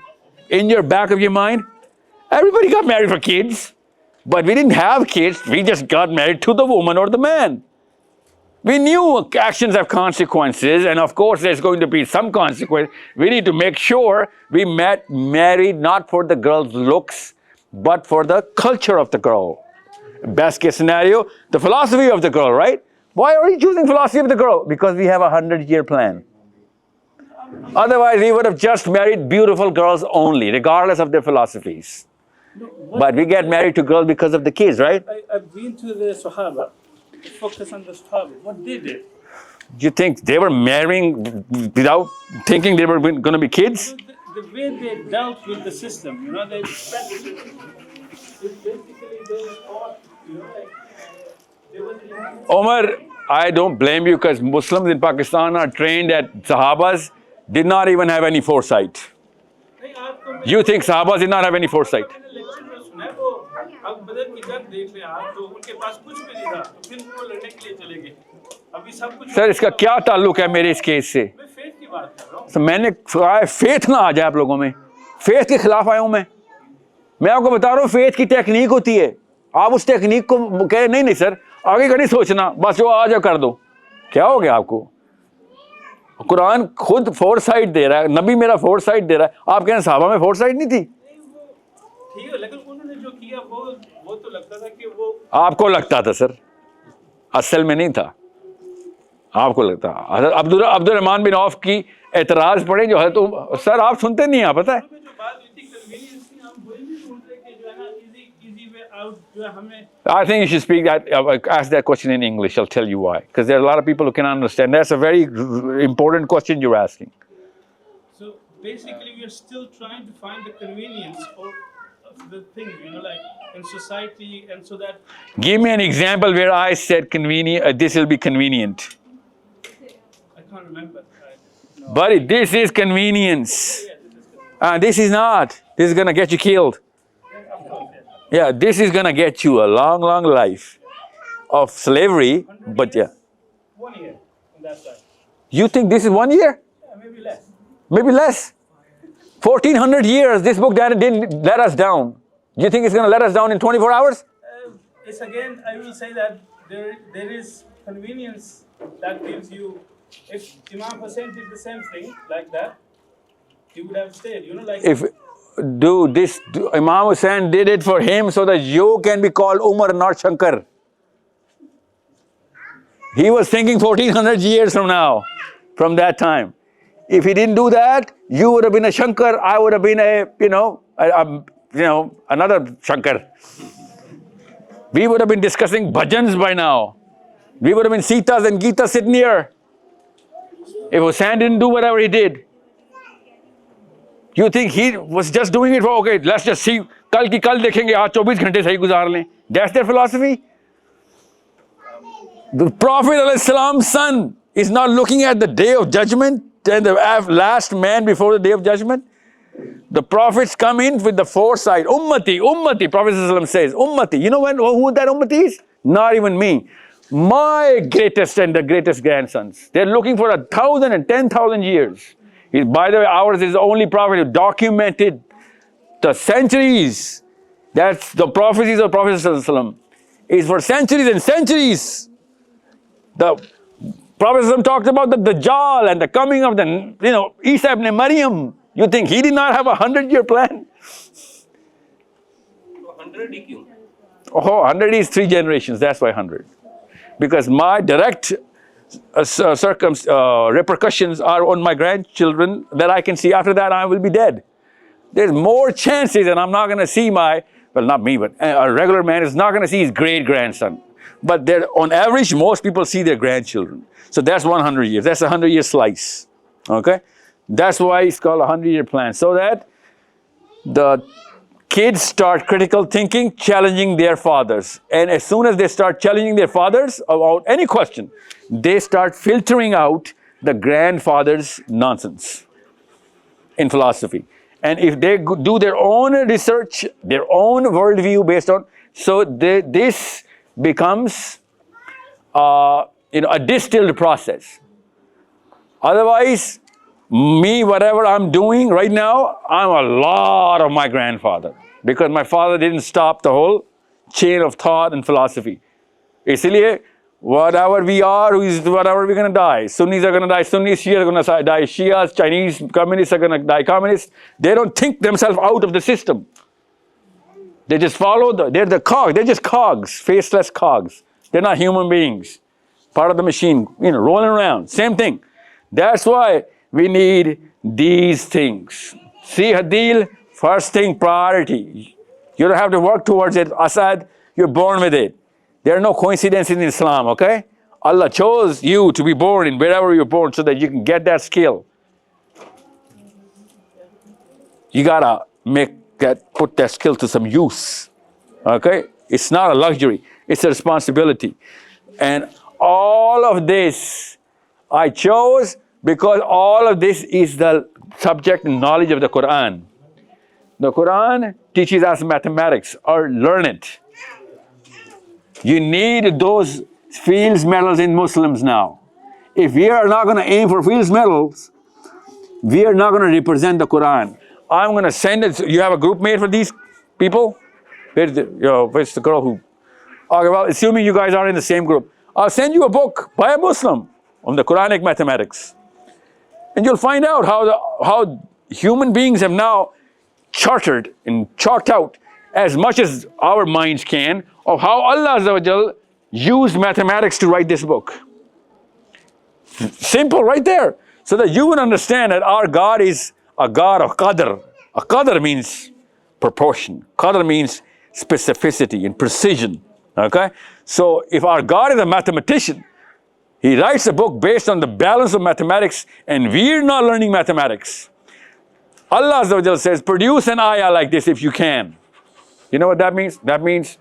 In your back of your mind, everybody got married for kids. But we didn't have kids, we just got married to the woman or the man. We knew actions have consequences, and of course there's going to be some consequence. We need to make sure we married not for the girl's looks, but for the culture of the girl. Best case scenario, the philosophy of the girl, right? Why are we choosing philosophy of the girl? Because we have a 100-year plan. Otherwise, we would have just married beautiful girls only, regardless of their philosophies. But we get married to girls because of the kids, right? I've been to the Sahaba. Focus on the Sahaba. What they did. Do you think they were marrying without thinking they were going to be kids? the way they dealt with the system, you know, they basically they fought, you know, like they were. Omar, I don't blame you because Muslims in Pakistan are trained that Sahabas did not even have any foresight. You think Sahabas did not have any foresight? Sir इसका क्या ताल्लुक है मेरे इस case से? तो मैंने कहा फेथ ना आ जाए आप लोगों में, फेथ के खिलाफ आया हूं मैं आपको बता रहा हूँ फेथ की टेक्निक होती है, आप उस टेक्निक को कह नहीं नहीं सर आगे का नहीं सोचना, बस जो आ जाओ कर दो, क्या हो गया आपको? कुरान खुद फोरसाइट दे रहा है, नबी मेरा फोरसाइट दे रहा है, आप कह रहे हैं साहबा में फोरसाइट नहीं थी? ठीक है, लेकिन उन्होंने जो किया वो तो लगता था कि वो आपको लगता था सर, असल में नहीं था, आपको लगता। अब्दुल रहमान बिन औफ की एतराज पढ़े जो है तो सर आप सुनते नहीं हैं, पता है I think you should speak that, ask that question in English. I'll tell you why. Because there are a lot of people who cannot understand. That's a very important question you're asking. So basically, we are still trying to find the convenience of the thing, you know, like in society, and so that. Give me an example where I said convenient. This will be convenient. I can't remember. No. But this is convenience. This is not. This is gonna get you killed. Yeah, this is gonna get you a long, long life of slavery. But yeah. 1 year on that side. You think this is 1 year? Yeah, maybe less. Maybe less. 1400 years, this book didn't let us down. Do you think it's gonna let us down in 24 hours? It's again, I will say that there is convenience that gives you. If Imam Hussein did the same thing like that, he would have stayed. You know, like. Imam Hussein did it for him so that you can be called Umar, not Shankar. He was thinking 1400 years from now, from that time. If he didn't do that, you would have been a Shankar, I would have been another Shankar. We would have been discussing bhajans by now. We would have been Sitas and Gita sitting here. If Hussein didn't do whatever he did. You think he was just doing it for, okay, let's just see, kal ki kal dekhenge, aaj 24 ghante sahi guzar lein. That's their philosophy. The Prophet ﷺ's son is not looking at the day of judgment and the last man before the day of judgment. The prophets come in with the foresight. Ummati, Ummati, Prophet ﷺ says, Ummati. You know who that Ummati is? Not even me. My greatest and the greatest grandsons. They're looking for 1,000 and 10,000 years. By the way, ours is the only prophet who documented the centuries. That's the prophecies of Prophet ﷺ. Is for centuries and centuries. The Prophet ﷺ talked about the Dajjal and the coming of the, Isa ibn Maryam. You think he did not have a 100-year plan? 100 EQ. Oh, 100 is 3 generations. That's why 100. Because my direct repercussions are on my grandchildren that I can see. After that, I will be dead. There's more chances, and I'm not going to see not me, but a regular man is not going to see his great-grandson. But on average, most people see their grandchildren. So that's 100 years. That's a 100-year slice. Okay? That's why it's called a 100-year plan. So that the kids start critical thinking, challenging their fathers. And as soon as they start challenging their fathers about any question, they start filtering out the grandfather's nonsense in philosophy. And if they do their own research, their own worldview based on, so this becomes a distilled process. Otherwise, whatever I'm doing right now, I'm a lot of my grandfather. Because my father didn't stop the whole chain of thought and philosophy. Isliye, whatever we are, whatever we're going to die. Sunnis are going to die Sunnis, Shias are going to die Shias, Chinese communists are going to die communists. They don't think themselves out of the system. They just follow, they're the cogs, they're just cogs, faceless cogs. They're not human beings. Part of the machine, rolling around, same thing. That's why we need these things. See, Hadil, first thing, priority. You don't have to work towards it. Asad, you're born with it. There are no coincidences in Islam, okay? Allah chose you to be born in wherever you're born so that you can get that skill. You gotta put that skill to some use. Okay? It's not a luxury, it's a responsibility. And all of this I chose because all of this is the subject and knowledge of the Quran. The Quran teaches us mathematics, or learn it. You need those Fields medals in Muslims now. If we are not going to aim for Fields medals, we are not going to represent the Quran. I'm going to send it. You have a group mate for these people? Where's the girl who? Okay, well, assuming you guys are in the same group, I'll send you a book by a Muslim on the Quranic mathematics. And you'll find out how human beings have now charted and chalked out as much as our minds can of how Allah Azza wa Jal used mathematics to write this book. Simple right there. So that you would understand that our God is a God of qadr. A qadr means proportion. Qadr means specificity and precision. Okay? So if our God is a mathematician, He writes a book based on the balance of mathematics, and we're not learning mathematics. Allah Azza wa Jal says, produce an ayah like this if you can. You know what that means? That means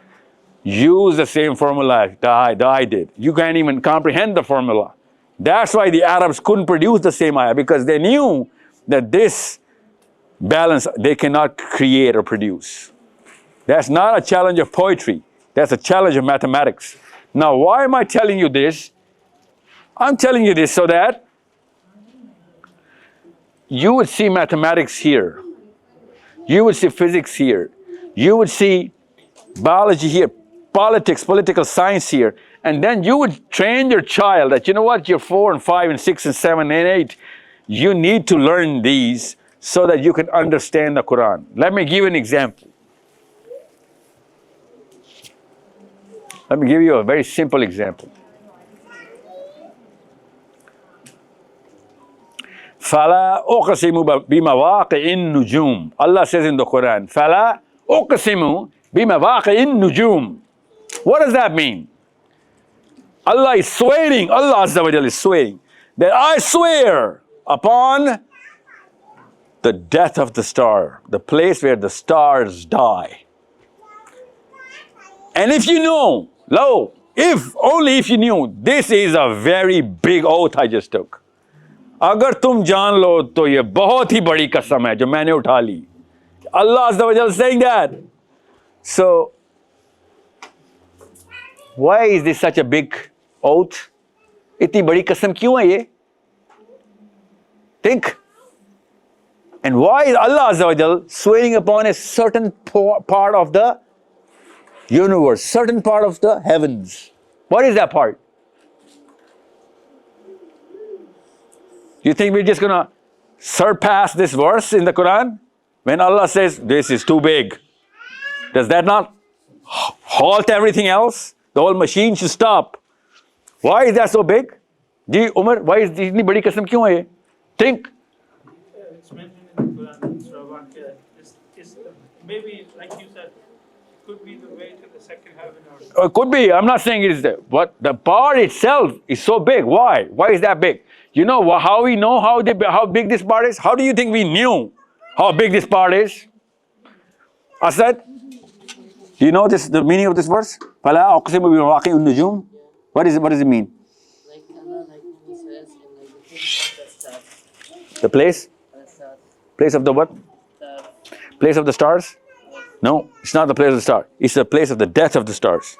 use the same formula that I did. You can't even comprehend the formula. That's why the Arabs couldn't produce the same ayah, because they knew that this balance they cannot create or produce. That's not a challenge of poetry. That's a challenge of mathematics. Now, why am I telling you this? I'm telling you this so that you would see mathematics here. You would see physics here. You would see biology here, politics, political science here. And then you would train your child that, you know what, you're 4 and 5 and 6 and 7 and 8. You need to learn these so that you can understand the Quran. Let me give you an example. Let me give you a very simple example. فَلَا أُقْسِمُ بِمَوَاقِعِ النُّجُومِ. Allah says in the Quran, فَلَا أُقْسِمُ بِمَوَاقِعِ النُّجُومِ. What does that mean? Allah is swearing, Allah Azza wa Jalla is swearing, that I swear upon the death of the star, the place where the stars die. And if you know, only if you knew, this is a very big oath I just took. अगर तुम जान लो तो ये बहुत ही बड़ी कसम है जो मैंने उठा ली. Allah Azza wa Jalla is saying that. So, why is this such a big oath? इतनी बड़ी कसम क्यों है ये? Think. And why is Allah Azza wa Jalla swearing upon a certain part of the universe, certain part of the heavens? What is that part? You think we're just going to surpass this verse in the Quran? When Allah says, this is too big, does that not halt everything else? The whole machine should stop. Why is that so big? Ji, Umar, why is this itni badi qasam kyun hai ye? Think. It's mentioned in the Quran, Surah Al-Baqarah. Maybe, like you said, it could be the way to the second heaven. Or It could be. I'm not saying it is there. But the part itself is so big. Why? Why is that big? You know how we know how big this part is? How do you think we knew how big this part is? Asad, do you know the meaning of this verse? فَلَا أُقْسِمُ بِمَوَاقِعِ النُّجُومِ. What does it mean? Like Allah, like He says in like the place of the stars. The place? The stars. Place of the what? Stars. Place of the stars? No, it's not the place of the star. It's the place of the death of the stars.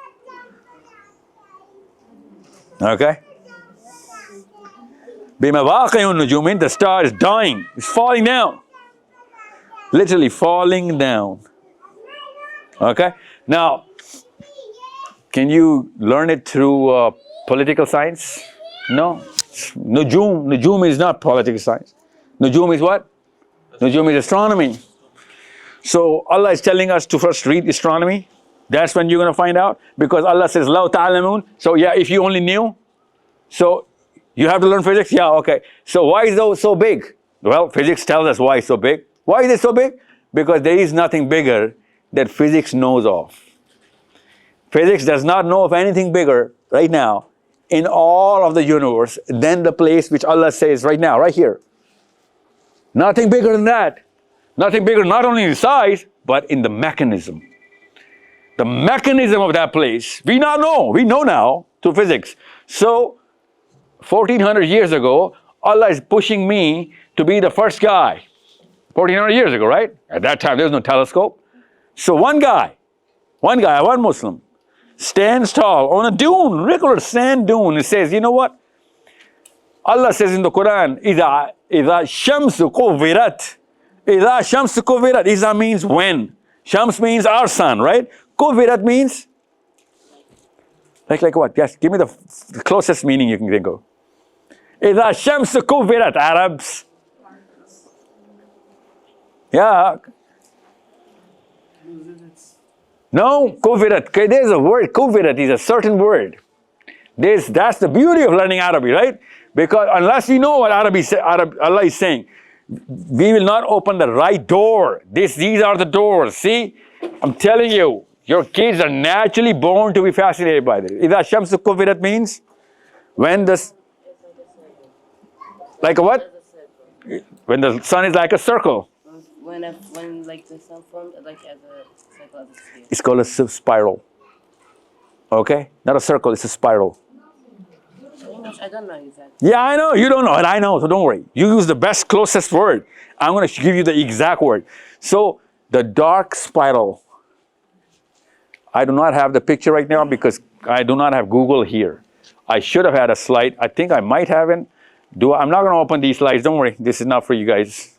Okay? بِمَوَاقِعِ النُّجُومِ, the star is dying. It's falling down. Literally falling down. Okay? Now, can you learn it through political science? No. Nujum is not political science. Nujum is what? Nujum is astronomy. So Allah is telling us to first read astronomy. That's when you're going to find out. Because Allah says, لَوْ تَعْلَمُونَ. So yeah, if you only knew. So you have to learn physics? Yeah, okay. So why is it so big? Well, physics tells us why it's so big. Why is it so big? Because there is nothing bigger that physics knows of. Physics does not know of anything bigger right now in all of the universe than the place which Allah says right now, right here. Nothing bigger than that. Nothing bigger, not only in size, but in the mechanism. The mechanism of that place, we now know. We know now through physics. So, 1400 years ago, Allah is pushing me to be the first guy. 1400 years ago, right? At that time, there was no telescope. So one Muslim, stands tall on a dune, regular sand dune, and says, you know what? Allah says in the Quran, إِذَا الشَّمْسُ كُوِّرَتْ إِذَا الشَّمْسُ كُوِّرَتْ. Iza means when. Shams means our sun, right? Kuvirat means, like what? Yes, give me the closest meaning you can think of. إِذَا الشَّمْسُ كُوِّرَتْ, Arabs. Yeah. No, kuvirat. There's a word, kuvirat is a certain word. That's the beauty of learning Arabic, right? Because unless you know what Allah is saying, we will not open the right door. These are the doors. See, I'm telling you, your kids are naturally born to be fascinated by this. Idha shamsu kuvirat means when like a what? When the sun is like a circle. When like the sun formed like as a circle, as a sphere. It's called a spiral. Okay? Not a circle, it's a spiral. I don't know exactly. Yeah, I know. You don't know, and I know, so don't worry. You use the best, closest word. I'm going to give you the exact word. So, the dark spiral. I do not have the picture right now because I do not have Google here. I should have had a slide. I think I might have it. I'm not going to open these slides. Don't worry. This is not for you guys.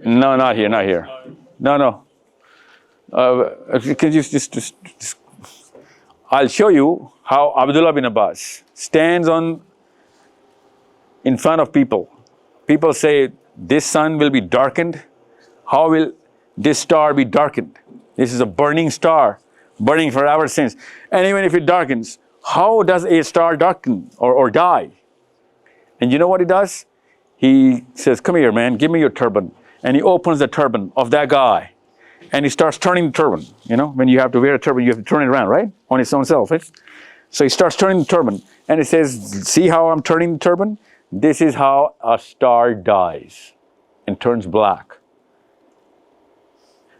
No, not here, not here. No. Can you just I'll show you how Abdullah bin Abbas stands in front of people. People say, this sun will be darkened. How will this star be darkened? This is a burning star, burning forever since. And even if it darkens, how does a star darken or die? And you know what he does? He says, come here, man, give me your turban. And he opens the turban of that guy. And he starts turning the turban. You know, when you have to wear a turban, you have to turn it around, right? On its own self. Right? So he starts turning the turban. And he says, see how I'm turning the turban? This is how a star dies and turns black.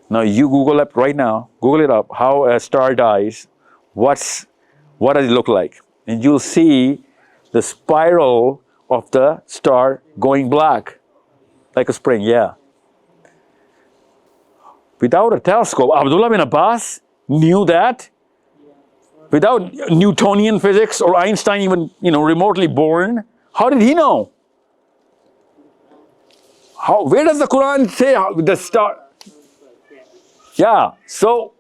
Now you Google up right now, Google it up, how a star dies. What does it look like? And you'll see the spiral of the star going black. Like a spring, yeah. Without a telescope, Abdullah bin Abbas knew that. Without Newtonian physics or Einstein even, remotely born, how did he know? Where does the Quran say the star? Yeah, so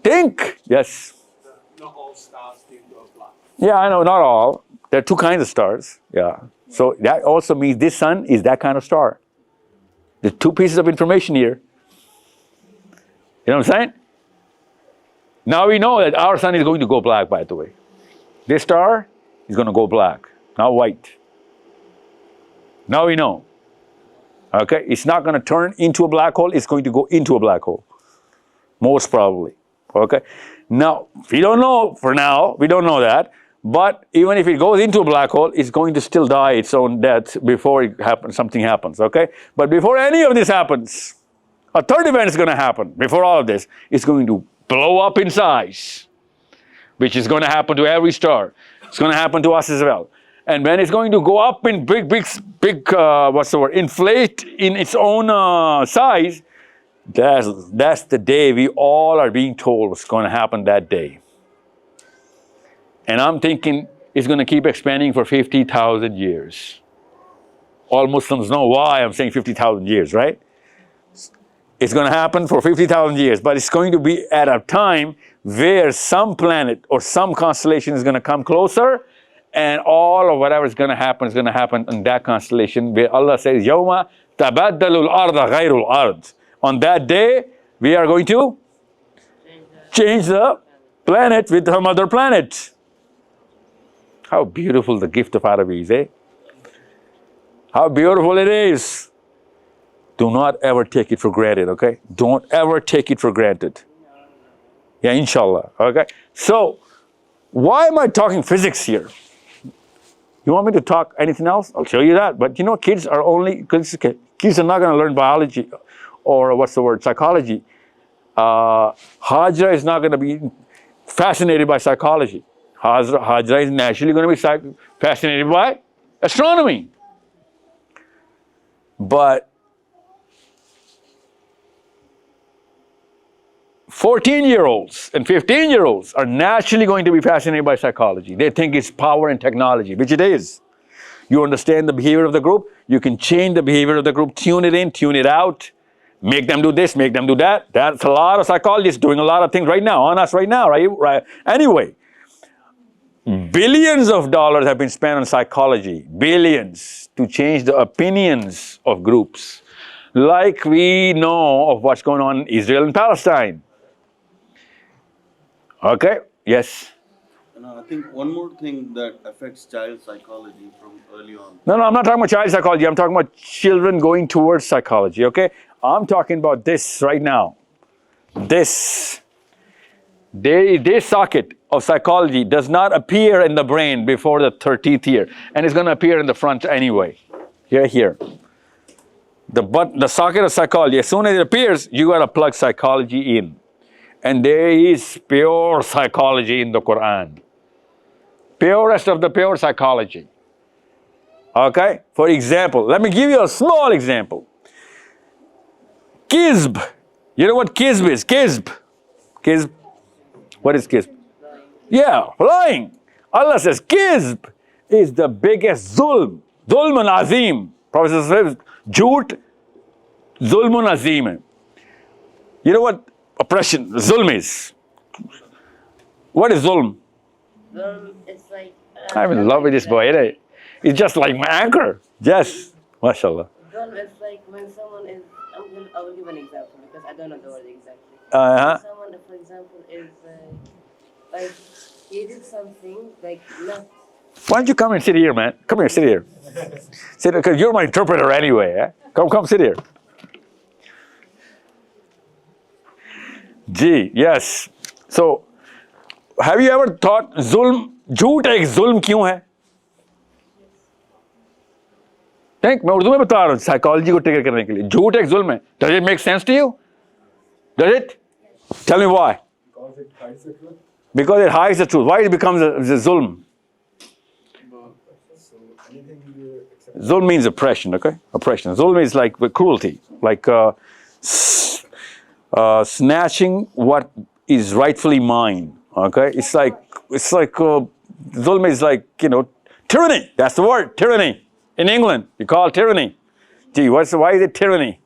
think, yes. Not all stars do go black. Yeah, I know, not all. There are two kinds of stars, yeah. So that also means this sun is that kind of star. There's two pieces of information here. You know what I'm saying? Now we know that our sun is going to go black, by the way. This star is going to go black, not white. Now we know. Okay, it's not going to turn into a black hole, it's going to go into a black hole. Most probably. Okay, now we don't know for now, we don't know that. But even if it goes into a black hole, it's going to still die its own death before something happens, okay? But before any of this happens, a third event is going to happen before all of this. It's going to blow up in size, which is going to happen to every star. It's going to happen to us as well. And when it's going to go up in big, inflate in its own size, that's the day we all are being told what's going to happen that day. And I'm thinking it's going to keep expanding for 50,000 years. All Muslims know why I'm saying 50,000 years, right? It's going to happen for 50,000 years, but it's going to be at a time where some planet or some constellation is going to come closer, and all of whatever is going to happen in that constellation where Allah says, يَوْمَ تَبَدَّلُ الْأَرْضَ غَيْرُ الْأَرْضِ. On that day, we are going to change the planet with some other planet. How beautiful the gift of Arabic is, eh? How beautiful it is. Do not ever take it for granted, okay? Don't ever take it for granted. Yeah, inshallah, okay? So, why am I talking physics here? You want me to talk anything else? I'll show you that. But you know, kids are not going to learn biology or psychology. Hajra is not going to be fascinated by psychology. Hajra is naturally going to be fascinated by astronomy. But 14-year-olds and 15-year-olds are naturally going to be fascinated by psychology. They think it's power and technology, which it is. You understand the behavior of the group, you can change the behavior of the group, tune it in, tune it out, make them do this, make them do that. That's a lot of psychologists doing a lot of things right now, on us right now, right? Anyway, billions of dollars have been spent on psychology, billions, to change the opinions of groups. Like we know of what's going on in Israel and Palestine. Okay, yes? I think one more thing that affects child psychology from early on. No, I'm not talking about child psychology. I'm talking about children going towards psychology, okay? I'm talking about this right now. This socket of psychology does not appear in the brain before the 13th year. And it's going to appear in the front anyway. Here. The socket of psychology, as soon as it appears, you got to plug psychology in. And there is pure psychology in the Quran. Purest of the pure psychology. Okay? For example, let me give you a small example. Kizb. You know what kizb is? Kizb. What is kizb? Yeah, lying. Allah says kizb is the biggest zulm. Zulmun azim. Prophet says, jhoot, zulmun azim. You know what oppression, zulm is? What is zulm? It's like... I'm in love with this boy, isn't it? It's just like my anchor. Yes. MashaAllah. Zulm is like when someone is... I will give an example because I don't know the word exactly. Uh-huh. Someone, for example, is like he did something like not... Why don't you come and sit here, man? Come here, sit here. Sit, because you're my interpreter anyway. Eh? Come, sit here. Gee, yes. So, have you ever thought zulm, झूठ एक जुल्म क्यों है? Think, मैं उर्दू में बता रहा हूँ साइकोलॉजी को ट्रिगर करने के लिए. झूठ एक जुल्म है. Does it make sense to you? Does it? Tell me why. Because it hides the truth. Because it hides the truth. Why it becomes a zulm? Zulm means oppression, okay? Oppression. Zulm is like cruelty, like snatching what is rightfully mine, okay? It's like zulm is like, tyranny. That's the word, tyranny. In England, you call it tyranny. Gee, why is it tyranny?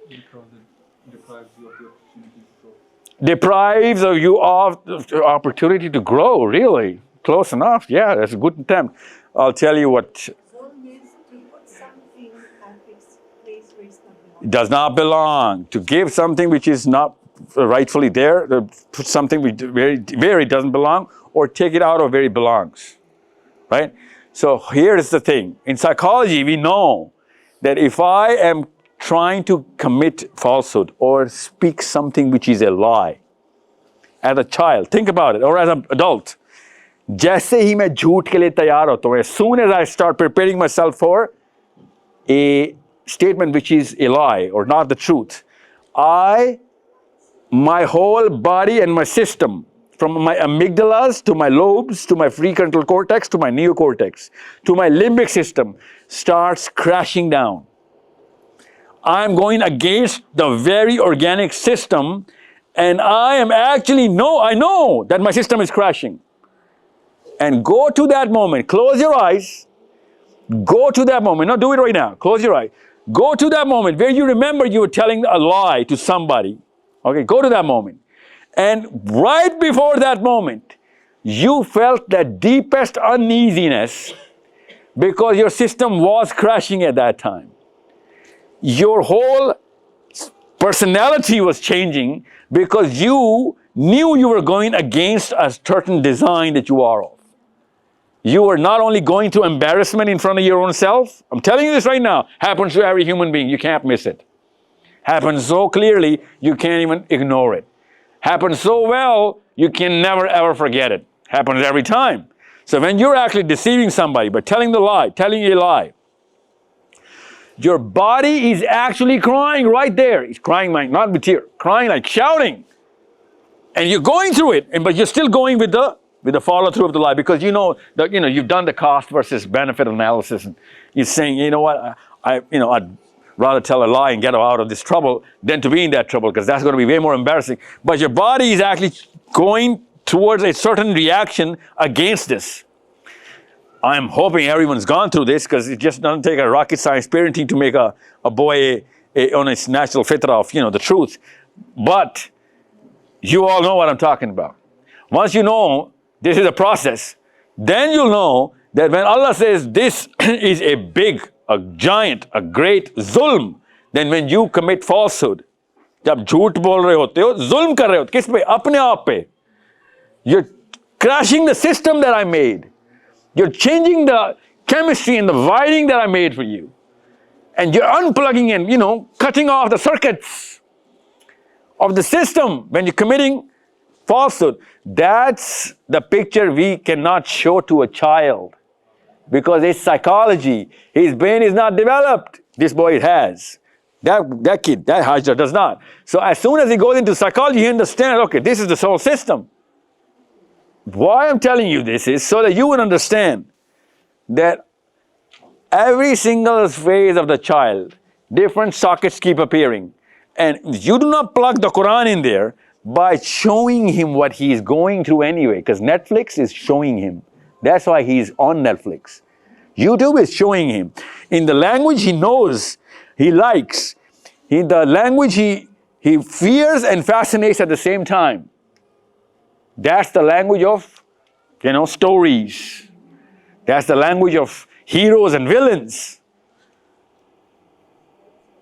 Because it deprives you of the opportunity to grow. Deprives of you of the opportunity to grow, really. Close enough, yeah, that's a good attempt. I'll tell you what. Zulm means to put something at its place where it's not belongs. It does not belong. To give something which is not rightfully there, put something where it doesn't belong, or take it out of where it belongs. Right? So here's the thing. In psychology, we know that if I am trying to commit falsehood or speak something which is a lie, as a child, think about it, or as an adult, जैसे ही मैं झूठ के लिए तैयार होता हूँ, as soon as I start preparing myself for a statement which is a lie or not the truth, my whole body and my system, from my amygdalas to my lobes to my prefrontal cortex to my neocortex to my limbic system, starts crashing down. I'm going against the very organic system, and I know that my system is crashing. And go to that moment, close your eyes, go to that moment, no, do it right now, close your eyes. Go to that moment where you remember you were telling a lie to somebody, okay, go to that moment. And right before that moment, you felt the deepest uneasiness because your system was crashing at that time. Your whole personality was changing because you knew you were going against a certain design that you are of. You are not only going through embarrassment in front of your own self. I'm telling you this right now. Happens to every human being. You can't miss it. Happens so clearly, you can't even ignore it. Happens so well, you can never ever forget it. Happens every time. So when you're actually deceiving somebody by telling a lie, your body is actually crying right there. It's crying like, not with tears, crying like shouting. And you're going through it, but you're still going with the follow through of the lie, because you've done the cost versus benefit analysis, and you're saying, you know what, I'd rather tell a lie and get out of this trouble than to be in that trouble, because that's going to be way more embarrassing. But your body is actually going towards a certain reaction against this. I'm hoping everyone's gone through this, because it just doesn't take a rocket science parenting to make a boy on its natural fitrah of the truth. But you all know what I'm talking about. Once you know this is a process, then you'll know that when Allah says this is a big, a giant, a great zulm, then when you commit falsehood, जब झूठ बोल रहे होते हो, जुल्म कर रहे हो, किस पे? अपने आप पे. You're crashing the system that I made. You're changing the chemistry and the wiring that I made for you. And you're unplugging and, cutting off the circuits of the system when you're committing falsehood. That's the picture we cannot show to a child, because his psychology, his brain is not developed. This boy has. That kid, that Hajra does not. So as soon as he goes into psychology, he understands, okay, this is the soul system. Why I'm telling you this is so that you would understand that every single phase of the child, different sockets keep appearing. And you do not plug the Quran in there by showing him what he is going through anyway, because Netflix is showing him. That's why he's on Netflix. YouTube is showing him. In the language he knows, he likes, in the language he fears and fascinates at the same time. That's the language of, stories. That's the language of heroes and villains.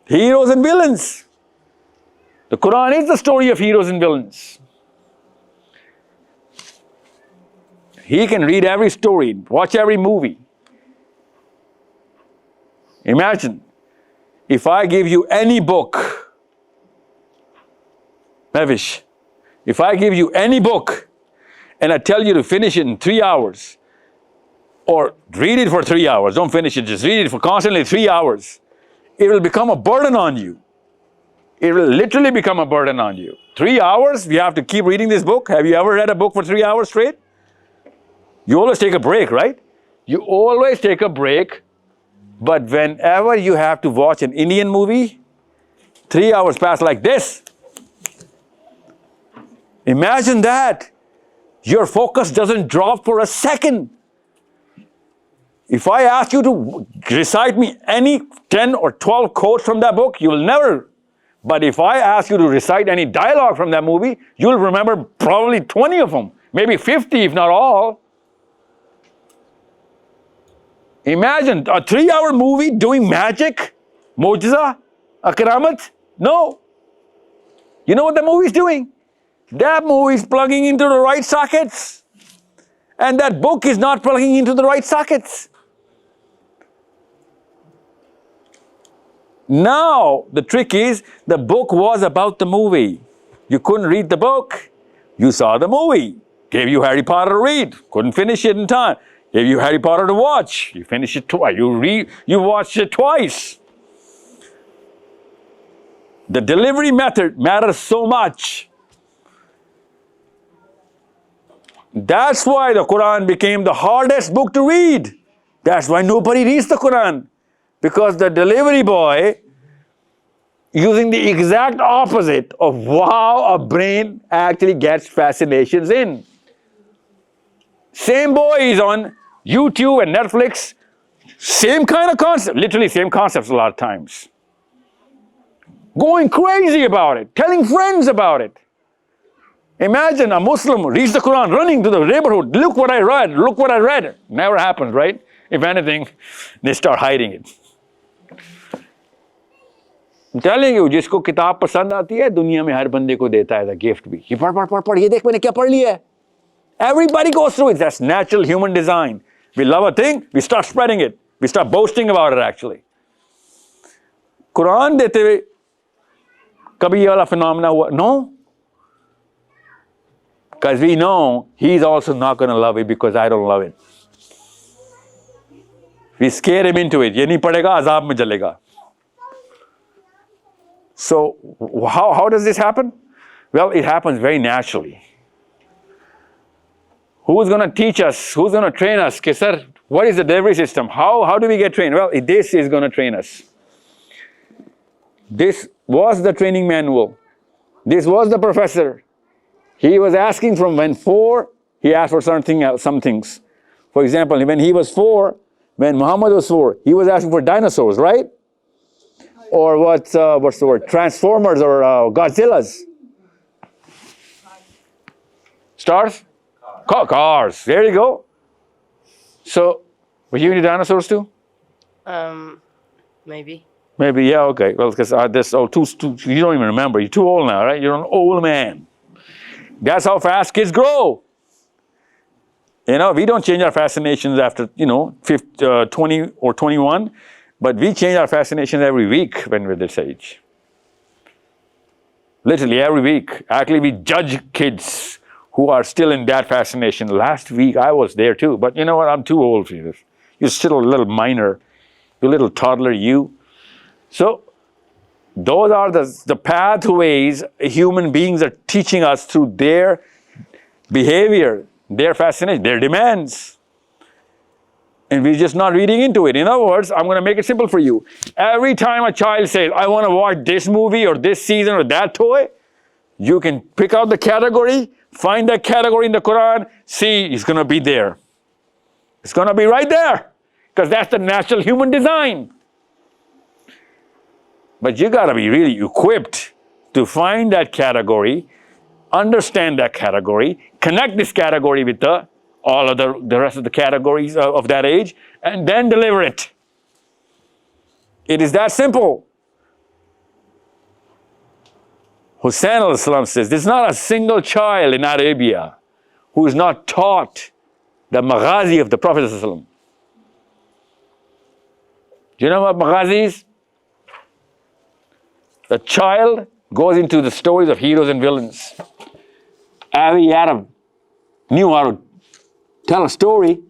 Heroes and villains. The Quran is the story of heroes and villains. He can read every story, watch every movie. Imagine, if I give you any book, Mavish, if I give you any book and I tell you to finish it in 3 hours, or read it for 3 hours, don't finish it, just read it for constantly 3 hours, it will become a burden on you. It will literally become a burden on you. 3 hours, you have to keep reading this book. Have you ever read a book for 3 hours straight? You always take a break, right? You always take a break, but whenever you have to watch an Indian movie, 3 hours pass like this. Imagine that. Your focus doesn't drop for a second. If I ask you to recite me any 10 or 12 quotes from that book, you will never. But if I ask you to recite any dialogue from that movie, you'll remember probably 20 of them, maybe 50 if not all. Imagine a 3-hour movie doing magic, mu'jiza, akramat. No. You know what the movie's doing? That movie's plugging into the right sockets. And that book is not plugging into the right sockets. Now, the trick is, the book was about the movie. You couldn't read the book. You saw the movie. Gave you Harry Potter to read. Couldn't finish it in time. Gave you Harry Potter to watch. You finished it twice. You watched it twice. The delivery method matters so much. That's why the Quran became the hardest book to read. That's why nobody reads the Quran. Because the delivery boy, using the exact opposite of how a brain actually gets fascinations in. Same boy is on YouTube and Netflix, same kind of concept, literally same concepts a lot of times. Going crazy about it, telling friends about it. Imagine a Muslim reads the Quran running to the neighborhood, look what I read, look what I read. Never happens, right? If anything, they start hiding it. I'm telling you, जिसको किताब पसंद आती है, दुनिया में हर बंदे को देता है गिफ्ट भी. ये पढ़, ये देख मैंने क्या पढ़ लिया है. Everybody goes through it. That's natural human design. We love a thing, we start spreading it. We start boasting about it actually. Quran देते हुए कभी ये वाला phenomena हुआ? No. Because we know he's also not going to love it because I don't love it. We scare him into it. Ye nahi padega, azab mein jalega. So how does this happen? Well, it happens very naturally. Who's going to teach us? Who's going to train us? Okay, sir, what is the delivery system? How do we get trained? Well, this is going to train us. This was the training manual. This was the professor. He was asking from when 4, he asked for some things. For example, when he was 4, when Muhammad was 4, he was asking for dinosaurs, right? Or what's the word? Transformers or Godzillas. Stars? Cars. There you go. So, were you into dinosaurs too? Maybe. Maybe, yeah, okay. Well, because this, you don't even remember. You're too old now, right? You're an old man. That's how fast kids grow. You know, we don't change our fascinations after, 20 or 21, but we change our fascinations every week when we're this age. Literally every week. Actually, we judge kids who are still in that fascination. Last week, I was there too, but you know what? I'm too old for this. You're still a little minor. You're a little toddler, you. So, those are the pathways human beings are teaching us through their behavior, their fascination, their demands. And we're just not reading into it. In other words, I'm going to make it simple for you. Every time a child says, I want to watch this movie or this season or that toy, you can pick out the category, find that category in the Quran, see, it's going to be there. It's going to be right there. Because that's the natural human design. But you got to be really equipped to find that category, understand that category, connect this category with all of the rest of the categories of that age, and then deliver it. It is that simple. Hussein al-Islam says, there's not a single child in Arabia who is not taught the maghazi of the Prophet ﷺ. Do you know what maghazi is? The child goes into the stories of heroes and villains. Every Arab knew how to tell a story.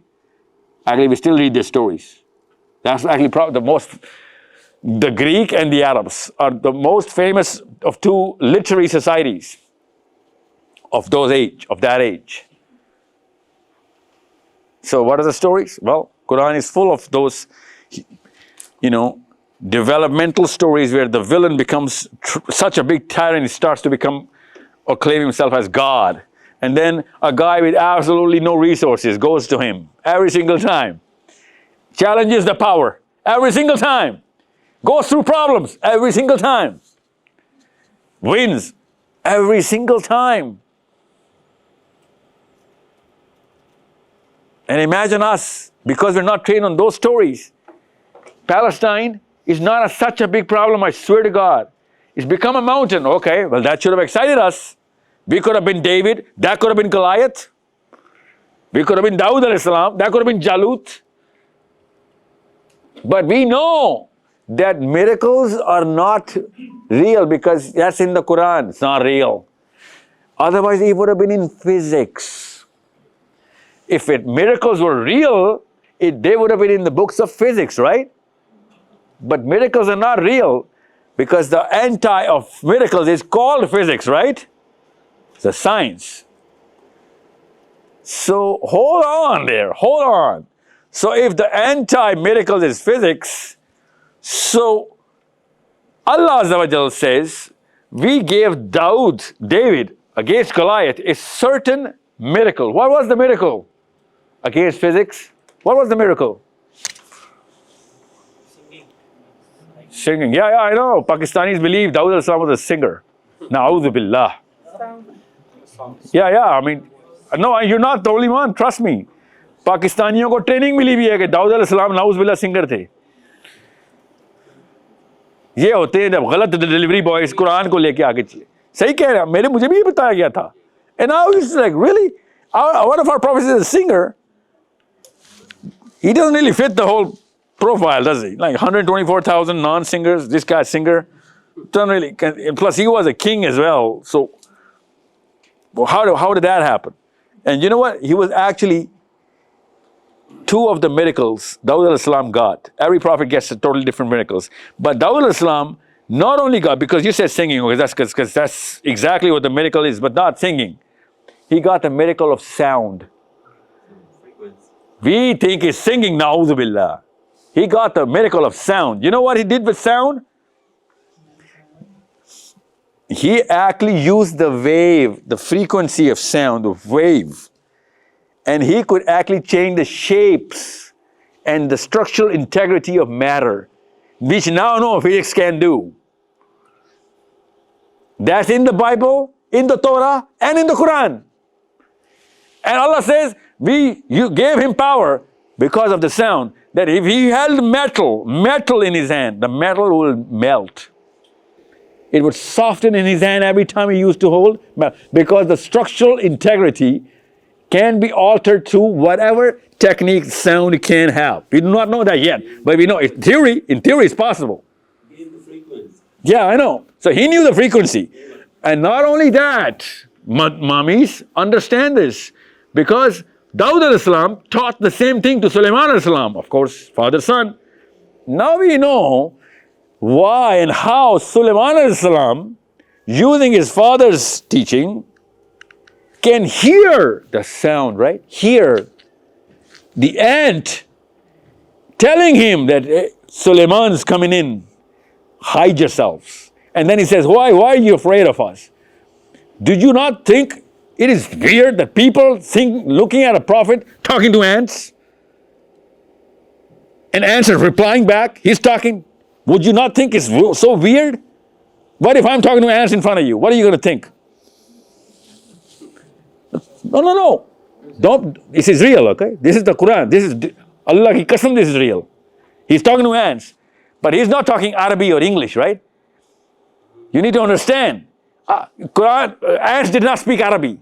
Actually, we still read their stories. That's actually the Greek and the Arabs are the most famous of 2 literary societies of that age. So what are the stories? Well, Quran is full of those, developmental stories where the villain becomes such a big tyrant, he starts to become or claim himself as God. And then a guy with absolutely no resources goes to him every single time. Challenges the power every single time. Goes through problems every single time. Wins every single time. And imagine us, because we're not trained on those stories. Palestine is not such a big problem, I swear to God. It's become a mountain. Okay, well, that should have excited us. We could have been David. That could have been Goliath. We could have been Dawud al-Islam. That could have been Jalut. But we know that miracles are not real because that's in the Quran. It's not real. Otherwise, it would have been in physics. If miracles were real, they would have been in the books of physics, right? But miracles are not real because the anti of miracles is called physics, right? It's a science. So hold on there, hold on. So if the anti-miracle is physics, so Allah Azza wa Jal says, we gave David against Goliath a certain miracle. What was the miracle against physics? What was the miracle? Singing. Yeah, I know. Pakistanis believe Dawud al-Islam was a singer. Na'udhu billah. Yeah, I mean, no, you're not the only one, trust me. पाकिस्तानियों को training मिली भी है कि दाऊद अलैहिस्सलाम नाउज़ बिल्लाह singer थे. ये होते हैं जब गलत डिलीवरी बॉयज कुरान को लेके आगे चले. सही कह रहे हैं, मुझे भी ये बताया गया था. And now it's like, really? One of our prophets is a singer. He doesn't really fit the whole profile, does he? Like 124,000 non-singers, this guy's singer. Doesn't really, plus he was a king as well, so Well, how did that happen? And you know what? He was actually two of the miracles Dawud al-Islam got. Every prophet gets totally different miracles. But Dawud al-Islam not only got, because you said singing, because that's exactly what the miracle is, but not singing. He got the miracle of sound. We think he's singing, na'udhu billah. He got the miracle of sound. You know what he did with sound? He actually used the wave, the frequency of sound, the wave. And he could actually change the shapes and the structural integrity of matter, which now no physics can do. That's in the Bible, in the Torah, and in the Quran. And Allah says, you gave him power because of the sound, that if he held metal in his hand, the metal will melt. It would soften in his hand every time he used to hold, because the structural integrity can be altered through whatever technique sound can have. We do not know that yet, but we know in theory it's possible. Yeah, I know. So he knew the frequency. And not only that, mummies understand this, because Dawud al-Islam taught the same thing to Sulaiman al-Islam, of course, father, son. Now we know why and how Sulaiman al-Islam, using his father's teaching, can hear the sound, right? Hear the ant telling him that Sulaiman's coming in, hide yourselves. And then he says, why are you afraid of us? Did you not think it is weird that people think, looking at a prophet talking to ants, and ants are replying back, he's talking? Would you not think it's so weird? What if I'm talking to ants in front of you? What are you going to think? No. Don't. This is real, okay? This is the Quran. This is Allah ki qasam, this is real. He's talking to ants, but he's not talking Arabic or English, right? You need to understand. Quran, ants did not speak Arabic.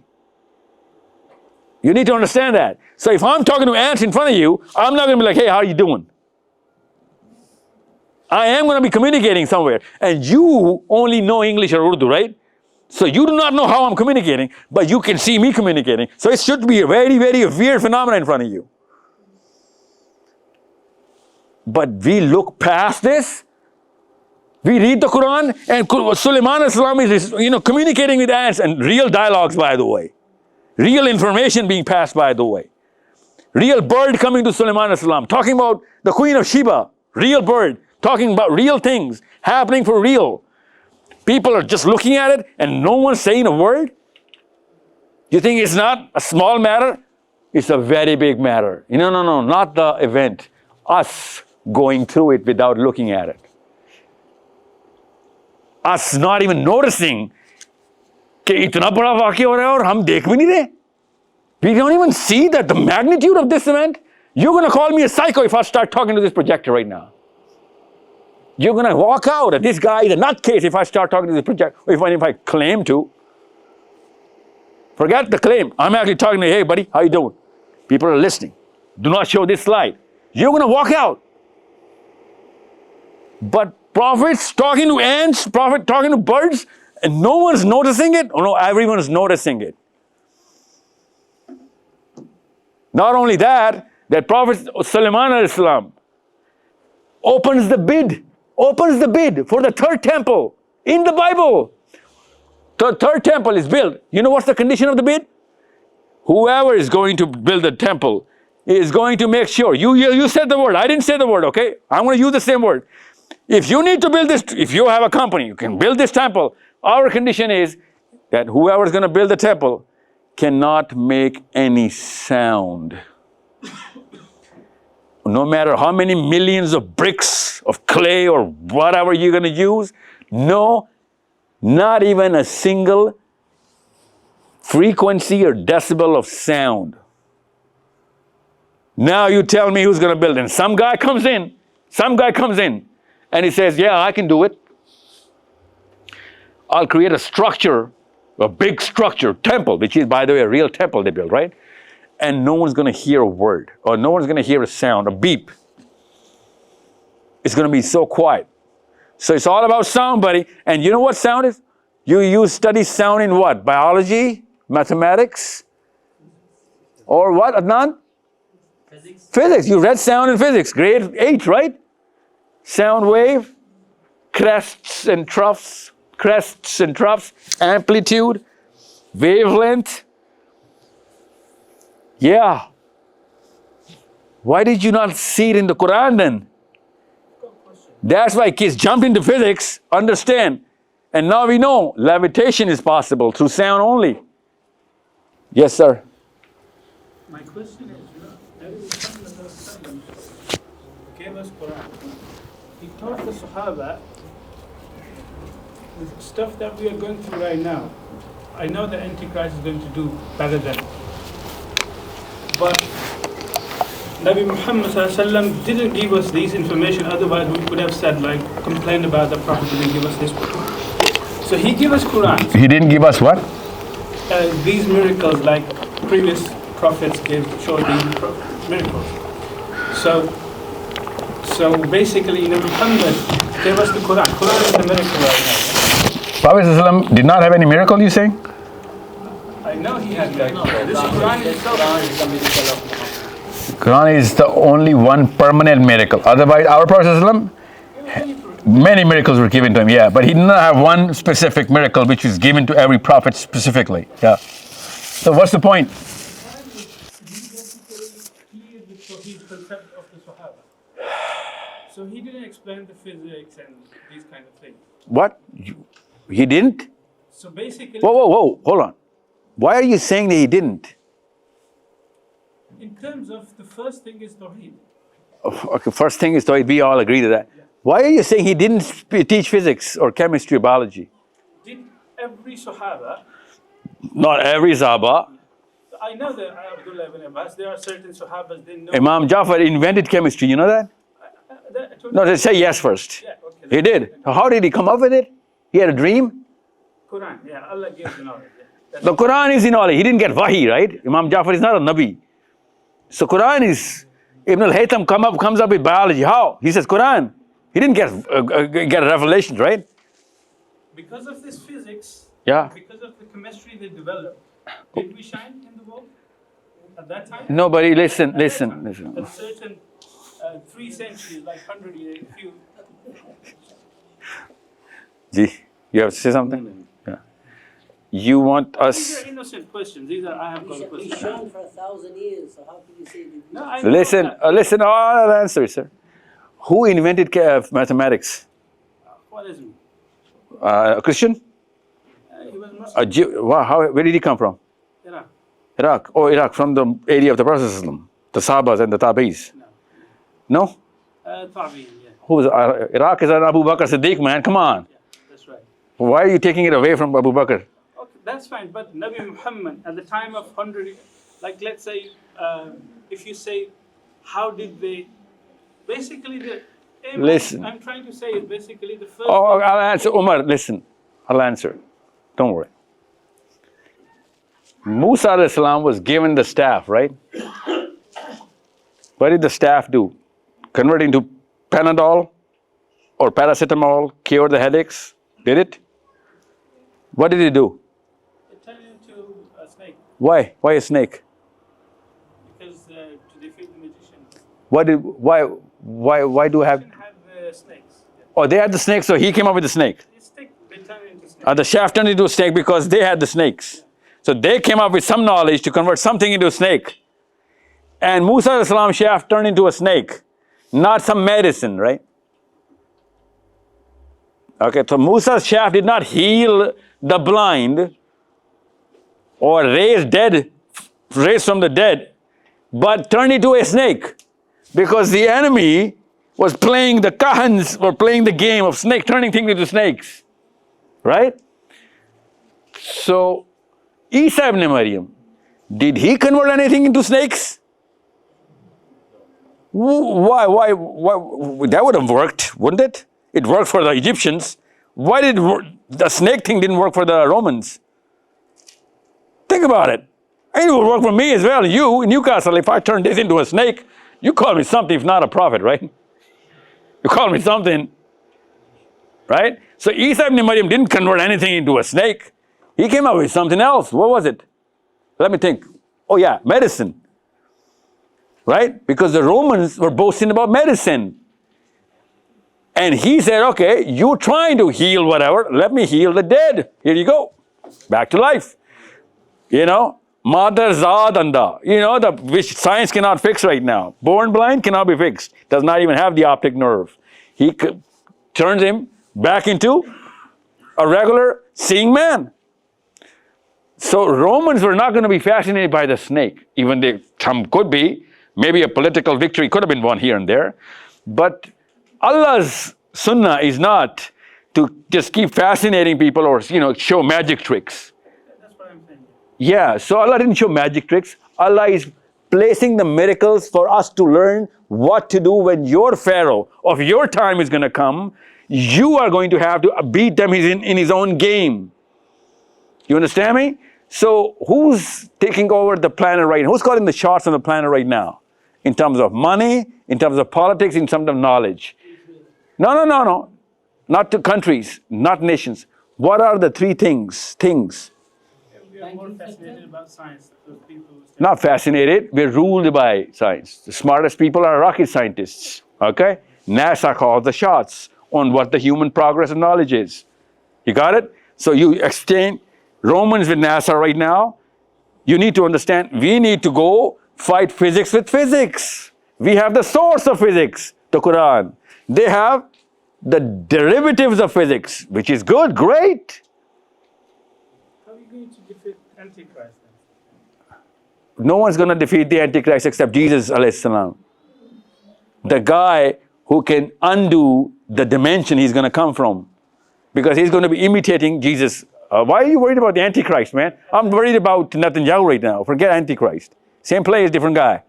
You need to understand that. So if I'm talking to ants in front of you, I'm not going to be like, hey, how are you doing? I am going to be communicating somewhere. And you only know English or Urdu, right? So you do not know how I'm communicating, but you can see me communicating. So it should be a very, very weird phenomenon in front of you. But we look past this. We read the Quran, and Sulaiman al-Islam is, communicating with ants, and real dialogues, by the way. Real information being passed, by the way. Real bird coming to Sulaiman al-Islam, talking about the Queen of Sheba. Real bird, talking about real things, happening for real. People are just looking at it, and no one's saying a word. You think it's not a small matter? It's a very big matter. No, not the event. Us going through it without looking at it. Us not even noticing कि इतना बड़ा वाक़या हो रहा है और हम देख भी नहीं रहे. We don't even see that the magnitude of this event. You're going to call me a psycho if I start talking to this projector right now. You're going to walk out at this guy is a nutcase if I start talking to this projector, if I claim to. Forget the claim. I'm actually talking to you, hey buddy, how you doing? People are listening. Do not show this slide. You're going to walk out. But prophets talking to ants, prophet talking to birds, and no one's noticing it? Oh no, everyone's noticing it. Not only that Prophet Sulaiman al-Islam opens the bid for the third temple in the Bible. The third temple is built. You know what's the condition of the bid? Whoever is going to build the temple is going to make sure. You said the word. I didn't say the word, okay? I'm going to use the same word. If you need to build this, if you have a company, you can build this temple. Our condition is that whoever is going to build the temple cannot make any sound. No matter how many millions of bricks of clay or whatever you're going to use, no, not even a single frequency or decibel of sound. Now you tell me who's going to build it. And some guy comes in and he says, yeah, I can do it. I'll create a structure, a big structure, temple, which is, by the way, a real temple they built, right? And no one's going to hear a word, or no one's going to hear a sound, a beep. It's going to be so quiet. So it's all about sound, buddy. And you know what sound is? You study sound in what? Biology? mathematics, or what, Adnan? Physics. Physics. You read sound and physics, grade 8, right? Sound wave, crests and troughs, amplitude, wavelength. Yeah. Why did you not see it in the Quran then? That's why kids jumped into physics, understand. And now we know levitation is possible through sound only. Yes, sir. My question is, Nabi Muhammad gave us Quran. He taught the Sahaba the stuff that we are going through right now. I know the Antichrist is going to do better than. But Nabi Muhammad didn't give us these information, otherwise we could have said, like, complained about the Prophet didn't give us this. So he gave us Quran. He didn't give us what? These miracles, like previous prophets showed these miracles. So basically, Nabi Muhammad gave us the Quran. Quran is the miracle right now. Prophet ﷺ did not have any miracle, you saying? I know he had miracles. This Quran itself is the miracle of Muhammad. Quran is the only one permanent miracle. Otherwise, our Prophet ﷺ, many miracles were given to him, yeah, but he did not have one specific miracle which was given to every prophet specifically. Yeah. So what's the point? He is the Tawheed concept of the Sahaba. So he didn't explain the physics and these kind of things. What? He didn't? So basically, Whoa, hold on. Why are you saying that he didn't? in terms of the first thing is Tawheed. Okay, first thing is Tawheed, we all agree to that. Why are you saying he didn't teach physics or chemistry or biology? Did every Sahaba, Not every Sahaba. I know that Abdullah ibn Abbas, there are certain Sahabas, they know. Imam Jafar invented chemistry, you know that? No, just say yes first. Yeah, okay. He did. How did he come up with it? He had a dream? Quran, yeah, Allah gives the knowledge. Yeah. The Quran is in knowledge. He didn't get wahi, right? Imam Jafar is not a Nabi. So Quran is, Ibn al-Haytham comes up with biology. How? He says Quran. He didn't get a revelation, right? Because of this physics, Yeah. because of the chemistry they developed, did we shine in the world at that time? Nobody, listen. At certain 3 centuries, like 100 years, few. Gee, you have to say something? Yeah. You want These us... are innocent questions. These are, I have got He's questions. shown for 1,000 years, so how can you say that? No, I know Listen, that. I'll answer it, sir. Who invented mathematics? What is it? A Christian? He was Muslim. A Jew? Wow, where did he come from? Iraq. Iraq. Oh, Iraq, from the area of the Prophet ﷺ, the Sahabas and the Tabi'is. No? Tawheed, yeah. Who is Iraq is an Abu Bakr Siddiq, man. Come on. Yeah, that's right. Why are you taking it away from Abu Bakr? Okay, that's fine. But Nabi Muhammad, at the time of 100, like let's say, if you say, how did they, basically the aim Listen. I'm trying to say is basically the first. Oh, I'll answer. Umar, listen. I'll answer. Don't worry. Musa alayhi salam was given the staff, right? What did the staff do? Convert into Panadol or paracetamol, cure the headaches? Did it? What did it do? It turned into a snake Why? Why a snake? because to defeat the magician. Why do I have? They have snakes. Oh, they had the snake, so he came up with the snake. They turn into snakes. The shaft turned into a snake because they had the snakes. So they came up with some knowledge to convert something into a snake. And Musa alayhi salam shaft turned into a snake, not some medicine, right? Okay, so Musa's shaft did not heal the blind or raise from the dead, but turned into a snake. Because the enemy was playing, the kahans were playing the game of snake, turning things into snakes. Right? So, Isa ibn Maryam, did he convert anything into snakes? Why? That would have worked, wouldn't it? It worked for the Egyptians. Why did the snake thing didn't work for the Romans? Think about it. It would work for me as well. You, in Newcastle, if I turn this into a snake, you call me something if not a prophet, right? You call me something, right? So Isa ibn Maryam didn't convert anything into a snake. He came up with something else. What was it? Let me think. Oh yeah, medicine. Right? Because the Romans were boasting about medicine. And he said, okay, you're trying to heal whatever, let me heal the dead. Here you go. Back to life. You know, Mother Zadanda, you know, which science cannot fix right now. Born blind cannot be fixed. Does not even have the optic nerve. He turns him back into a regular seeing man. So Romans were not going to be fascinated by the snake, even they some could be. Maybe a political victory could have been won here and there. But Allah's Sunnah is not to just keep fascinating people or, you know, show magic tricks. That's what I'm saying. Yeah, so Allah didn't show magic tricks. Allah is placing the miracles for us to learn what to do when your Pharaoh of your time is going to come. You are going to have to beat them in his own game. You understand me? So who's taking over the planet right now? Who's calling the shots on the planet right now? In terms of money, in terms of politics, in terms of knowledge. No. Not to countries, not nations. What are the three things? We are more fascinated about science. Those people who Not fascinated, we're ruled by science. The smartest people are rocket scientists, okay? NASA calls the shots on what the human progress and knowledge is. You got it? So you exchange Romans with NASA right now. You need to understand, we need to go fight physics with physics. We have the source of physics, the Qur'an. They have the derivatives of physics, which is good, great. How are you going to defeat Antichrist then? No one's going to defeat the Antichrist except Jesus alayhi salam. The guy who can undo the dimension he's going to come from. Because he's going to be imitating Jesus. Why are you worried about the Antichrist, man? I'm worried about Netanyahu right now. Forget Antichrist. Same place, different guy.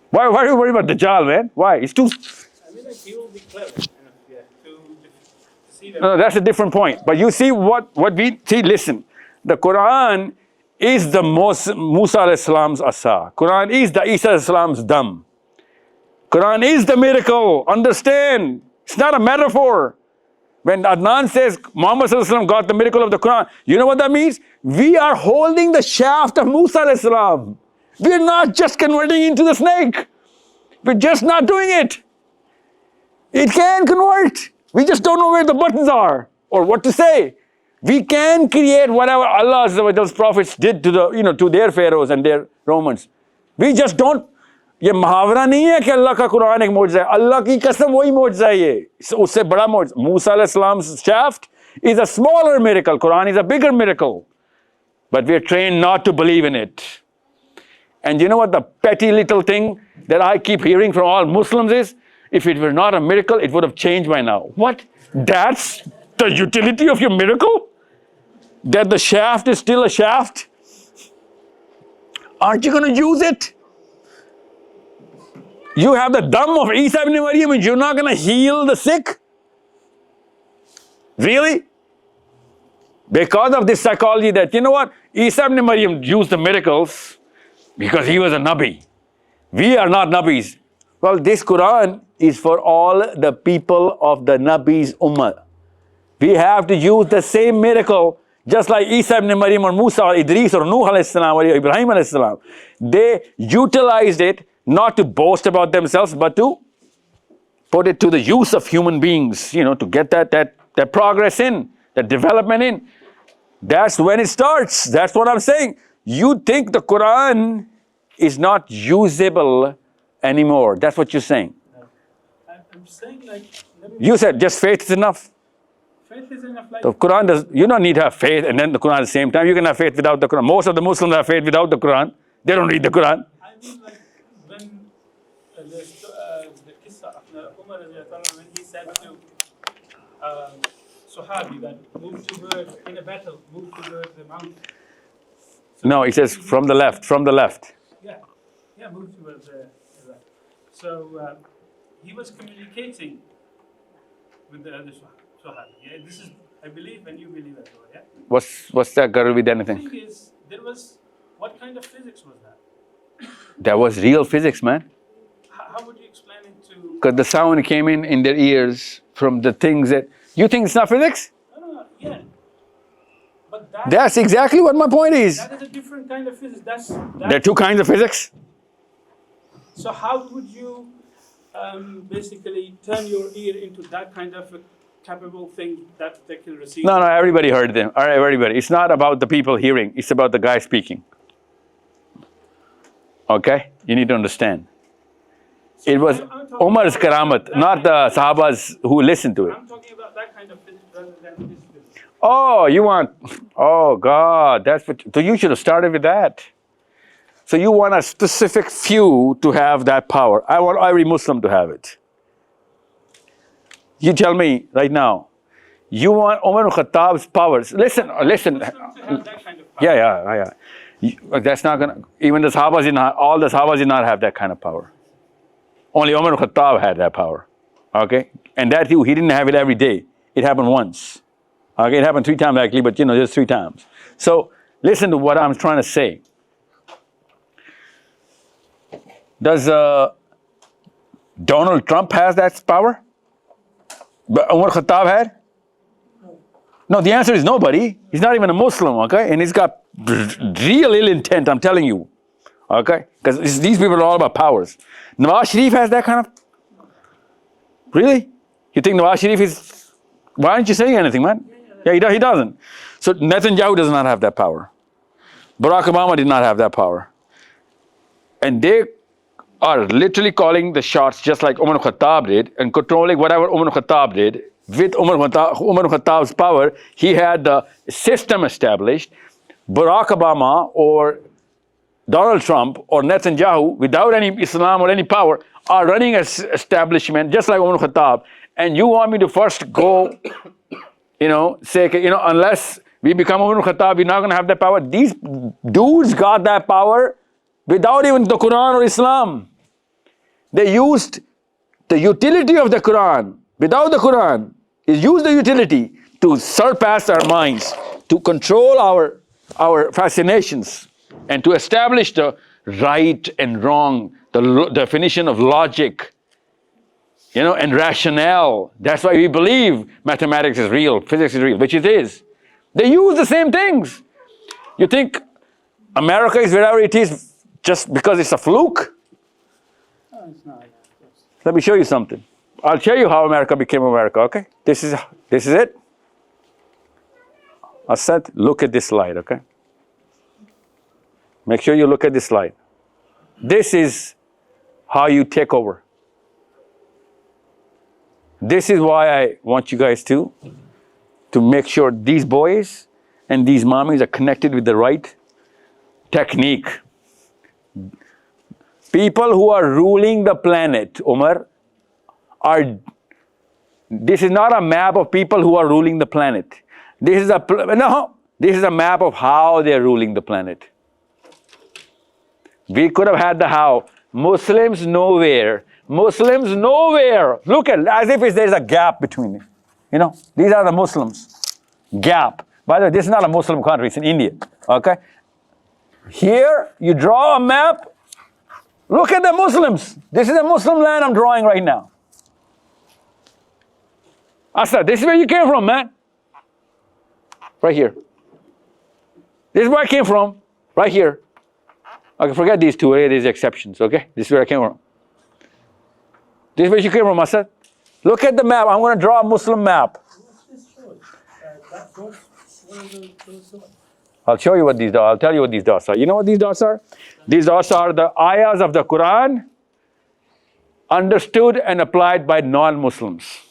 Why are you worried about Dajjal, man? Why? It's too... I mean, like, he will be clever enough, yeah, to see that. No, that's a different point. But you see what we... See, listen. The Quran is the Musa alayhi salam's asa. Quran is the Isa alayhi salam's dam. Quran is the miracle. Understand? It's not a metaphor. When Adnan says Muhammad sallallahu alaihi wasallam got the miracle of the Quran, you know what that means? We are holding the shaft of Musa alayhi salam. We're not just converting into the snake. We're just not doing it. It can convert. We just don't know where the buttons are or what to say. We can create whatever Allah's prophets did to the, you know, to their pharaohs and their Romans. We just don't. ये मुहावरा नहीं है कि अल्लाह का कुरान एक मौजज़ा है. अल्लाह की कसम वही मौजज़ा है ये. उससे बड़ा मौजज़ा. Musa alayhi salam's shaft is a smaller miracle. Quran is a bigger miracle. But we're trained not to believe in it. And you know what the petty little thing that I keep hearing from all Muslims is? If it were not a miracle, it would have changed by now. What? That's the utility of your miracle? That the shaft is still a shaft? Aren't you going to use it? You have the dam of Isa ibn Maryam and you're not going to heal the sick? Really? Because of this psychology that, you know what? Isa ibn Maryam used the miracles because he was a Nabi. We are not Nabis. Well, this Quran is for all the people of the Nabi's ummah. We have to use the same miracle just like Isa ibn Maryam or Musa or Idris or Nuh alayhi salam or Ibrahim alayhi salam. They utilized it not to boast about themselves, but to put it to the use of human beings, you know, to get that progress in, that development in. That's when it starts. That's what I'm saying. You think the Quran is not usable anymore. That's what you're saying. I'm saying, like... You said just faith is enough. Faith is enough, like... The Quran does... You don't need to have faith and then the Quran at the same time. You can have faith without the Quran. Most of the Muslims have faith without the Quran. They don't read the Quran. I mean, like, when the Qissa of Umar, when he said to Sahabi that move towards, in a battle, move towards the mountain. So No, he says from the left, from the left. Yeah, move towards the left. So he was communicating with the other Sahabi. Yeah, this is, I believe, and you believe as well, yeah? What's that got to do with The anything? thing is, there was, what kind of physics was that? That was real physics, man. How would you explain it to... Because the sound came in their ears from the things that... You think it's not physics? No, yeah. But But that, That's exactly what my point is. that is a different kind of physics. There are two kinds of physics. So how would you basically turn your ear into that kind of a capable thing that they can receive? No, everybody heard them. All right, everybody. It's not about the people hearing. It's about the guy speaking. Okay? You need to understand. It was Umar's karamat, not the Sahabas who listened to it. I'm talking about that kind of physics rather than this physics. Oh, you want, oh God, that's what, so you should have started with that. So you want a specific few to have that power. I want every Muslim to have it. You tell me right now, you want Umar al-Khattab's powers. Listen. Yeah. That's not gonna, even the Sahabas did not, all the Sahabas did not have that kind of power. Only Umar al-Khattab had that power, okay? And that too, he didn't have it every day. It happened once. Okay, it happened 3 times actually, but just 3 times. So listen to what I'm trying to say. Does Donald Trump has that power? But Umar Khattab had? No, the answer is nobody. He's not even a Muslim, okay? And he's got real ill intent, I'm telling you. Okay? Because these people are all about powers. Nawaz Sharif has that kind of... Really? You think Nawaz Sharif is... Why aren't you saying anything, man? Yeah, he doesn't. So Netanyahu does not have that power. Barack Obama did not have that power. And they are literally calling the shots just like Umar Khattab did and controlling whatever Umar Khattab did. With Umar Khattab's power, he had the system established. Barack Obama or Donald Trump or Netanyahu, without any Islam or any power, are running an establishment just like Umar Khattab. And you want me to first go, say, unless we become Umar Khattab, we're not going to have that power. These dudes got that power without even the Quran or Islam. They used the utility of the Quran. Without the Quran, is use the utility to surpass our minds, to control our fascinations, and to establish the right and wrong, the definition of logic, and rationale. That's why we believe mathematics is real, physics is real, which it is. They use the same things. You think America is wherever it is just because it's a fluke? No, it's not. Let me show you something. I'll show you how America became America, okay? This is it. I said, look at this slide, okay? Make sure you look at this slide. This is how you take over. This is why I want you guys to make sure these boys and these mommies are connected with the right technique. People who are ruling the planet, Umar, this is not a map of people who are ruling the planet. This is a map of how they're ruling the planet. We could have had the how. Muslims nowhere. Look at, as if there's a gap between it. These are the Muslims. Gap. By the way, this is not a Muslim country, it's in India. Okay? Here, you draw a map. Look at the Muslims. This is a Muslim land I'm drawing right now. Asad, this is where you came from, man. Right here. This is where I came from. Right here. Okay, forget these two, these exceptions, okay? This is where I came from. This is where you came from, Asad. Look at the map. I'm going to draw a Muslim map. I'll show you what these dots are. I'll tell you what these dots are. You know what these dots are? These dots are the ayahs of the Quran understood and applied by non-Muslims.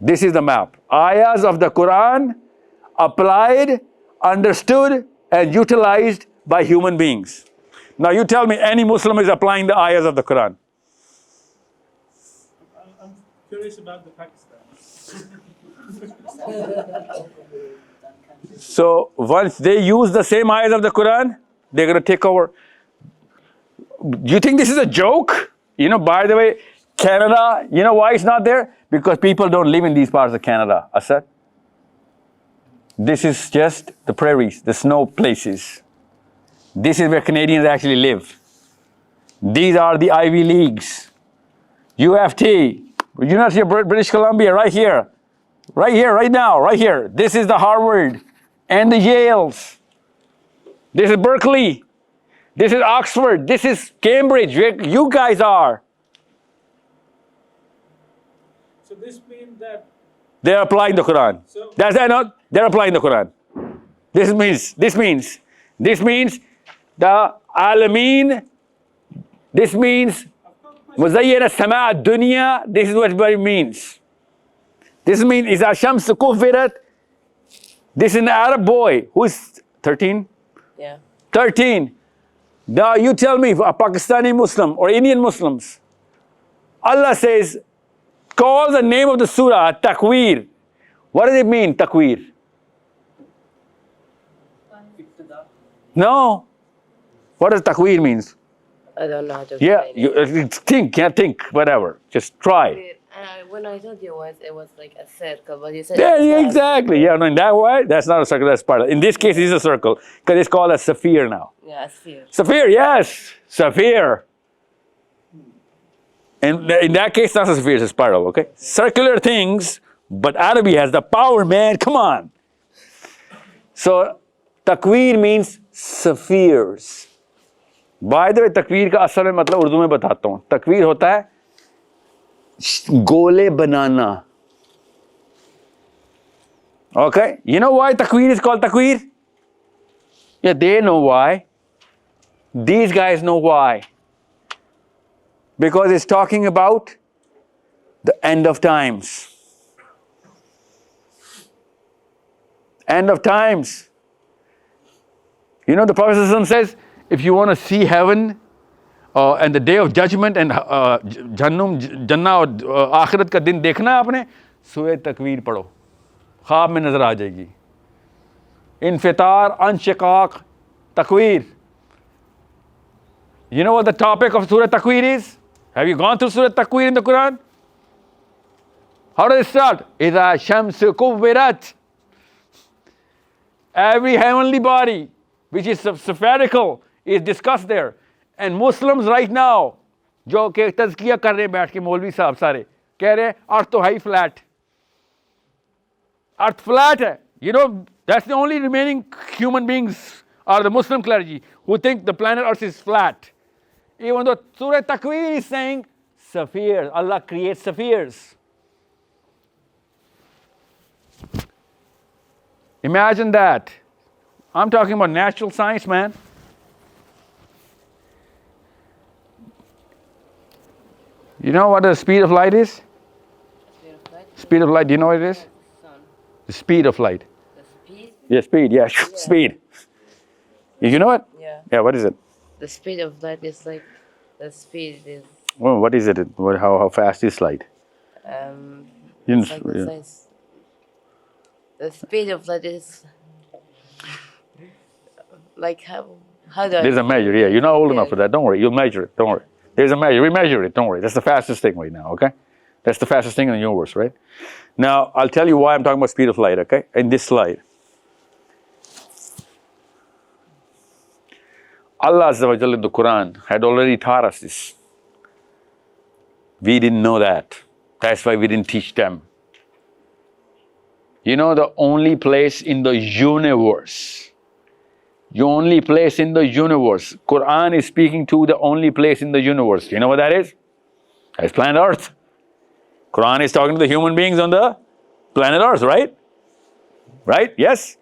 This is the map. Ayahs of the Quran applied, understood, and utilized by human beings. Now you tell me any Muslim is applying the ayahs of the Quran. I'm curious about the Pakistan. So once they use the same ayahs of the Quran, they're going to take over. Do you think this is a joke? By the way, Canada, you know why it's not there? Because people don't live in these parts of Canada, Asad. This is just the prairies, the snow places. This is where Canadians actually live. These are the Ivy Leagues. UFT, University of British Columbia, right here. Right here, right now, right here. This is the Harvard. and the Yales. This is Berkeley. This is Oxford. This is Cambridge, where you guys are. So this means that They're applying the Quran. Does that not? They're applying the Quran. This means the Alameen. This means Muzayyana Sama' Dunya. This is what it means. This means Iza Shams Kufirat. This is an Arab boy who is 13. Yeah. 13. Now you tell me, a Pakistani Muslim or Indian Muslims, Allah says, call the name of the surah Taqweer. What does it mean, Taqweer? No. What does Taqweer means? I don't know how to Yeah, explain you can't think, whatever. Just try. it. When I told you it was like a circle, but you said Yeah, it's not. exactly. Yeah, no, in that way, that's not a circle, that's part of it. In this case, it's a circle, because it's called a sphere now. Yeah, a sphere. Sphere, yes, sphere. And in that case, not a sphere, it's a spiral, okay? Circular things, but Arabic has the power, man, come on. So, Taqweer means spheres. By the way, Taqweer का असल में मतलब उर्दू में बताता हूँ. Taqweer होता है गोले बनाना. Okay? You know why Taqweer is called Taqweer? Yeah, they know why. These guys know why. Because it's talking about the end of times. End of times. You know, the Prophet says, if you want to see heaven and the day of judgment and Jannah और आखिरत का दिन देखना है आपने, सूरह तकवीर पढ़ो, ख्वाब में नजर आ जाएगी. इन्फितार, अंशिकाक, तकवीर. You know what the topic of Surah Taqweer is? Have you gone through Surah Taqweer in the Quran? How does it start? إِذَا شَمْسُ كُوِّرَتْ. Every heavenly body which is spherical is discussed there. And Muslims right now, जो कि तज़किया कर रहे हैं बैठ के मौलवी साहब सारे, कह रहे हैं अर्थ तो है ही flat. Earth flat hai. You know, that's the only remaining human beings are the Muslim clergy who think the planet Earth is flat. Even though Surah Taqweer is saying spheres, Allah creates spheres. Imagine that. I'm talking about natural science, man. You know what the speed of light is? Speed of light, do you know what it is? The speed of light. The speed? Yeah, speed, yeah, speed. You know it? Yeah. Yeah, what is it? The speed of light is like, the speed is... Well, what is it? How fast is light? It's like the size. The speed of light is... Like how do I... There's a measure, yeah. You're not old enough for that. Don't worry, you'll measure it. Don't worry. There's a measure. We measure it. Don't worry. That's the fastest thing right now, okay? That's the fastest thing in the universe, right? Now, I'll tell you why I'm talking about speed of light, okay? In this slide. Allah Azza wa Jalla in the Quran had already taught us this. We didn't know that. That's why we didn't teach them. You know, the only place in the universe, Quran is speaking to the only place in the universe. You know what that is? That's planet Earth. Quran is talking to the human beings on the planet Earth, right? Right? Yes?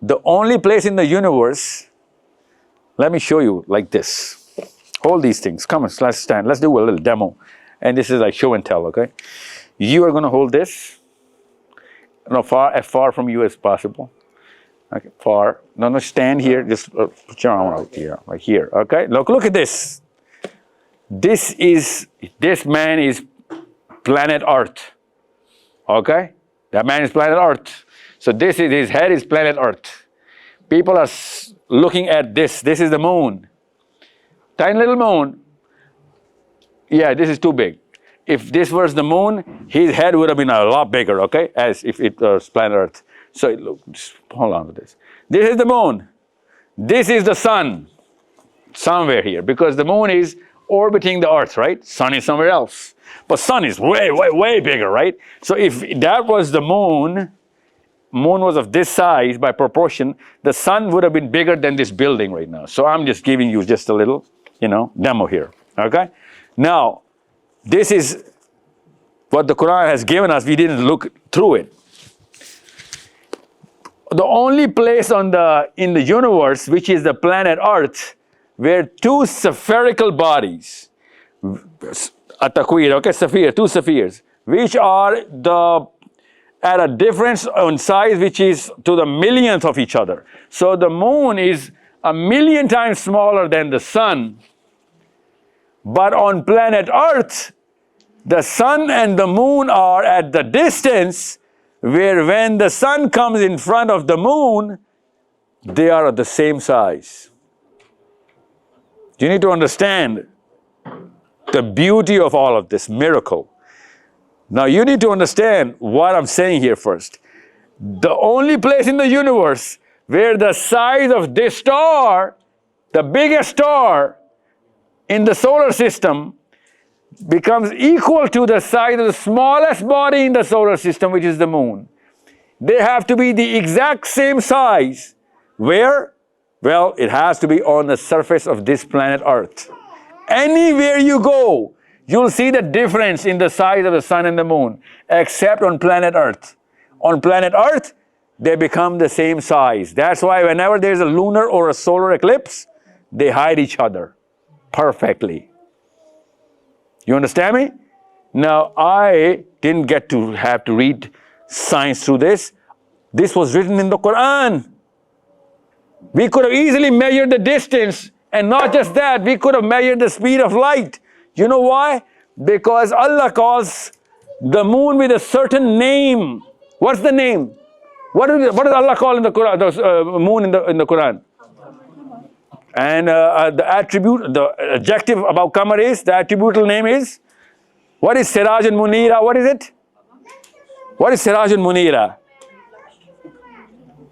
The only place in the universe, let me show you like this. Hold these things. Come on, let's stand. Let's do a little demo. And this is like show and tell, okay? You are going to hold this. No, as far from you as possible. Okay, far. No, stand here. Just put your arm out here, like here. Okay, look at this. This man is planet Earth. Okay, that man is planet Earth. So this is his head is planet Earth. People are looking at this. This is the moon. Tiny little moon. Yeah, this is too big. If this was the moon, his head would have been a lot bigger, okay? As if it was planet Earth. So look, just hold on to this. This is the moon. This is the sun. Somewhere here. Because the moon is orbiting the earth, right? Sun is somewhere else. But sun is way, way, way bigger, right? So if that was the moon was of this size by proportion, the sun would have been bigger than this building right now. So I'm just giving you just a little, demo here, okay? Now, this is what the Quran has given us. We didn't look through it. The only place in the universe, which is the planet Earth, where two spherical bodies, sphere, two spheres, which are at a difference in size which is to the millionth of each other. So the moon is 1,000,000 times smaller than the sun. But on planet Earth, the sun and the moon are at the distance where when the sun comes in front of the moon, they are at the same size. You need to understand the beauty of all of this miracle. Now you need to understand what I'm saying here first. The only place in the universe where the size of this star, the biggest star in the solar system, becomes equal to the size of the smallest body in the solar system, which is the moon. They have to be the exact same size. Where? Well, it has to be on the surface of this planet Earth. Anywhere you go, you'll see the difference in the size of the sun and the moon, except on planet Earth. On planet Earth, they become the same size. That's why whenever there's a lunar or a solar eclipse, they hide each other perfectly. You understand me? Now, I didn't get to have to read science through this. This was written in the Quran. We could have easily measured the distance, and not just that, we could have measured the speed of light. You know why? Because Allah calls the moon with a certain name. What's the name? What does Allah call in the Quran, the moon in the Quran? And the adjective about Qamar is, the attributal name is, what is Siraj and Munira? What is it? What is Siraj and Munira?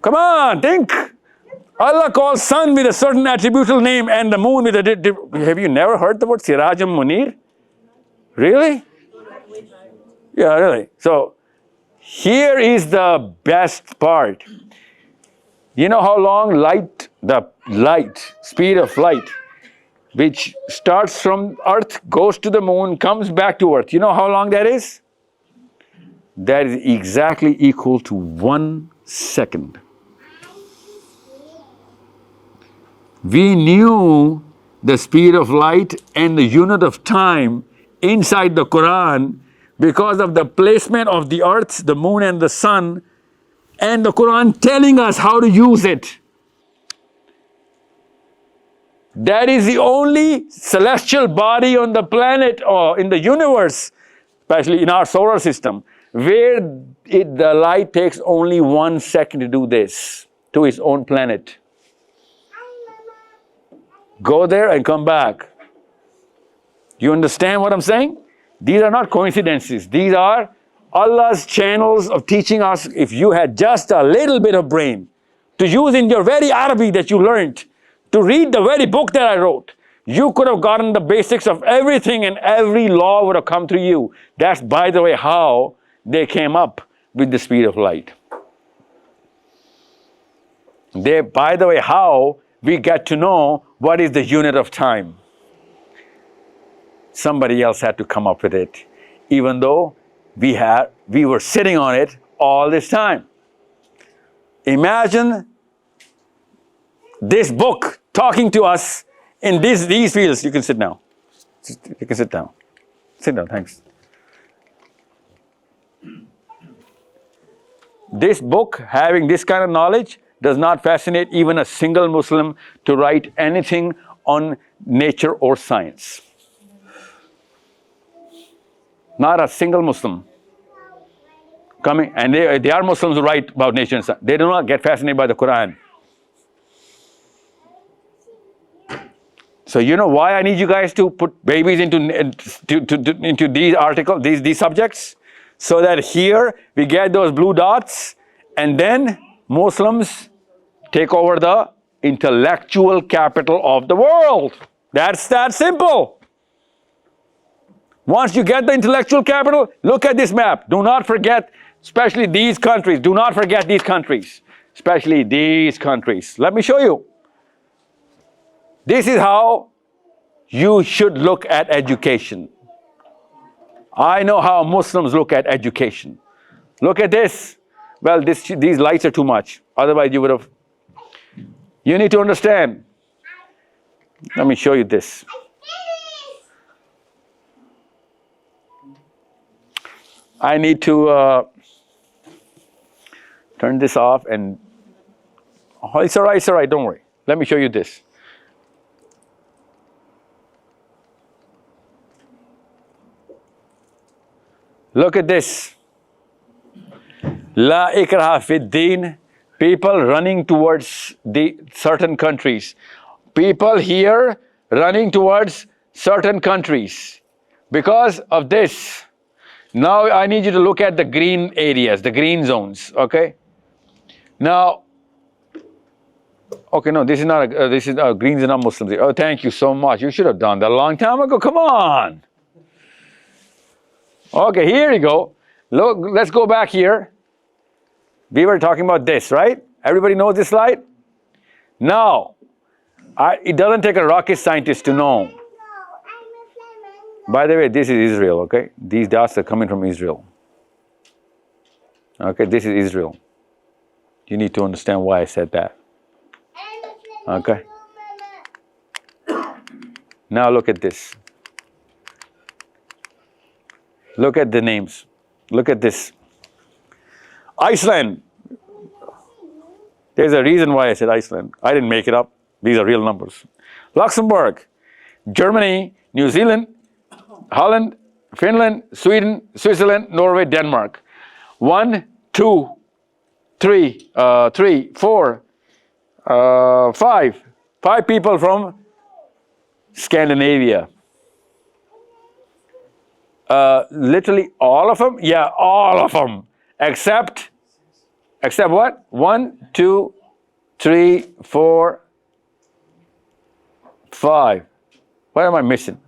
Come on, think. Allah calls sun with a certain attributal name and the moon with a have you never heard the word Siraj and Munir? Really? Yeah, really. So, here is the best part. You know how long the speed of light, which starts from Earth, goes to the moon, comes back to Earth. You know how long that is? That is exactly equal to 1 second. We knew the speed of light and the unit of time inside the Quran because of the placement of the earth, the moon and the sun, and the Quran telling us how to use it. That is the only celestial body on the planet or in the universe, especially in our solar system, where the light takes only 1 second to do this to its own planet. Go there and come back. You understand what I'm saying? These are not coincidences. These are Allah's channels of teaching us. If you had just a little bit of brain to use in your very Arabic that you learned, to read the very book that I wrote, you could have gotten the basics of everything and every law would have come to you. That's, by the way, how they came up with the speed of light. By the way, how we get to know what is the unit of time. Somebody else had to come up with it, even though we were sitting on it all this time. Imagine this book talking to us in these fields. You can sit now. You can sit down. Sit down, thanks. This book, having this kind of knowledge, does not fascinate even a single Muslim to write anything on nature or science. Not a single Muslim. Coming, and they are Muslims who write about nature and science. They do not get fascinated by the Quran. So you know why I need you guys to put babies into these articles, these subjects? So that here we get those blue dots, and then Muslims take over the intellectual capital of the world. That's that simple. Once you get the intellectual capital, look at this map. Do not forget, especially these countries. Do not forget these countries, especially these countries. Let me show you. This is how you should look at education. I know how Muslims look at education. Look at this. Well, these lights are too much. Otherwise, you would have. You need to understand. Let me show you this. I need to turn this off and. Oh, it's all right, don't worry. Let me show you this. Look at this. La ikraha fid din. People running towards the certain countries. People here running towards certain countries. Because of this. Now I need you to look at the green areas, the green zones, okay? Now, okay, no, this is not, greens are not Muslims. Oh, thank you so much. You should have done that a long time ago. Come on. Okay, here you go. Look, let's go back here. We were talking about this, right? Everybody knows this slide? Now, it doesn't take a rocket scientist to know. By the way, this is Israel, okay? These dots are coming from Israel. Okay, this is Israel. You need to understand why I said that. Okay? Now look at this. Look at the names. Look at this. Iceland. There's a reason why I said Iceland. I didn't make it up. These are real numbers. Luxembourg, Germany, New Zealand, Holland, Finland, Sweden, Switzerland, Norway, Denmark. 1, 2, 3, 4, 5. 5 people from Scandinavia. Literally all of them? Yeah, all of them. Except what? 1, 2, 3, 4, 5. What am I missing?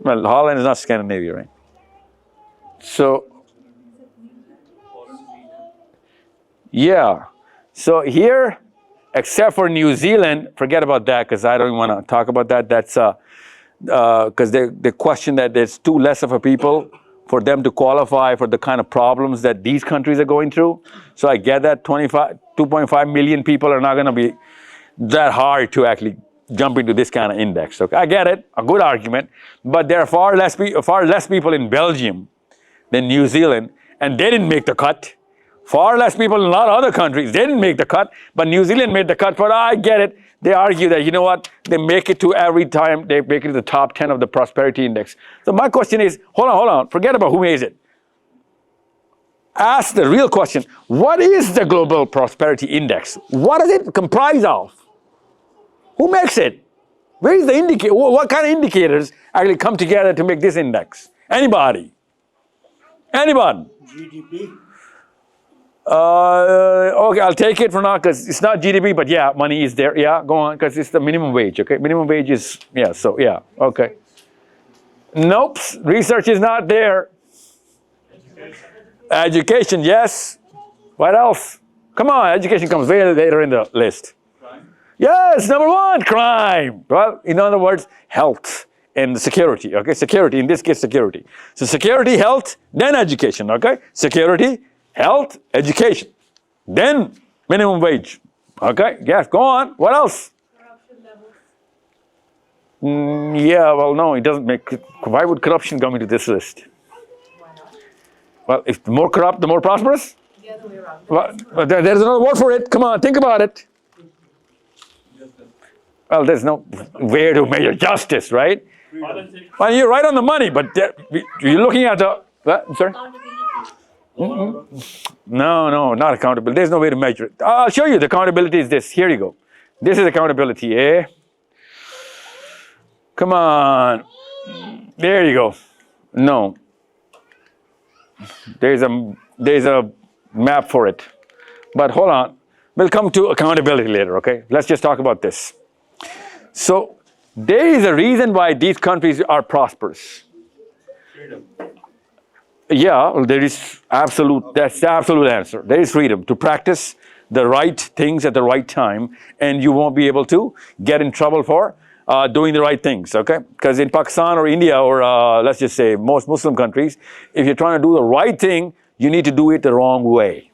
Well, Holland is not Scandinavia, right? So, yeah. So here, except for New Zealand, forget about that because I don't want to talk about that. That's because they question that there's too less of a people for them to qualify for the kind of problems that these countries are going through. So I get that 2.5 million people are not going to be that hard to actually jump into this kind of index. Okay, I get it, a good argument, but there are far less people in Belgium than New Zealand, and they didn't make the cut. Far less people in a lot of other countries, they didn't make the cut, but New Zealand made the cut. But I get it. They argue that, you know what, they make it to every time, they make it to the top 10 of the prosperity index. So my question is, hold on, forget about who makes it. Ask the real question, what is the global prosperity index? What does it comprise of? Who makes it? Where is the indicator? What kind of indicators actually come together to make this index? Anybody? Anybody? GDP. Okay, I'll take it for now because it's not GDP, but yeah, money is there. Yeah, go on, because it's the minimum wage, okay? Minimum wage is, yeah, so yeah, okay. Nope, research is not there. Education, yes. What else? Come on, education comes way later in the list. Yes, number 1, crime. Well, in other words, health and security, okay? Security, in this case, security. So security, health, then education, okay? Security, health, education, then minimum wage, okay? Yes, go on. What else? Corruption levels. Yeah, well, no, it doesn't make. Why would corruption come into this list? Why not? Well, if the more corrupt, the more prosperous? The other way around. Well, there's another word for it. Come on, think about it. Well, there's no way to measure justice, right? Well, you're right on the money, but you're looking at the. What? I'm sorry? No, not accountability. There's no way to measure it. I'll show you. The accountability is this. Here you go. This is accountability, eh? Come on. There you go. No. There's a map for it. But hold on. We'll come to accountability later, okay? Let's just talk about this. So There is a reason why these countries are prosperous. Freedom. Yeah, well, there is absolute, that's the absolute answer. There is freedom to practice the right things at the right time, and you won't be able to get in trouble for doing the right things, okay? Because in Pakistan or India or let's just say most Muslim countries, if you're trying to do the right thing, you need to do it the wrong way.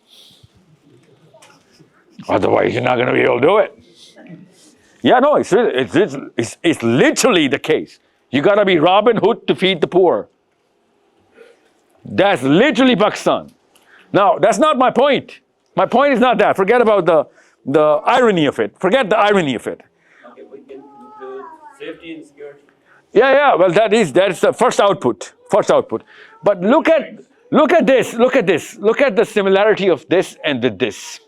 Otherwise, you're not going to be able to do it. Yeah, no, it's literally the case. You got to be Robin Hood to feed the poor. That's literally Pakistan. Now, that's not my point. My point is not that. Forget about the irony of it. Forget the irony of it. Okay, we can include safety and security. Yeah. Well, that's the first output. First output. But look at this. Look at this. Look at the similarity of this and with this.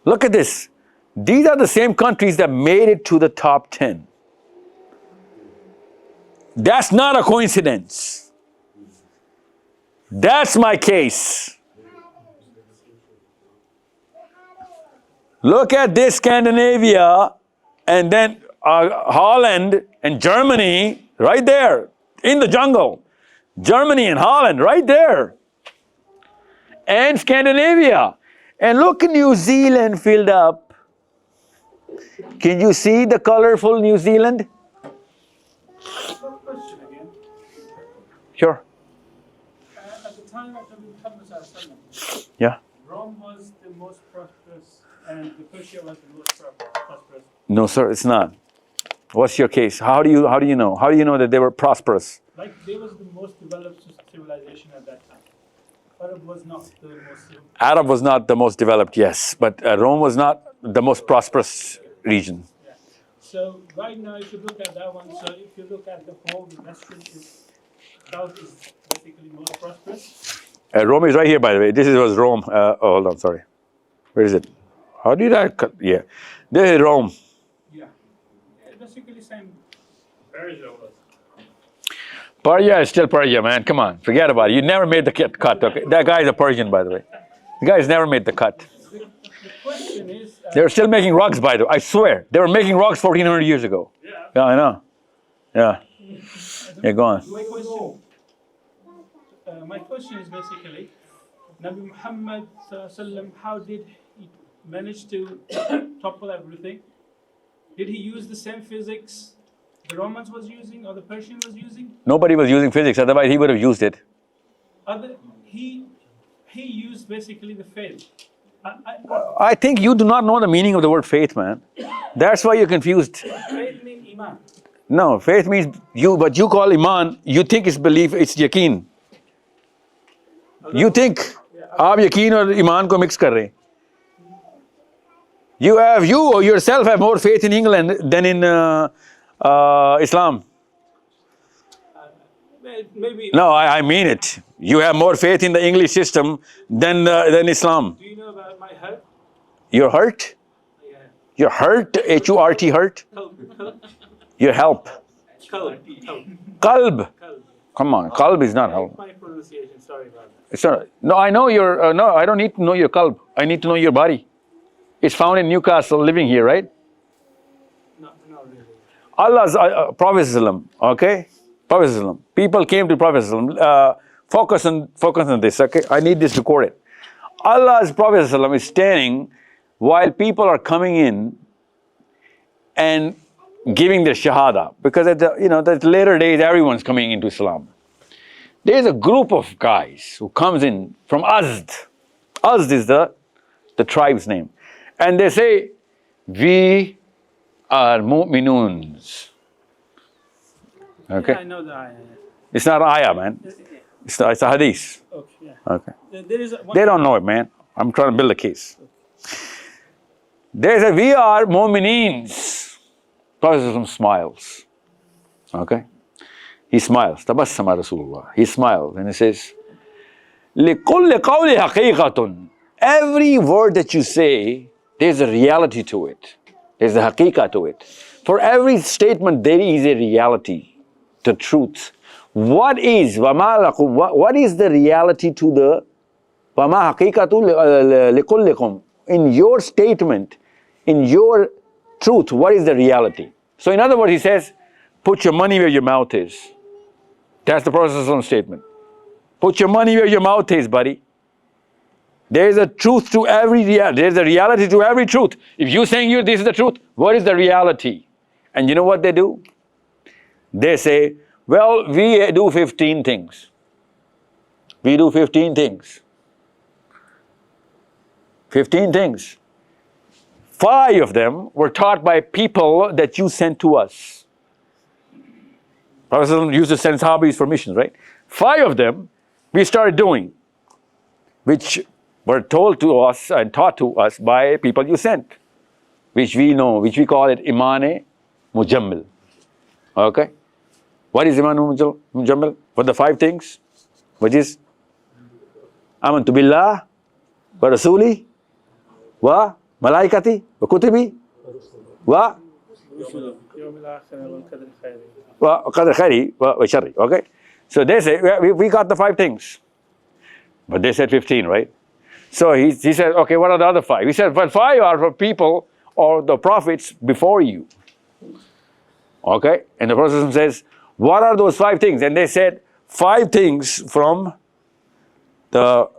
Look at this. These are the same countries that made it to the top 10. That's not a coincidence. That's my case. Look at this Scandinavia and then Holland and Germany right there in the jungle. Germany and Holland right there. And Scandinavia. And look at New Zealand filled up. Can you see the colorful New Zealand? Question again. Sure. At the time of Muhammad, Yeah. Rome was the most prosperous and the Persia was the most prosperous. No, sir, it's not. What's your case? How do you know? How do you know that they were prosperous? Like they was the most developed civilization at that time. Arab was not the most. Arab was not the most developed, yes, but Rome was not the most prosperous region. Yeah. So right now, if you look at that one, so if you look at the whole Western South is basically most prosperous. Rome is right here, by the way. This was Rome. Hold on, sorry. Where is it? How did I cut? Yeah, this is Rome. Yeah. Basically same. Persia was. Persia is still Persia, man. Come on, forget about it. You never made the cut. Okay, that guy is a Persian, by the way. The guy's never made the cut. The question is. They were still making rugs, by the way. I swear, they were making rugs 1,400 years ago. Yeah, I know. Yeah. Yeah, go on. My question is basically, Nabi Muhammad sallam, how did he manage to topple everything? Did he use the same physics the Romans was using or the Persian was using? Nobody was using physics, otherwise he would have used it. He used basically the faith. I think you do not know the meaning of the word faith, man. That's why you're confused. Faith means iman. No, faith means what you call iman, you think it's belief, it's yaqeen. You think aap yaqeen or iman ko mix kar rahe. You or yourself have more faith in England than in Islam. Maybe. No, I mean it. You have more faith in the English system than Islam. Do you know about my hurt? Your hurt? Yeah. Your hurt? H-U-R-T, hurt? Your help. Qalb. Come on, qalb is not help. My pronunciation, sorry about that. It's not. No, I know your. No, I don't need to know your qalb. I need to know your body. It's found in Newcastle, living here, right? No, not really. Allah's Prophet, okay? Prophet, people came to Prophet, focus on this, okay? I need this recorded. Allah's Prophet is standing while people are coming in and giving their shahada, because at the later days, everyone's coming into Islam. There's a group of guys who comes in from Azd. Azd is the tribe's name. And they say, we are mu'minoons. Okay? Yeah, I know the ayah. It's not ayah, man. It's a hadith. Okay, yeah. Okay. There is They don't know it, man. I'm trying to build a case. They say, we are mu'mineens. Prophet smiles. Okay? He smiles. Tabassama Rasulullah. He smiles and he says, لِكُلِّ قَوْلِ حَقِيقَةٌ. Every word that you say, there's a reality to it. There's a haqiqah to it. For every statement, there is a reality, the truth. What is the reality to the وَمَا حَقِيقَةُ لِكُلِّكُمْ? In your statement, in your truth, what is the reality? So in other words, he says, put your money where your mouth is. That's the Prophet's statement. Put your money where your mouth is, buddy. There is a truth to every reality. There is a reality to every truth. If you're saying this is the truth, what is the reality? And you know what they do? They say, well, we do 15 things. We do 15 things. 15 things. 5 of them were taught by people that you sent to us. Prophet used to send Sahabis for missions, right? 5 of them we started doing, which were told to us and taught to us by people you sent, which we know, which we call it Iman Mujammil. Okay? What is Iman Mujammil? What are the 5 things? Which is Amantu Billah wa Rasuli wa Malaikati wa Kutubi wa Qadr Khairi wa Sharri. Okay? So they say, we got the 5 things. But they said 15, right? So he said, okay, what are the other 5? He said, but 5 are for people or the prophets before you. Okay? And the Prophet says, what are those 5 things? And they said, 5 things from the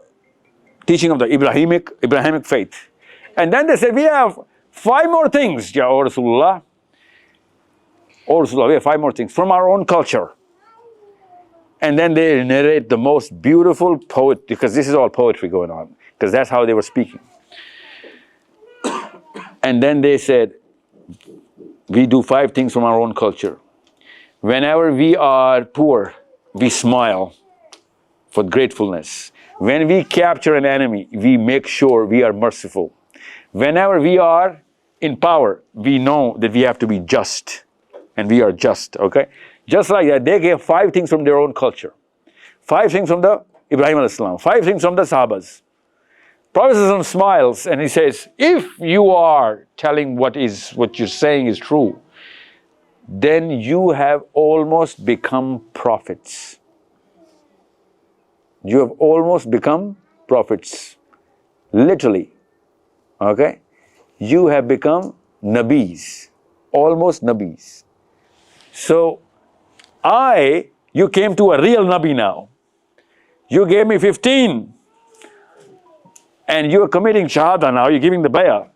teaching of the Abrahamic faith. And then they said, we have 5 more things, Ya Rasulullah. Oh Rasulullah, we have 5 more things from our own culture. And then they narrate the most beautiful poet, because this is all poetry going on, because that's how they were speaking. And then they said, we do 5 things from our own culture. Whenever we are poor, we smile for gratefulness. When we capture an enemy, we make sure we are merciful. Whenever we are in power, we know that we have to be just. And we are just, okay? Just like that, they gave 5 things from their own culture. 5 things from the Ibrahim alayhi salam, 5 things from the Sahabas. Prophet smiles and he says, if you are telling what you're saying is true, then you have almost become prophets. You have almost become prophets. Literally. Okay? You have become Nabis. Almost Nabis. So, you came to a real Nabi now. You gave me 15. And you're committing Shahada now, you're giving the bayah.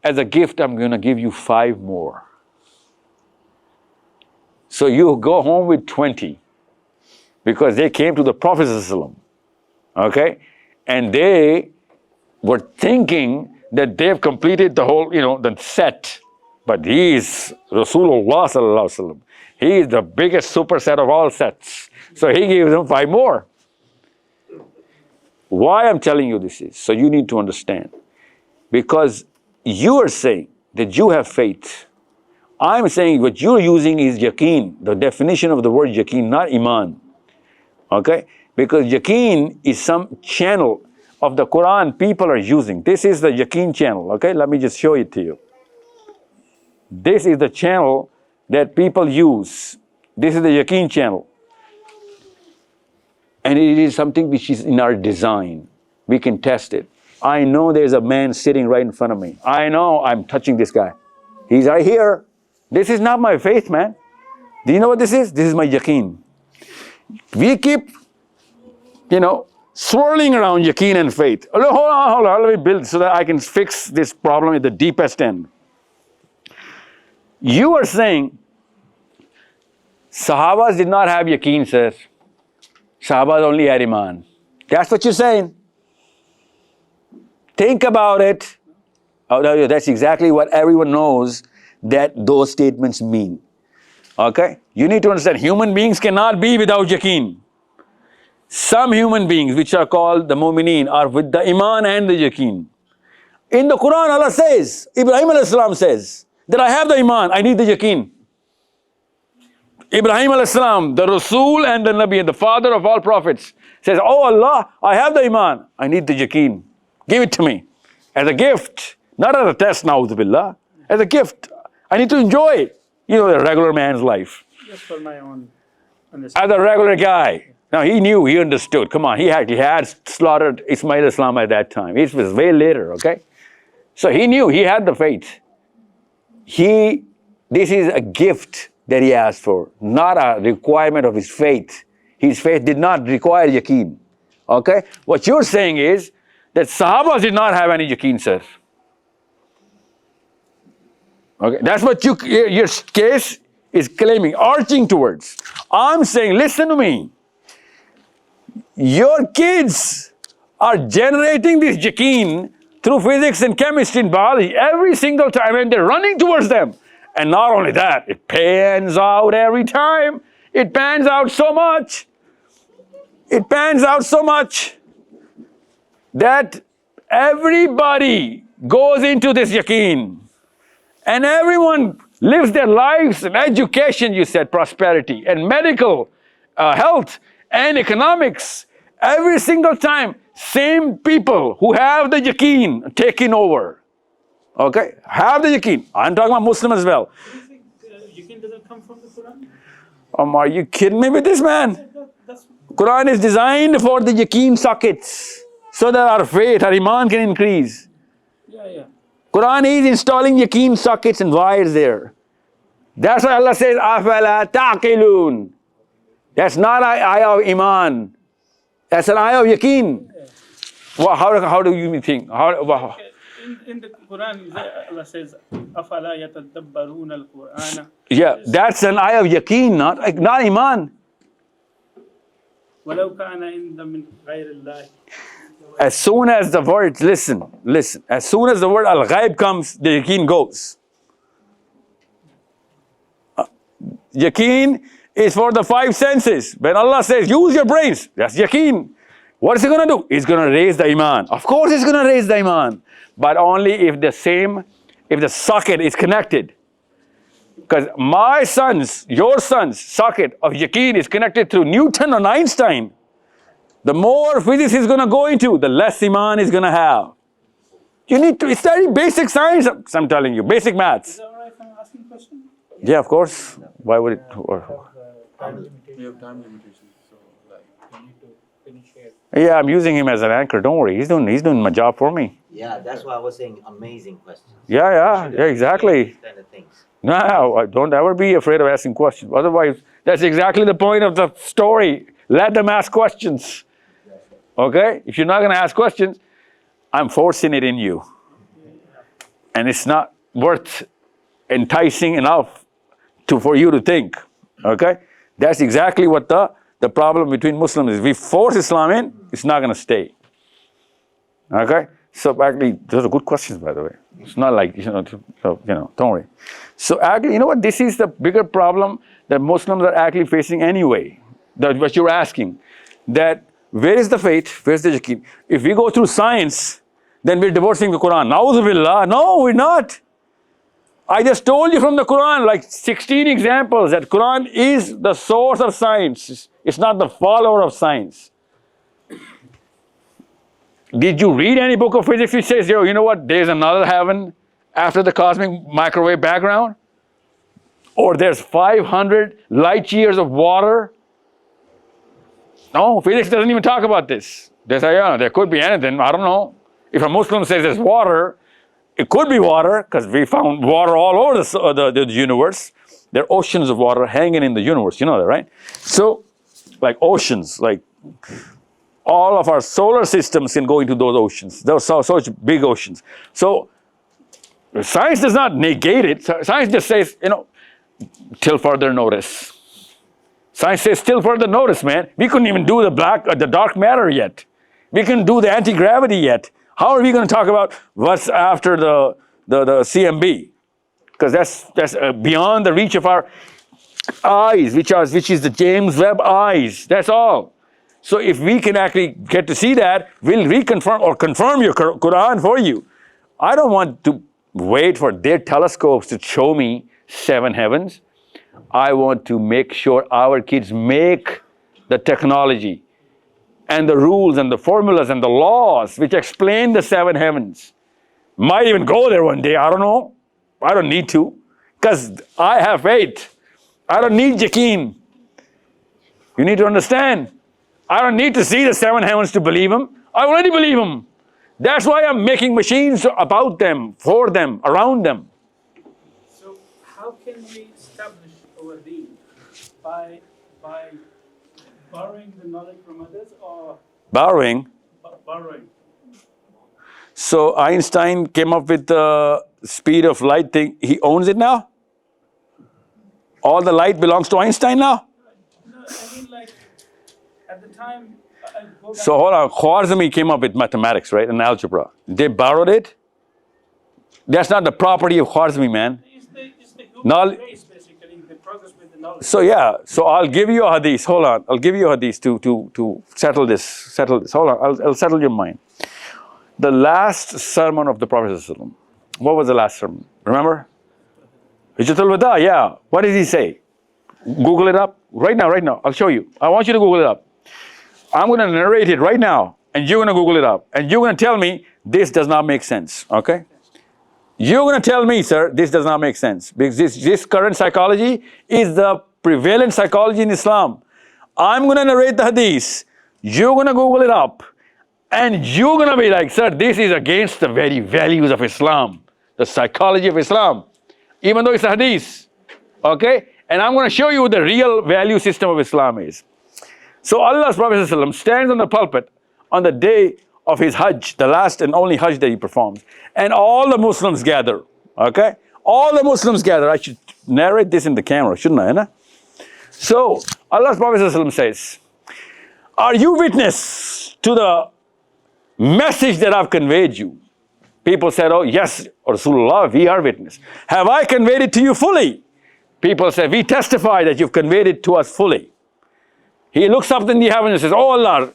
As a gift, I'm going to give you 5 more. So you go home with 20. Because they came to the Prophet ﷺ. Okay? And they were thinking that they've completed the whole, the set. But he is Rasulullah sallallahu alaihi wasallam. He is the biggest superset of all sets. So he gives them 5 more. Why I'm telling you this is, so you need to understand. Because you are saying that you have faith. I'm saying what you're using is yaqeen, the definition of the word yaqeen, not iman. Okay? Because yaqeen is some channel of the Quran people are using. This is the yaqeen channel, okay? Let me just show it to you. This is the channel that people use. This is the yaqeen channel. And it is something which is in our design. We can test it. I know there's a man sitting right in front of me. I know I'm touching this guy. He's right here. This is not my faith, man. Do you know what this is? This is my yaqeen. We keep, swirling around yaqeen and faith. Hold on, let me build so that I can fix this problem at the deepest end. You are saying Sahabas did not have yaqeen, sir. Sahabas only had iman. That's what you're saying. Think about it. Oh, that's exactly what everyone knows that those statements mean. Okay? You need to understand, human beings cannot be without yaqeen. Some human beings, which are called the mu'mineen, are with the iman and the yaqeen. In the Quran, Allah says, Ibrahim alayhi salam says, that I have the iman, I need the yaqeen. Ibrahim alayhi salam, the Rasul and the Nabi and the father of all prophets, says, oh Allah, I have the iman, I need the yaqeen. Give it to me as a gift, not as a test, na'udhu billah, as a gift. I need to enjoy, the regular man's life. Just for my own understanding. As a regular guy. Now he knew, he understood. Come on, he had slaughtered Ismail Islam at that time. It was way later, okay? So he knew, he had the faith. this is a gift that he asked for, not a requirement of his faith. His faith did not require yaqeen. Okay? What you're saying is that Sahabas did not have any yaqeen, sir. Okay? That's what your case is claiming, arching towards. I'm saying, listen to me. Your kids are generating this yaqeen through physics and chemistry and biology every single time, and they're running towards them. And not only that, it pans out every time. It pans out so much. It pans out so much that everybody goes into this yaqeen. And everyone lives their lives in education, you said, prosperity, and medical, health, and economics. Every single time, same people who have the yaqeen taking over. Okay? Have the yaqeen. I'm talking about Muslim as well. Do you think yaqeen doesn't come from the Quran? Are you kidding me with this, man? Quran is designed for the yaqeen sockets so that our faith, our iman can increase. Yeah. Quran is installing yaqeen sockets and wires there. That's why Allah says, أَفَلَا تَعْقِلُونَ. That's not an ayah of iman. That's an ayah of yaqeen. Well, how do you think? In the Quran, Allah says, أَفَلَا يَتَدَبَّرُونَ الْقُرْآنَ. Yeah, that's an ayah of yaqeen, not iman. وَلَوْ كَانَ عِنْدَ مِنْ غَيْرِ اللَّهِ. As soon as the word, listen, as soon as the word al-ghaib comes, the yaqeen goes. Yaqeen is for the five senses. When Allah says, use your brains, that's yaqeen. What is He going to do? He's going to raise the iman. Of course He's going to raise the iman. But only if the socket is connected. Because my son's, your son's socket of yaqeen is connected through Newton or Einstein. The more physics he's going to go into, the less iman he's going to have. You need to study basic science, I'm telling you, basic maths. Is that alright if I'm asking a question? Yeah, of course. Why would it? We have time limitations, so like you need to finish here. Yeah, I'm using him as an anchor. Don't worry, he's doing my job for me. Yeah, that's why I was saying amazing questions. Yeah, exactly. These kind of things. No, don't ever be afraid of asking questions. Otherwise, that's exactly the point of the story. Let them ask questions. Okay? If you're not going to ask questions, I'm forcing it in you. And it's not worth enticing enough for you to think. Okay? That's exactly what the problem between Muslims is. We force Islam in, it's not going to stay. Okay? So actually, those are good questions, by the way. It's not like, don't worry. So actually, you know what? This is the bigger problem that Muslims are actually facing anyway. That's what you're asking. That where is the faith? Where's the yaqeen? If we go through science, then we're divorcing the Quran. Na'udhu billah. No, we're not. I just told you from the Quran, like 16 examples, that Quran is the source of science. It's not the follower of science. Did you read any book of physics which says, you know what, there's another heaven after the cosmic microwave background? Or there's 500 light years of water? No, physics doesn't even talk about this. They say, there could be anything, I don't know. If a Muslim says there's water, it could be water, because we found water all over the universe. There are oceans of water hanging in the universe, you know that, right? So, like oceans, like all of our solar systems can go into those oceans. Those such big oceans. So, science does not negate it. Science just says, till further notice. Science says, till further notice, man. We couldn't even do the dark matter yet. We couldn't do the anti-gravity yet. How are we going to talk about what's after the CMB? Because that's beyond the reach of our eyes, which is the James Webb eyes. That's all. So if we can actually get to see that, we'll reconfirm or confirm your Quran for you. I don't want to wait for their telescopes to show me 7 heavens. I want to make sure our kids make the technology and the rules and the formulas and the laws which explain the 7 heavens. Might even go there one day, I don't know. I don't need to, because I have faith. I don't need yaqeen. You need to understand. I don't need to see the 7 heavens to believe them. I already believe them. That's why I'm making machines about them, for them, around them. So can we establish our deen? By borrowing the knowledge from others or Borrowing. borrowing? So Einstein came up with the speed of light thing. He owns it now? All the light belongs to Einstein now? No, I mean like at the time. So hold on, Khwarizmi came up with mathematics, right, and algebra. They borrowed it. That's not the property of Khwarizmi, man. It's the human race, basically, the progress with the knowledge. So yeah, so I'll give you a hadith. Hold on, I'll give you a hadith to settle this. Hold on, I'll settle your mind. The last sermon of the Prophet ﷺ. What was the last sermon? Remember? Hijjatul Wada, yeah. What did he say? Google it up right now. I'll show you. I want you to Google it up. I'm going to narrate it right now, and you're going to Google it up, and you're going to tell me this does not make sense. Okay? You're going to tell me, sir, this does not make sense because this current psychology is the prevalent psychology in Islam. I'm going to narrate the hadith. You're going to Google it up. And you're going to be like, sir, this is against the very values of Islam, the psychology of Islam, even though it's a hadith. Okay? And I'm going to show you what the real value system of Islam is. So Allah's Prophet ﷺ stands on the pulpit on the day of his Hajj, the last and only Hajj that he performs. And all the Muslims gather. Okay? All the Muslims gather. I should narrate this in the camera, shouldn't I? So Allah's Prophet ﷺ says, are you witness to the message that I've conveyed you? People said, oh yes, Rasulullah, we are witness. Have I conveyed it to you fully? People said, we testify that you've conveyed it to us fully. He looks up in the heavens and says, oh Allah,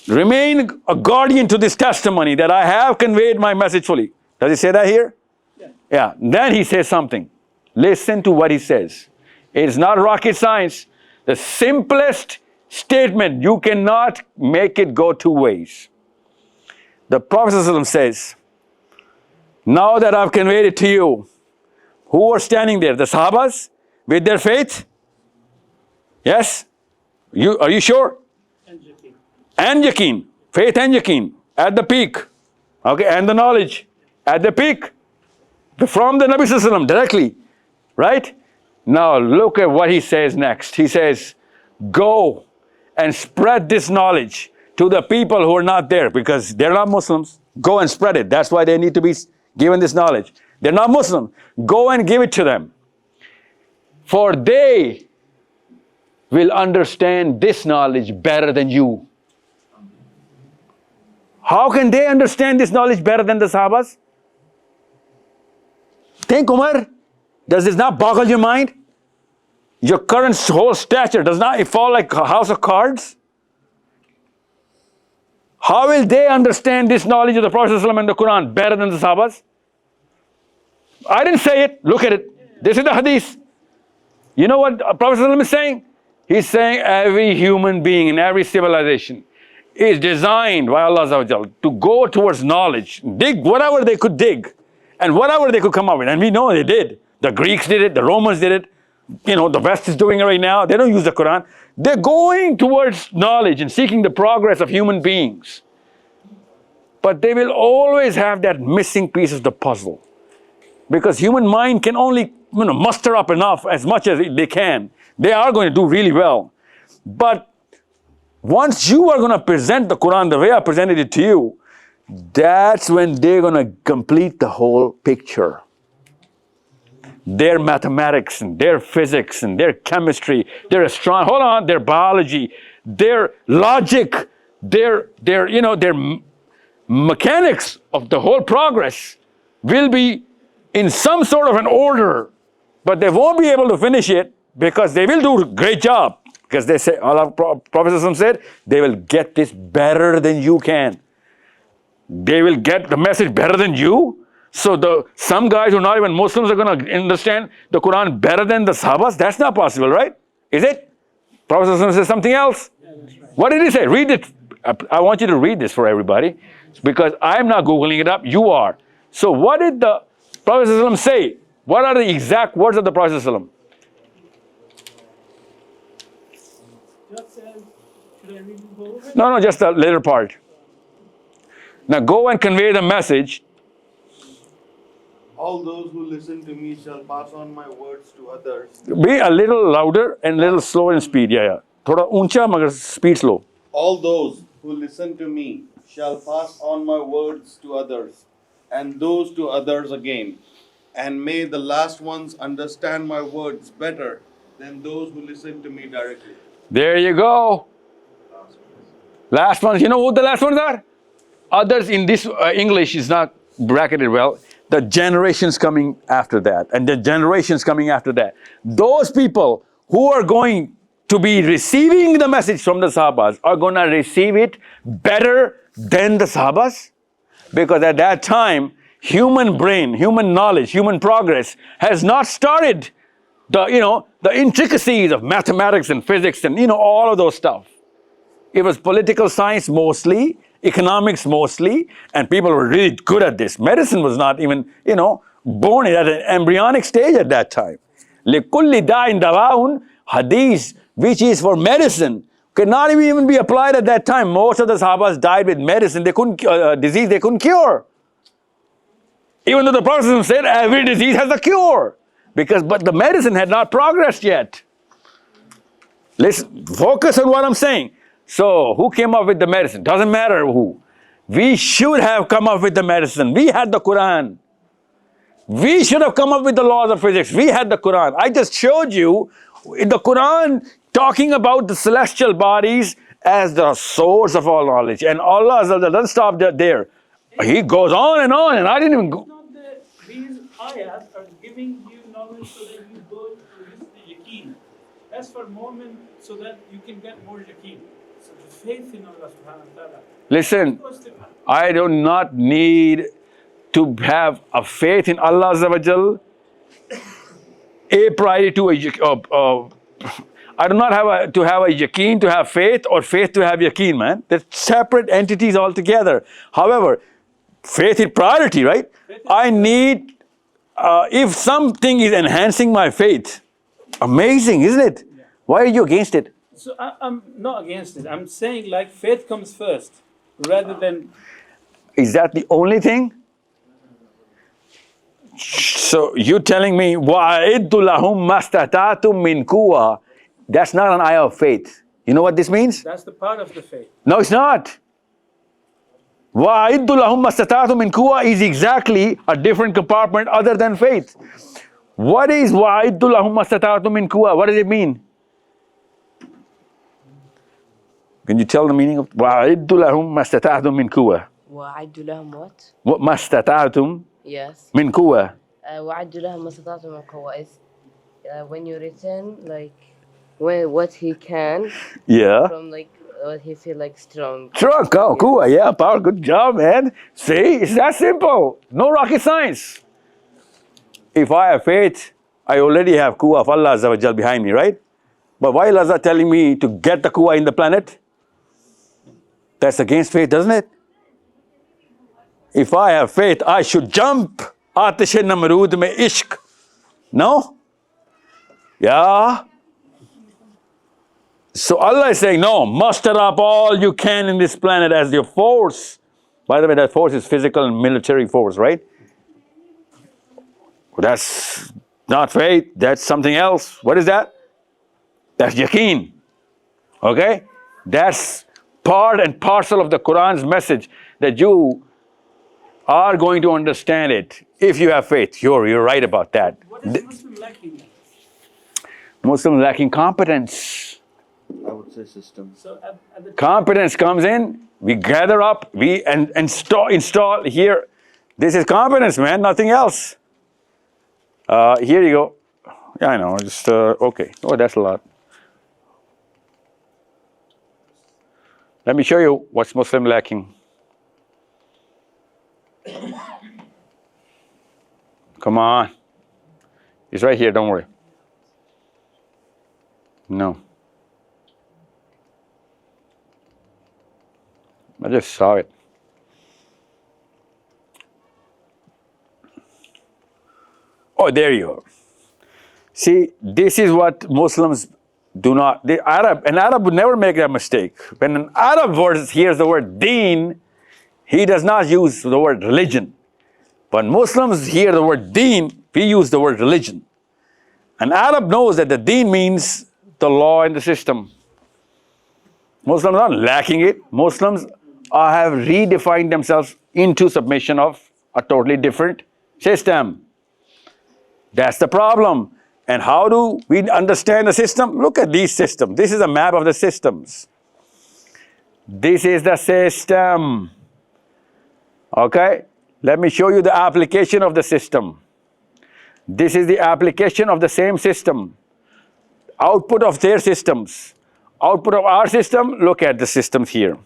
remain a guardian to this testimony that I have conveyed my message fully. Does he say that here? Yeah. Then he says something. Listen to what he says. It's not rocket science. The simplest statement, you cannot make it go two ways. The Prophet ﷺ says, now that I've conveyed it to you, who are standing there? The Sahabas with their faith? Yes? Are you sure? And yaqeen. Faith and yaqeen at the peak. Okay, and the knowledge at the peak. From the Nabi ﷺ directly. Right? Now look at what he says next. He says, go and spread this knowledge to the people who are not there because they're not Muslims. Go and spread it. That's why they need to be given this knowledge. They're not Muslim. Go and give it to them. For they will understand this knowledge better than you. How can they understand this knowledge better than the Sahabas? Think, Umar, does this not boggle your mind? Your current whole stature does not fall like a house of cards? How will they understand this knowledge of the Prophet ﷺ and the Quran better than the Sahabas? I didn't say it. Look at it. This is the hadith. You know what Prophet ﷺ is saying? He's saying every human being in every civilization is designed by Allah to go towards knowledge, dig whatever they could dig, and whatever they could come up with. And we know they did. The Greeks did it, the Romans did it. You know, the West is doing it right now. They don't use the Quran. They're going towards knowledge and seeking the progress of human beings. But they will always have that missing piece of the puzzle. Because human mind can only muster up enough, as much as they can. They are going to do really well. But once you are going to present the Quran the way I presented it to you, that's when they're going to complete the whole picture. Their mathematics and their physics and their chemistry, their astronomy, their biology, their logic, their mechanics of the whole progress will be in some sort of an order, but they won't be able to finish it because they will do a great job. Because they say, Allah Prophet said, they will get this better than you can. They will get the message better than you. So some guys who are not even Muslims are going to understand the Quran better than the Sahabas? That's not possible, right? Is it? Prophet says something else. Yeah, right. What did he say? Read it. I want you to read this for everybody because I'm not Googling it up. You are. So what did the Prophet say? What are the exact words of the Prophet? Should I read it over? No, just the later part. Now go and convey the message All those who listen to me shall pass on my words to others. Be a little louder and a little slower in speed. Yeah, yeah. Thoda uncha magar speed slow. All those who listen to me shall pass on my words to others, and those to others again. And may the last ones understand my words better than those who listen to me directly. There you go. Last ones. You know who the last ones are? Others in this English is not bracketed well. The generations coming after that, and the generations coming after that. Those people who are going to be receiving the message from the Sahabas are going to receive it better than the Sahabas. Because at that time, human brain, human knowledge, human progress has not started the intricacies of mathematics and physics and all of those stuff. It was political science mostly, economics mostly, and people were really good at this. Medicine was not even, born at an embryonic stage at that time. لِكُلِّ دَاءٍ دَوَاءٌ hadith, which is for medicine, cannot even be applied at that time. Most of the Sahabas died with medicine. They couldn't, disease they couldn't cure. Even though the Prophet said every disease has a cure. But the medicine had not progressed yet. Listen, focus on what I'm saying. So, who came up with the medicine? Doesn't matter who. We should have come up with the medicine. We had the Quran. We should have come up with the laws of physics. We had the Quran. I just showed you in the Quran talking about the celestial bodies as the source of all knowledge. And Allah doesn't stop there. He goes on, and I didn't even go. These ayahs are giving you knowledge so that you go to the yaqeen. That's for moment so that you can get more yaqeen. So the faith in Allah subhanahu wa ta'ala. Listen, I do not need to have a faith in Allah Azza wa Jal, a priority to I do not have to have a yaqeen to have faith, or faith to have yaqeen, man. They're separate entities altogether. However, faith is priority, right? I need, if something is enhancing my faith, amazing, isn't it? Yeah. Why are you against it? So I'm not against it. I'm saying like faith comes first rather than... Is that the only thing? So you're telling me, وَأَعِدُّ لَهُمْ مَسْتَطَعْتُم مِّن قُوَّةٍ. That's not an ayah of faith. You know what this means? That's the part of the faith. No, it's not. وَأَعِدُّ لَهُمْ مَسْتَطَعْتُم مِّن قُوَّةٍ is exactly a different compartment other than faith. What is وَأَعِدُّ لَهُمْ مَسْتَطَعْتُم مِّن قُوَّةٍ? What does it mean? Can you tell the meaning of وَأَعِدُّ لَهُمْ مَسْتَطَعْتُم مِّن قُوَّةٍ? وَأَعِدُّ لَهُمْ what? What مَسْتَطَعْتُم Yes. مِّن قُوَّةٍ? وَأَعِدُّ لَهُمْ مَسْتَطَعْتُم مِّن قُوَّةٍ is when you return like what he can. Yeah. From like what he feel like strong. Strong, cool, yeah, power, good job, man. See, it's that simple. No rocket science. If I have faith, I already have kuwa of Allah Azza wa Jal behind me, right? But why is Allah telling me to get the kuwa in the planet? That's against faith, doesn't it? If I have faith, I should jump. Atish Namrud mein ishq. No? Yeah. So Allah is saying, no, muster up all you can in this planet as your force. By the way, that force is physical and military force, right? That's not faith, that's something else. What is that? That's yaqeen. Okay? That's part and parcel of the Quran's message that you are going to understand it if you have faith. You're right about that. What is Muslim lacking? Muslims lacking competence. I would say system. So at the Competence comes in, we gather up, we install here. This is competence, man, nothing else. Here you go. Yeah, I know, just, okay. Oh, that's a lot. Let me show you what's Muslim lacking. Come on. It's right here, don't worry. No. I just saw it. Oh, there you are. See, this is what Muslims do not. An Arab would never make that mistake. When an Arab hears the word deen, he does not use the word religion. When Muslims hear the word deen, we use the word religion. An Arab knows that the deen means the law and the system. Muslims are not lacking it. Muslims have redefined themselves into submission of a totally different system. That's the problem. And how do we understand the system? Look at these systems. This is a map of the systems. This is the system. Okay? Let me show you the application of the system. This is the application of the same system. Output of their systems. Output of our system, look at the systems here.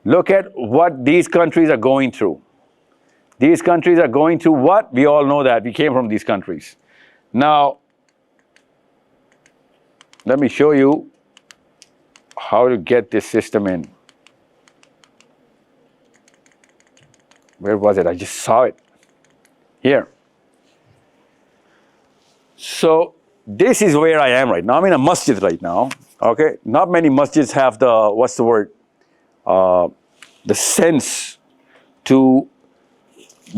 Look at what these countries are going through. These countries are going through what? We all know that. We came from these countries. Now, let me show you how to get this system in. Where was it? I just saw it. Here. So, this is where I am right now. I'm in a masjid right now. Okay? Not many masjids have the, what's the word? The sense to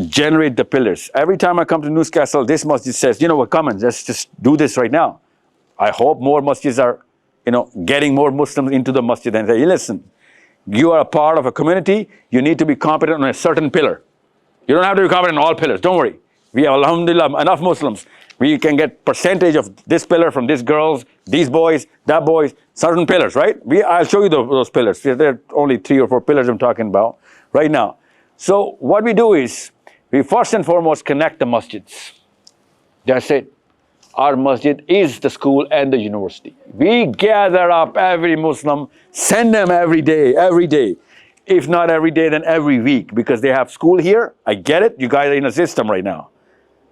generate the pillars. Every time I come to Newcastle, this masjid says, you know what, come on, let's just do this right now. I hope more masjids are, getting more Muslims into the masjid and say, hey, listen, you are a part of a community, you need to be competent on a certain pillar. You don't have to be competent on all pillars, don't worry. We have, alhamdulillah, enough Muslims. We can get percentage of this pillar from these girls, these boys, that boys, certain pillars, right? I'll show you those pillars. There are only 3 or 4 pillars I'm talking about right now. So what we do is, we first and foremost connect the masjids. That's it. Our masjid is the school and the university. We gather up every Muslim, send them every day. If not every day, then every week, because they have school here. I get it. You guys are in a system right now.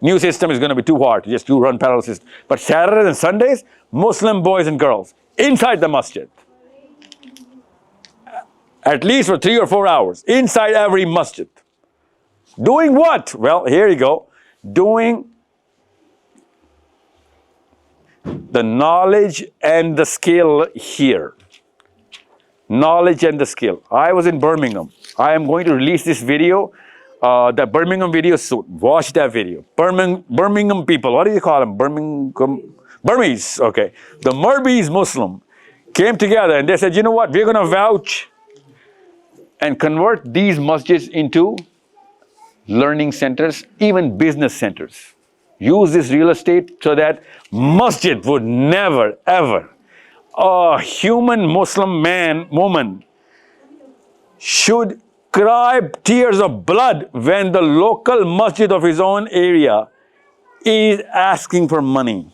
New system is going to be too hard. Just you run parallel system. But Saturdays and Sundays, Muslim boys and girls inside the masjid. At least for 3 or 4 hours, inside every masjid. Doing what? Well, here you go. Doing the knowledge and the skill here. Knowledge and the skill. I was in Birmingham. I am going to release this video, the Birmingham video soon. Watch that video. Birmingham people, what do you call them? Burmese, okay. The Burmese Muslim came together and they said, you know what, we're going to vouch and convert these masjids into learning centers, even business centers. Use this real estate so that masjid would never, ever, a human Muslim man, woman should cry tears of blood when the local masjid of his own area is asking for money.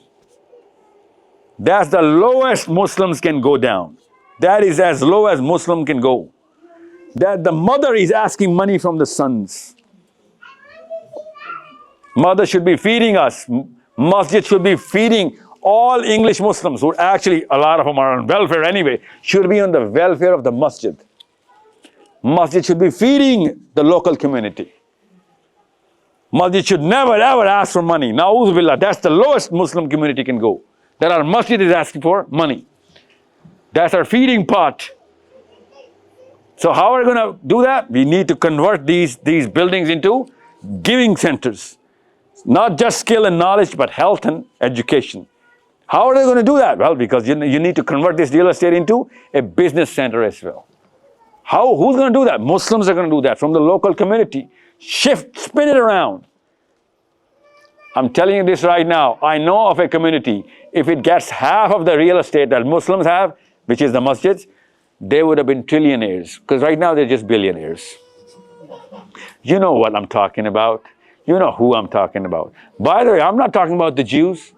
That's the lowest Muslims can go down. That is as low as Muslim can go. That the mother is asking money from the sons. Mother should be feeding us. Masjid should be feeding all English Muslims, who actually, a lot of them are on welfare anyway, should be on the welfare of the masjid. Masjid should be feeding the local community. Masjid should never ever ask for money. Na'udhu billah, that's the lowest Muslim community can go. That our masjid is asking for money. That's our feeding pot. So how are we going to do that? We need to convert these buildings into giving centers. Not just skill and knowledge, but health and education. How are they going to do that? Well, because you need to convert this real estate into a business center as well. Who's going to do that? Muslims are going to do that from the local community. Spin it around. I'm telling you this right now. I know of a community, if it gets half of the real estate that Muslims have, which is the masjids, they would have been trillionaires. Because right now they're just billionaires. You know what I'm talking about. You know who I'm talking about. By the way, I'm not talking about the Jews.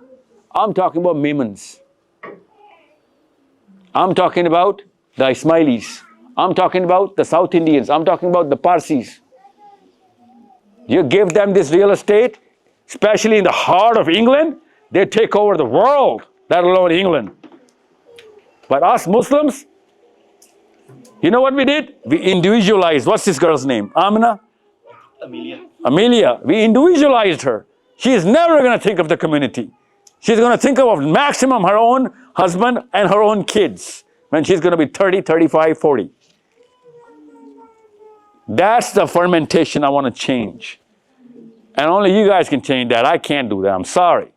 I'm talking about Maimons. I'm talking about the Ismailis. I'm talking about the South Indians. I'm talking about the Parsis. You give them this real estate, especially in the heart of England, they take over the world, let alone England. But us Muslims, you know what we did? We individualized. What's this girl's name? Amina? Amelia. We individualized her. She is never going to think of the community. She's going to think of maximum her own husband and her own kids when she's going to be 30, 35, 40. That's the fermentation I want to change. And only you guys can change that. I can't do that. I'm sorry.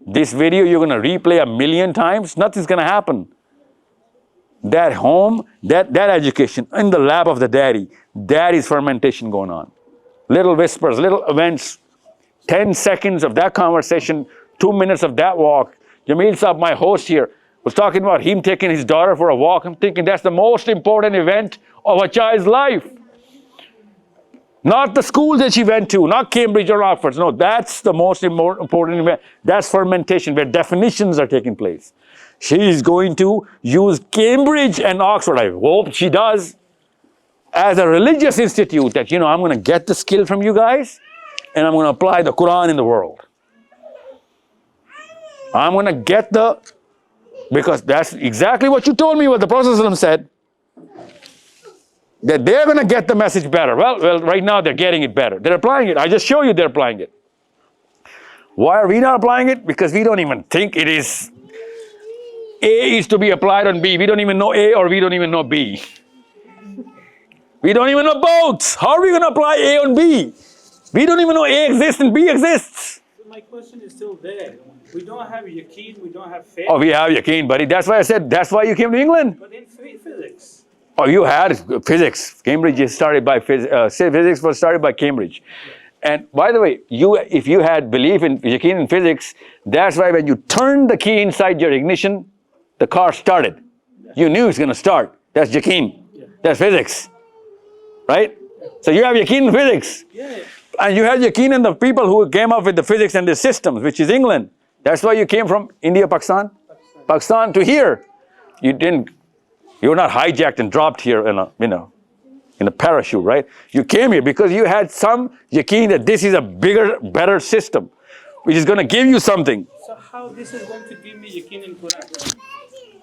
This video you're going to replay 1,000,000 times. Nothing's going to happen. That home, that education in the lap of the daddy, daddy's fermentation going on. Little whispers, little events, 10 seconds of that conversation, 2 minutes of that walk. Jameel Saab, my host here, was talking about him taking his daughter for a walk. I'm thinking that's the most important event of a child's life. Not the school that she went to, not Cambridge or Oxford. No, that's the most important event. That's fermentation, where definitions are taking place. She is going to use Cambridge and Oxford, I hope she does, as a religious institute that, I'm going to get the skill from you guys and I'm going to apply the Quran in the world. I'm going to get because that's exactly what you told me what the Prophet ﷺ said, that they're going to get the message better. Well, right now they're getting it better. They're applying it. I just show you they're applying it. Why are we not applying it? Because we don't even think it is. A is to be applied on B. We don't even know A or we don't even know B. We don't even know both. How are we going to apply A on B? We don't even know A exists and B exists. My question is still there. We don't have yaqeen, we don't have faith. Oh, we have yaqeen, buddy. That's why I said, that's why you came to England. But in physics. Oh, you had physics. Cambridge is started by physics was started by Cambridge. And by the way, if you had belief in yaqeen in physics, that's why when you turned the key inside your ignition, the car started. You knew it's going to start. That's yaqeen. That's physics. Right? So you have yaqeen in physics. And you have yaqeen in the people who came up with the physics and the systems, which is England. That's why you came from India, Pakistan to here. You were not hijacked and dropped here in a parachute, right? You came here because you had some yaqeen that this is a bigger, better system, which is going to give you something. So how this is going to give me yaqeen in Quran?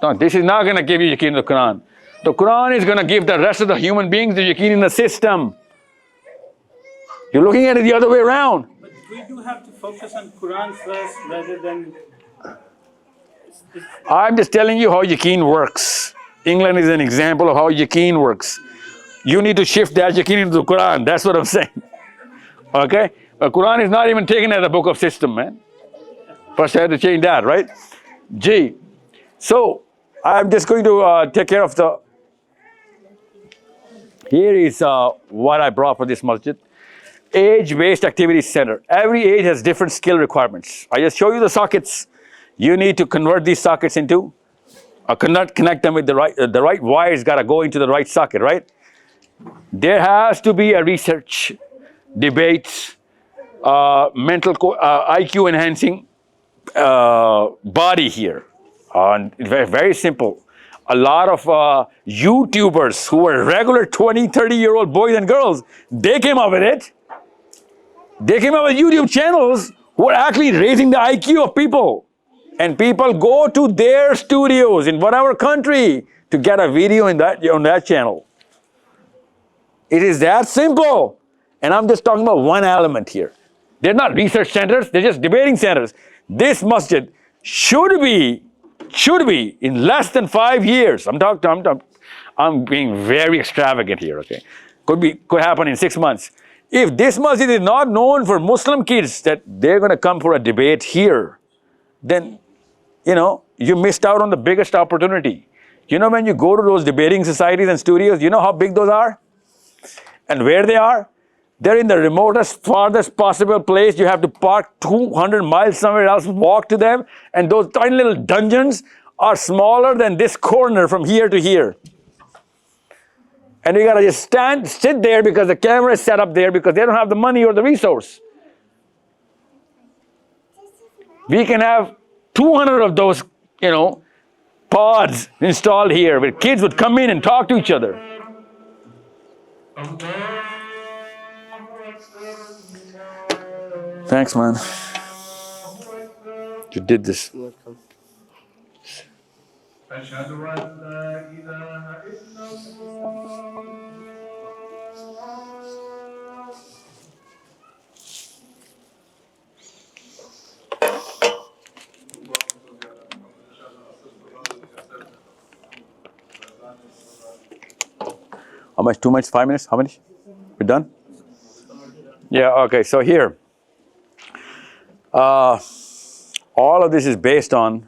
No, this is not going to give you yaqeen in the Quran. The Quran is going to give the rest of the human beings the yaqeen in the system. You're looking at it the other way around. But we do have to focus on Quran first rather than... I'm just telling you how yaqeen works. England is an example of how yaqeen works. You need to shift that yaqeen into the Quran. That's what I'm saying. Okay? But Quran is not even taken as a book of system, man. First I had to change that, right? G. So, I'm just going to take care of here is what I brought for this masjid. Age-based activity center. Every age has different skill requirements. I just show you the sockets. You need to convert these sockets into, connect them with the right wires got to go into the right socket, right? There has to be a research, debates, mental IQ enhancing body here. It's very, very simple. A lot of YouTubers who were regular 20, 30-year-old boys and girls, they came up with it. They came up with YouTube channels who are actually raising the IQ of people. And people go to their studios in whatever country to get a video on that channel. It is that simple. And I'm just talking about one element here. They're not research centers, they're just debating centers. This masjid should be in less than 5 years. I'm being very extravagant here, okay? Could happen in 6 months. If this masjid is not known for Muslim kids that they're going to come for a debate here, then, you missed out on the biggest opportunity. When you go to those debating societies and studios, you know how big those are? And where they are? They're in the remotest, farthest possible place. You have to park 200 miles somewhere else, walk to them. And those tiny little dungeons are smaller than this corner from here to here. And you gotta just sit there because the camera is set up there because they don't have the money or the resource. We can have 200 of those, pods installed here where kids would come in and talk to each other. Thanks, man. You did this. How much? 2 minutes? 5 minutes? How many? We're done? Yeah, okay, so here. All of this is based on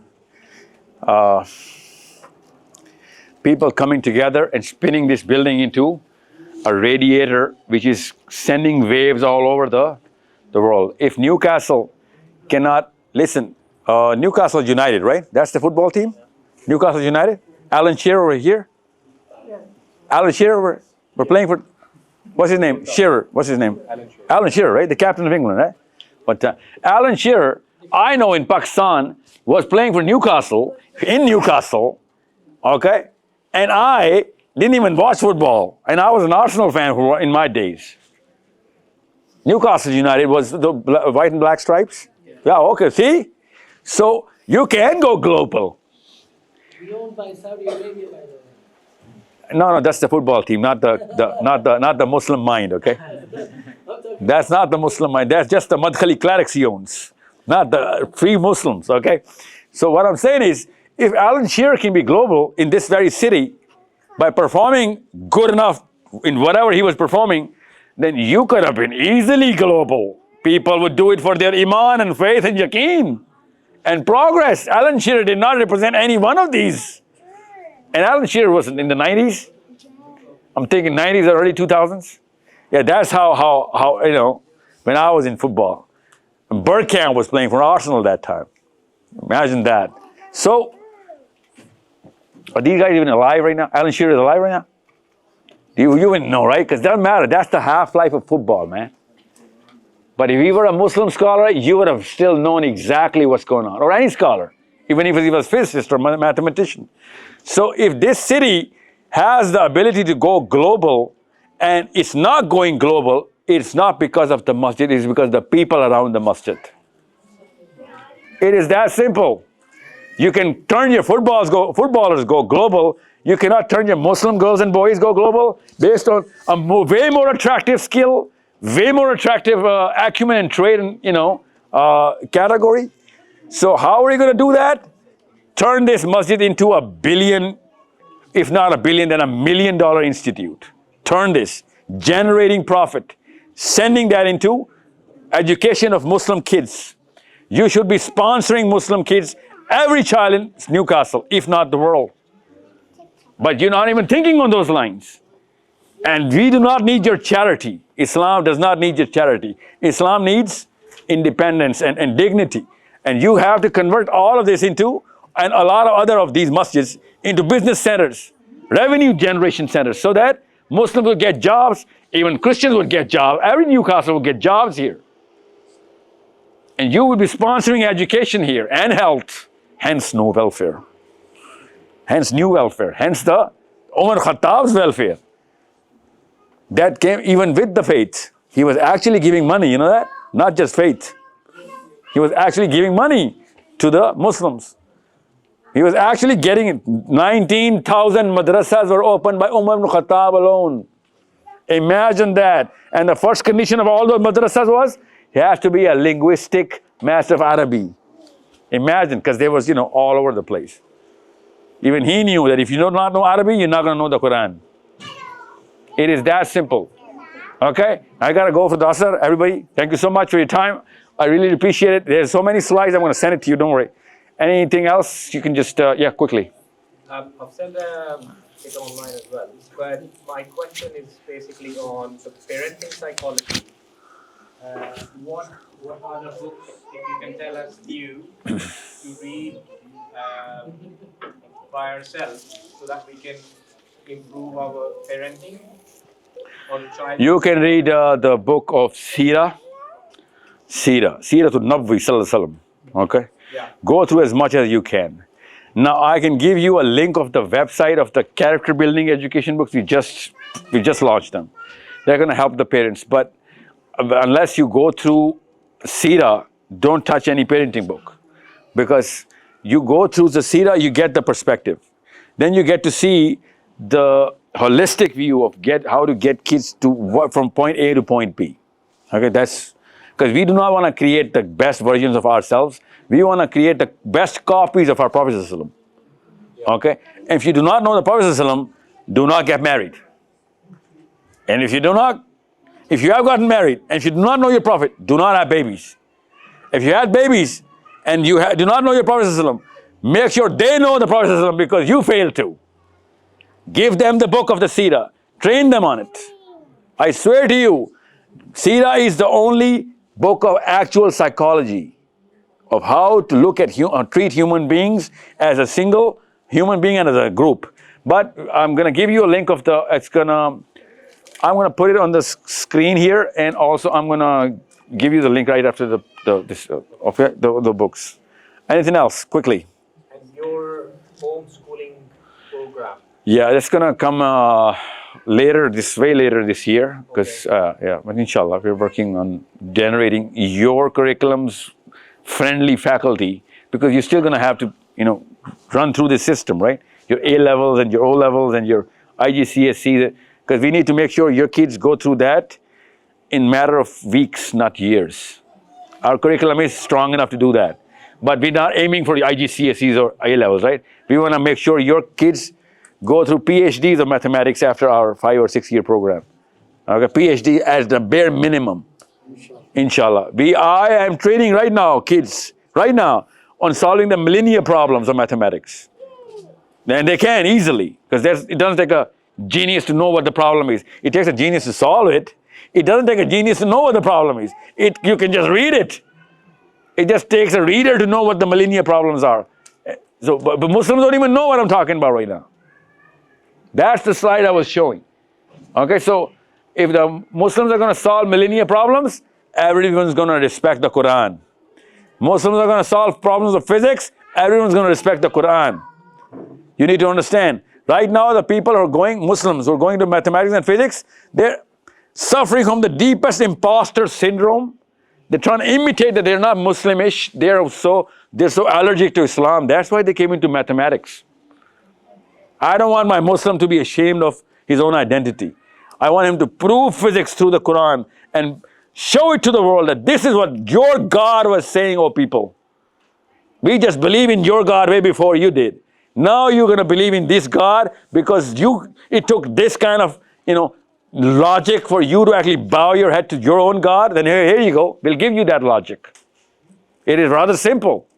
people coming together and spinning this building into a radiator which is sending waves all over the world. If Newcastle cannot, listen, Newcastle United, right? That's the football team? Newcastle United? Alan Shearer over here? Alan Shearer, we're playing for, what's his name? Shearer, what's his name? Alan Shearer, right? The captain of England, right? But Alan Shearer, I know in Pakistan, was playing for Newcastle, in Newcastle, okay? And I didn't even watch football. And I was an Arsenal fan in my days. Newcastle United was the white and black stripes? Yeah, okay, see? So you can go global. We owned by Saudi Arabia, by the way. No, that's the football team, not the Muslim mind, okay? That's not the Muslim mind. That's just the Madkhali clerics he owns, not the free Muslims, okay? So what I'm saying is, if Alan Shearer can be global in this very city by performing good enough in whatever he was performing, then you could have been easily global. People would do it for their iman and faith and yaqeen and progress. Alan Shearer did not represent any one of these. And Alan Shearer was in the 90s. I'm thinking 90s or early 2000s. Yeah, that's how you know, when I was in football. And Bergkamp was playing for Arsenal that time. Imagine that. So, are these guys even alive right now? Alan Shearer is alive right now? You wouldn't know, right? Because it doesn't matter. That's the half-life of football, man. But if you were a Muslim scholar, you would have still known exactly what's going on. Or any scholar, even if he was a physicist or mathematician. So if this city has the ability to go global and it's not going global, it's not because of the masjid, it's because of the people around the masjid. It is that simple. You can turn your footballers go global. You cannot turn your Muslim girls and boys go global based on a way more attractive skill, way more attractive acumen and trade and, you know, category. So how are you going to do that? Turn this masjid into a billion, if not a billion, then $1 million institute. Turn this, generating profit, sending that into education of Muslim kids. You should be sponsoring Muslim kids, every child in Newcastle, if not the world. But you're not even thinking on those lines. And we do not need your charity. Islam does not need your charity. Islam needs independence and dignity. And you have to convert all of this into, and a lot of other of these masjids, into business centers, revenue generation centers, so that Muslims will get jobs, even Christians would get jobs, every Newcastle will get jobs here. And you will be sponsoring education here and health, hence no welfare. Hence new welfare, hence the Umar Khattab's welfare. That came even with the faith. He was actually giving money, you know that? Not just faith. He was actually giving money to the Muslims. He was actually getting it. 19,000 madrasas were opened by Umar ibn Khattab alone. Imagine that. And the first condition of all those madrasas was, he has to be a linguistic master of Arabic. Imagine, because they was, you know, all over the place. Even he knew that if you do not know Arabic, you're not going to know the Quran. It is that simple. Okay? I got to go for the Asr. Everybody, thank you so much for your time. I really appreciate it. There's so many slides. I'm going to send it to you. Don't worry. Anything else? You can just, yeah, quickly. I've sent it online as well. But my question is basically on the parenting psychology. What are the books, if you can tell us, new to read by ourselves so that we can improve our parenting on child? You can read the book of Seerah to Nabi Sallallahu Alaihi Wasallam. Okay? Yeah. Go through as much as you can. Now I can give you a link of the website of the character building education books. We just launched them. They're going to help the parents. But unless you go through Seerah, don't touch any parenting book. Because you go through the Seerah, you get the perspective. Then you get to see the holistic view of how to get kids to from point A to point B. Okay, that's because we do not want to create the best versions of ourselves. We want to create the best copies of our Prophet ﷺ. Okay, and if you do not know the Prophet ﷺ, do not get married. And if you have gotten married, and if you do not know your Prophet, do not have babies. If you had babies and you do not know your Prophet ﷺ, make sure they know the Prophet ﷺ because you failed to. Give them the book of the Seerah. Train them on it. I swear to you, Seerah is the only book of actual psychology of how to look at treat human beings as a single human being and as a group. But I'm going to give you a link of I'm going to put it on the screen here, and also I'm going to give you the link right after the books. Anything else, quickly? And your homeschooling program? Yeah, that's going to come way later this year, because but inshallah, we're working on generating your curriculum's friendly faculty, because you're still going to have to, run through the system, right? Your A levels and your O levels and your IGCSE, because we need to make sure your kids go through that in matter of weeks, not years. Our curriculum is strong enough to do that, but we're not aiming for the IGCSEs or A levels, right? We want to make sure your kids go through PhDs of mathematics after our 5 or 6 year program. Okay, PhD as the bare minimum, inshallah. I am training right now, kids, right now, on solving the millennia problems of mathematics. And they can easily, because it doesn't take a genius to know what the problem is. It takes a genius to solve it. It doesn't take a genius to know what the problem is. You can just read it. It just takes a reader to know what the millennia problems are. So, but Muslims don't even know what I'm talking about right now. That's the slide I was showing. Okay, so if the Muslims are going to solve millennia problems, everyone's going to respect the Quran. Muslims are going to solve problems of physics, everyone's going to respect the Quran. You need to understand, right now the people Muslims who are going to mathematics and physics, they're suffering from the deepest imposter syndrome. They're trying to imitate that they're not Muslimish. They're so allergic to Islam. That's why they came into mathematics. I don't want my Muslim to be ashamed of his own identity. I want him to prove physics through the Quran and show it to the world that this is what your God was saying, oh people. We just believe in your God way before you did. Now you're going to believe in this God because it took this kind of, logic for you to actually bow your head to your own God. Then here you go. We'll give you that logic. It is rather simple.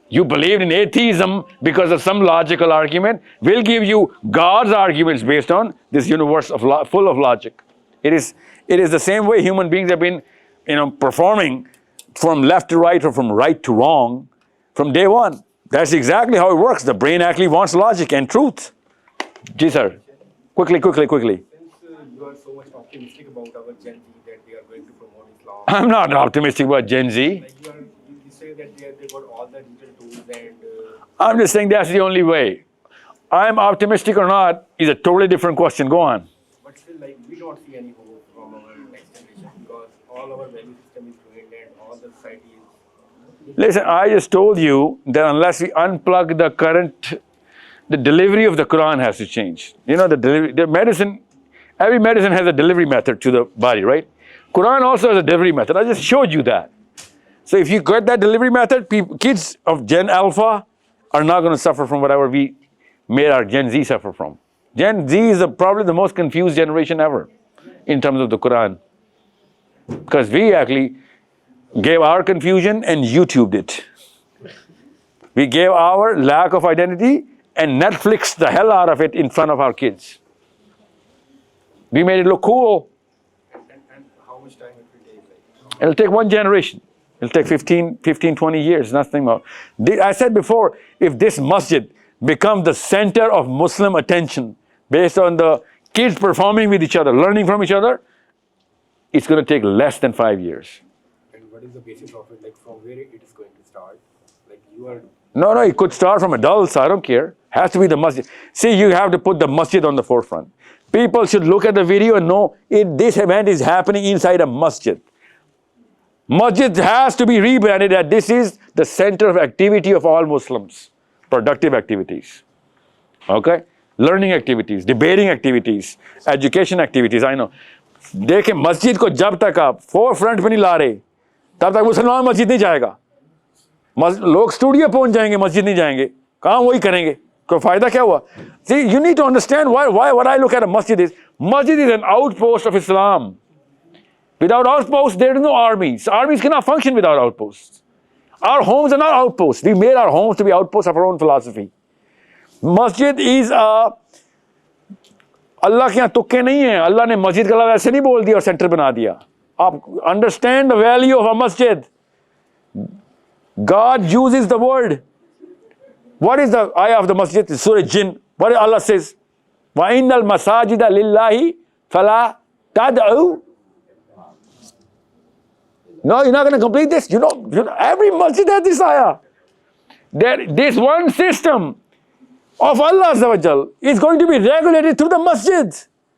You believed in atheism because of some logical argument. We'll give you God's arguments based on this universe full of logic. It is the same way human beings have been, performing from left to right or from right to wrong from day one. That's exactly how it works. The brain actually wants logic and truth. Ji sir, quickly. Since you are so much optimistic about our Gen Z that they are going to promote Islam. I'm not optimistic about Gen Z. Like you say that they got all the digital tools and... I'm just saying that's the only way. I'm optimistic or not is a totally different question. Go on. But still, we don't see any hope from our next generation because all our value system is ruined and all the society is... Listen, I just told you that unless we unplug the delivery of the Quran has to change. Every medicine has a delivery method to the body, right? Quran also has a delivery method. I just showed you that. So if you get that delivery method, kids of Gen Alpha are not going to suffer from whatever we made our Gen Z suffer from. Gen Z is probably the most confused generation ever in terms of the Quran. Because we actually gave our confusion and YouTubed it. We gave our lack of identity and Netflixed the hell out of it in front of our kids. We made it look cool. And how much time it will take? It'll take one generation. It'll take 15, 20 years, nothing more. I said before, if this masjid becomes the center of Muslim attention based on the kids performing with each other, learning from each other, it's going to take less than 5 years. And what is the basis of it? From where it is going to start? You are... No, it could start from adults, I don't care. Has to be the masjid. See, you have to put the masjid on the forefront. People should look at the video and know this event is happening inside a masjid. Masjid has to be rebranded that this is the center of activity of all Muslims. Productive activities. Okay? Learning activities, debating activities, education activities, I know. देखें मस्जिद को जब तक आप forefront में नहीं ला रहे तब तक मुसलमान मस्जिद नहीं जाएगा लोग स्टूडियो पहुंच जाएंगे मस्जिद नहीं जाएंगे काम वही करेंगे कोई फायदा क्या हुआ See, you need to understand why what I look at a masjid is an outpost of Islam. Without outposts, there is no armies. Armies cannot function without outposts. Our homes are not outposts. We made our homes to be outposts of our own philosophy. Masjid is a अल्लाह के यहाँ तुक्के नहीं है. अल्लाह ने मस्जिद का लफ्ज़ ऐसे नहीं बोल दिया और सेंटर बना दिया. आप understand the value of a masjid. God uses the word. What is the ayah of the masjid? Surah Jinn. What Allah says? وَإِنَّ الْمَسَاجِدَ لِلَّهِ فَلَا تَدْعُوا. No, you're not going to complete this. You know, every masjid has this ayah. This one system of Allah Azza wa Jal is going to be regulated through the masjid.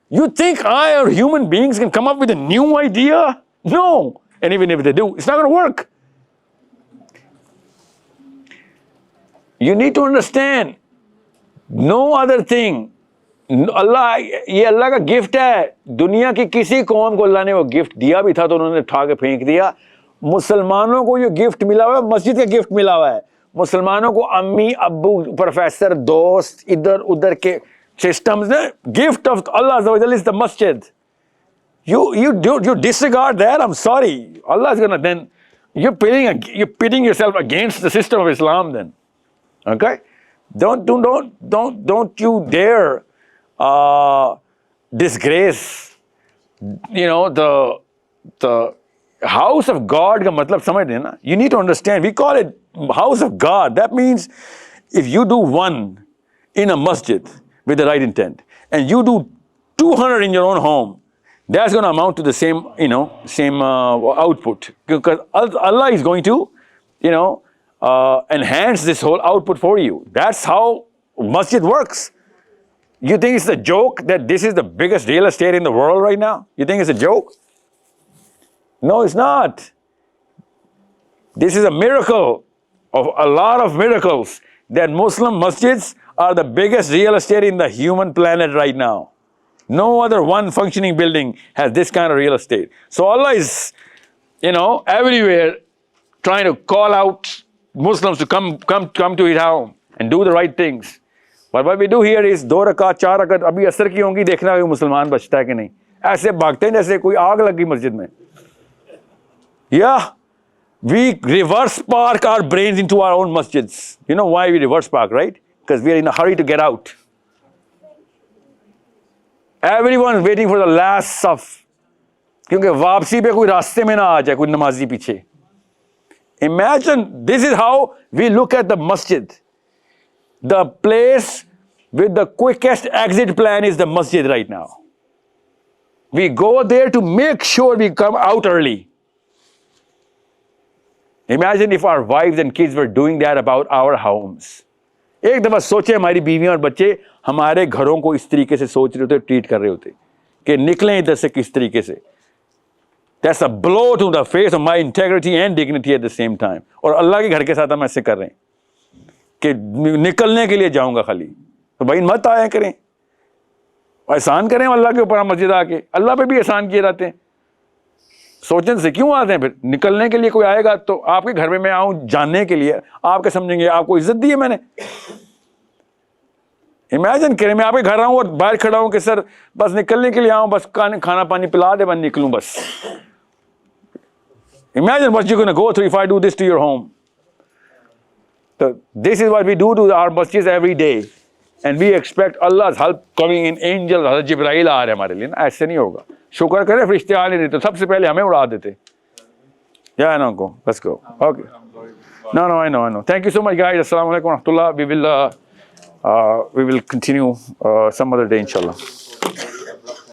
You think I or human beings can come up with a new idea? No. And even if they do, it's not going to work. You need to understand, no other thing. अल्लाह, ये अल्लाह का gift है. दुनिया की किसी कौम को अल्लाह ने वो गिफ्ट दिया भी था तो उन्होंने उठा के फेंक दिया. मुसलमानों को ये गिफ्ट मिला हुआ है, मस्जिद का गिफ्ट मिला हुआ है. मुसलमानों को अम्मी, अब्बू, प्रोफेसर, दोस्त, इधर उधर के systems, gift of Allah Azza wa Jalla is the masjid. You disregard that, I'm sorry. Allah is gonna then, you're pitting yourself against the system of Islam then. Okay? Don't you dare disgrace, the house of God का मतलब समझ लेना. You need to understand, we call it house of God. That means if you do one in a masjid with the right intent, and you do 200 in your own home, that's going to amount to the same, same output. Because Allah is going to, enhance this whole output for you. That's how masjid works. You think it's a joke that this is the biggest real estate in the world right now? You think it's a joke? No, it's not. This is a miracle of a lot of miracles that Muslim masjids are the biggest real estate in the human planet right now. No other one functioning building has this kind of real estate. So Allah is, everywhere trying to call out Muslims to come to His home and do the right things. But what we do here is 2 रकात 4 रकात अभी असर की होंगी, देखना है मुसलमान बचता है कि नहीं. ऐसे भागते हैं जैसे कोई आग लगी मस्जिद में. Yeah, we reverse park our brains into our own masjids. You know why we reverse park, right? Because we are in a hurry to get out. Everyone is waiting for the last saf. क्योंकि वापसी पे कोई रास्ते में ना आ जाए, कोई नमाजी पीछे. Imagine, this is how we look at the masjid. The place with the quickest exit plan is the masjid right now. We go there to make sure we come out early. Imagine if our wives and kids were doing that about our homes. एक दफा सोचे हमारी बीवियां और बच्चे हमारे घरों को इस तरीके से सोच रहे होते, ट्रीट कर रहे होते कि निकलें इधर से किस तरीके से. That's a blow to the face of my integrity and dignity at the same time. और अल्लाह के घर के साथ हम ऐसे कर रहे हैं कि निकलने के लिए जाऊंगा खाली. तो भाई मत आया करें, एहसान करें अल्लाह के ऊपर. हम मस्जिद आके अल्लाह पे भी एहसान किए जाते हैं. सोचने से क्यों आते हैं फिर? निकलने के लिए कोई आएगा तो आपके घर में मैं आऊं जानने के लिए, आप क्या समझेंगे आपको इज्जत दी है मैंने? इमेजिन करें मैं आपके घर आऊं और बाहर खड़ा हूं कि सर बस निकलने के लिए आऊं, बस खाना पानी पिला दे, बस निकलूं बस. Imagine what you're going to go through if I do this to your home. So this is what we do to our masjids every day. And we expect Allah's help coming in angels. Hazrat Jibrail aa rahe hamare liye. ऐसे नहीं होगा. शुक्र करें फरिश्ते आ नहीं रहे तो सबसे पहले हमें उड़ा देते. Yeah, I know, go. Let's go. Okay. No, I know. Thank you so much, guys. Assalamu alaikum wa rahmatullah. We will continue some other day, inshallah.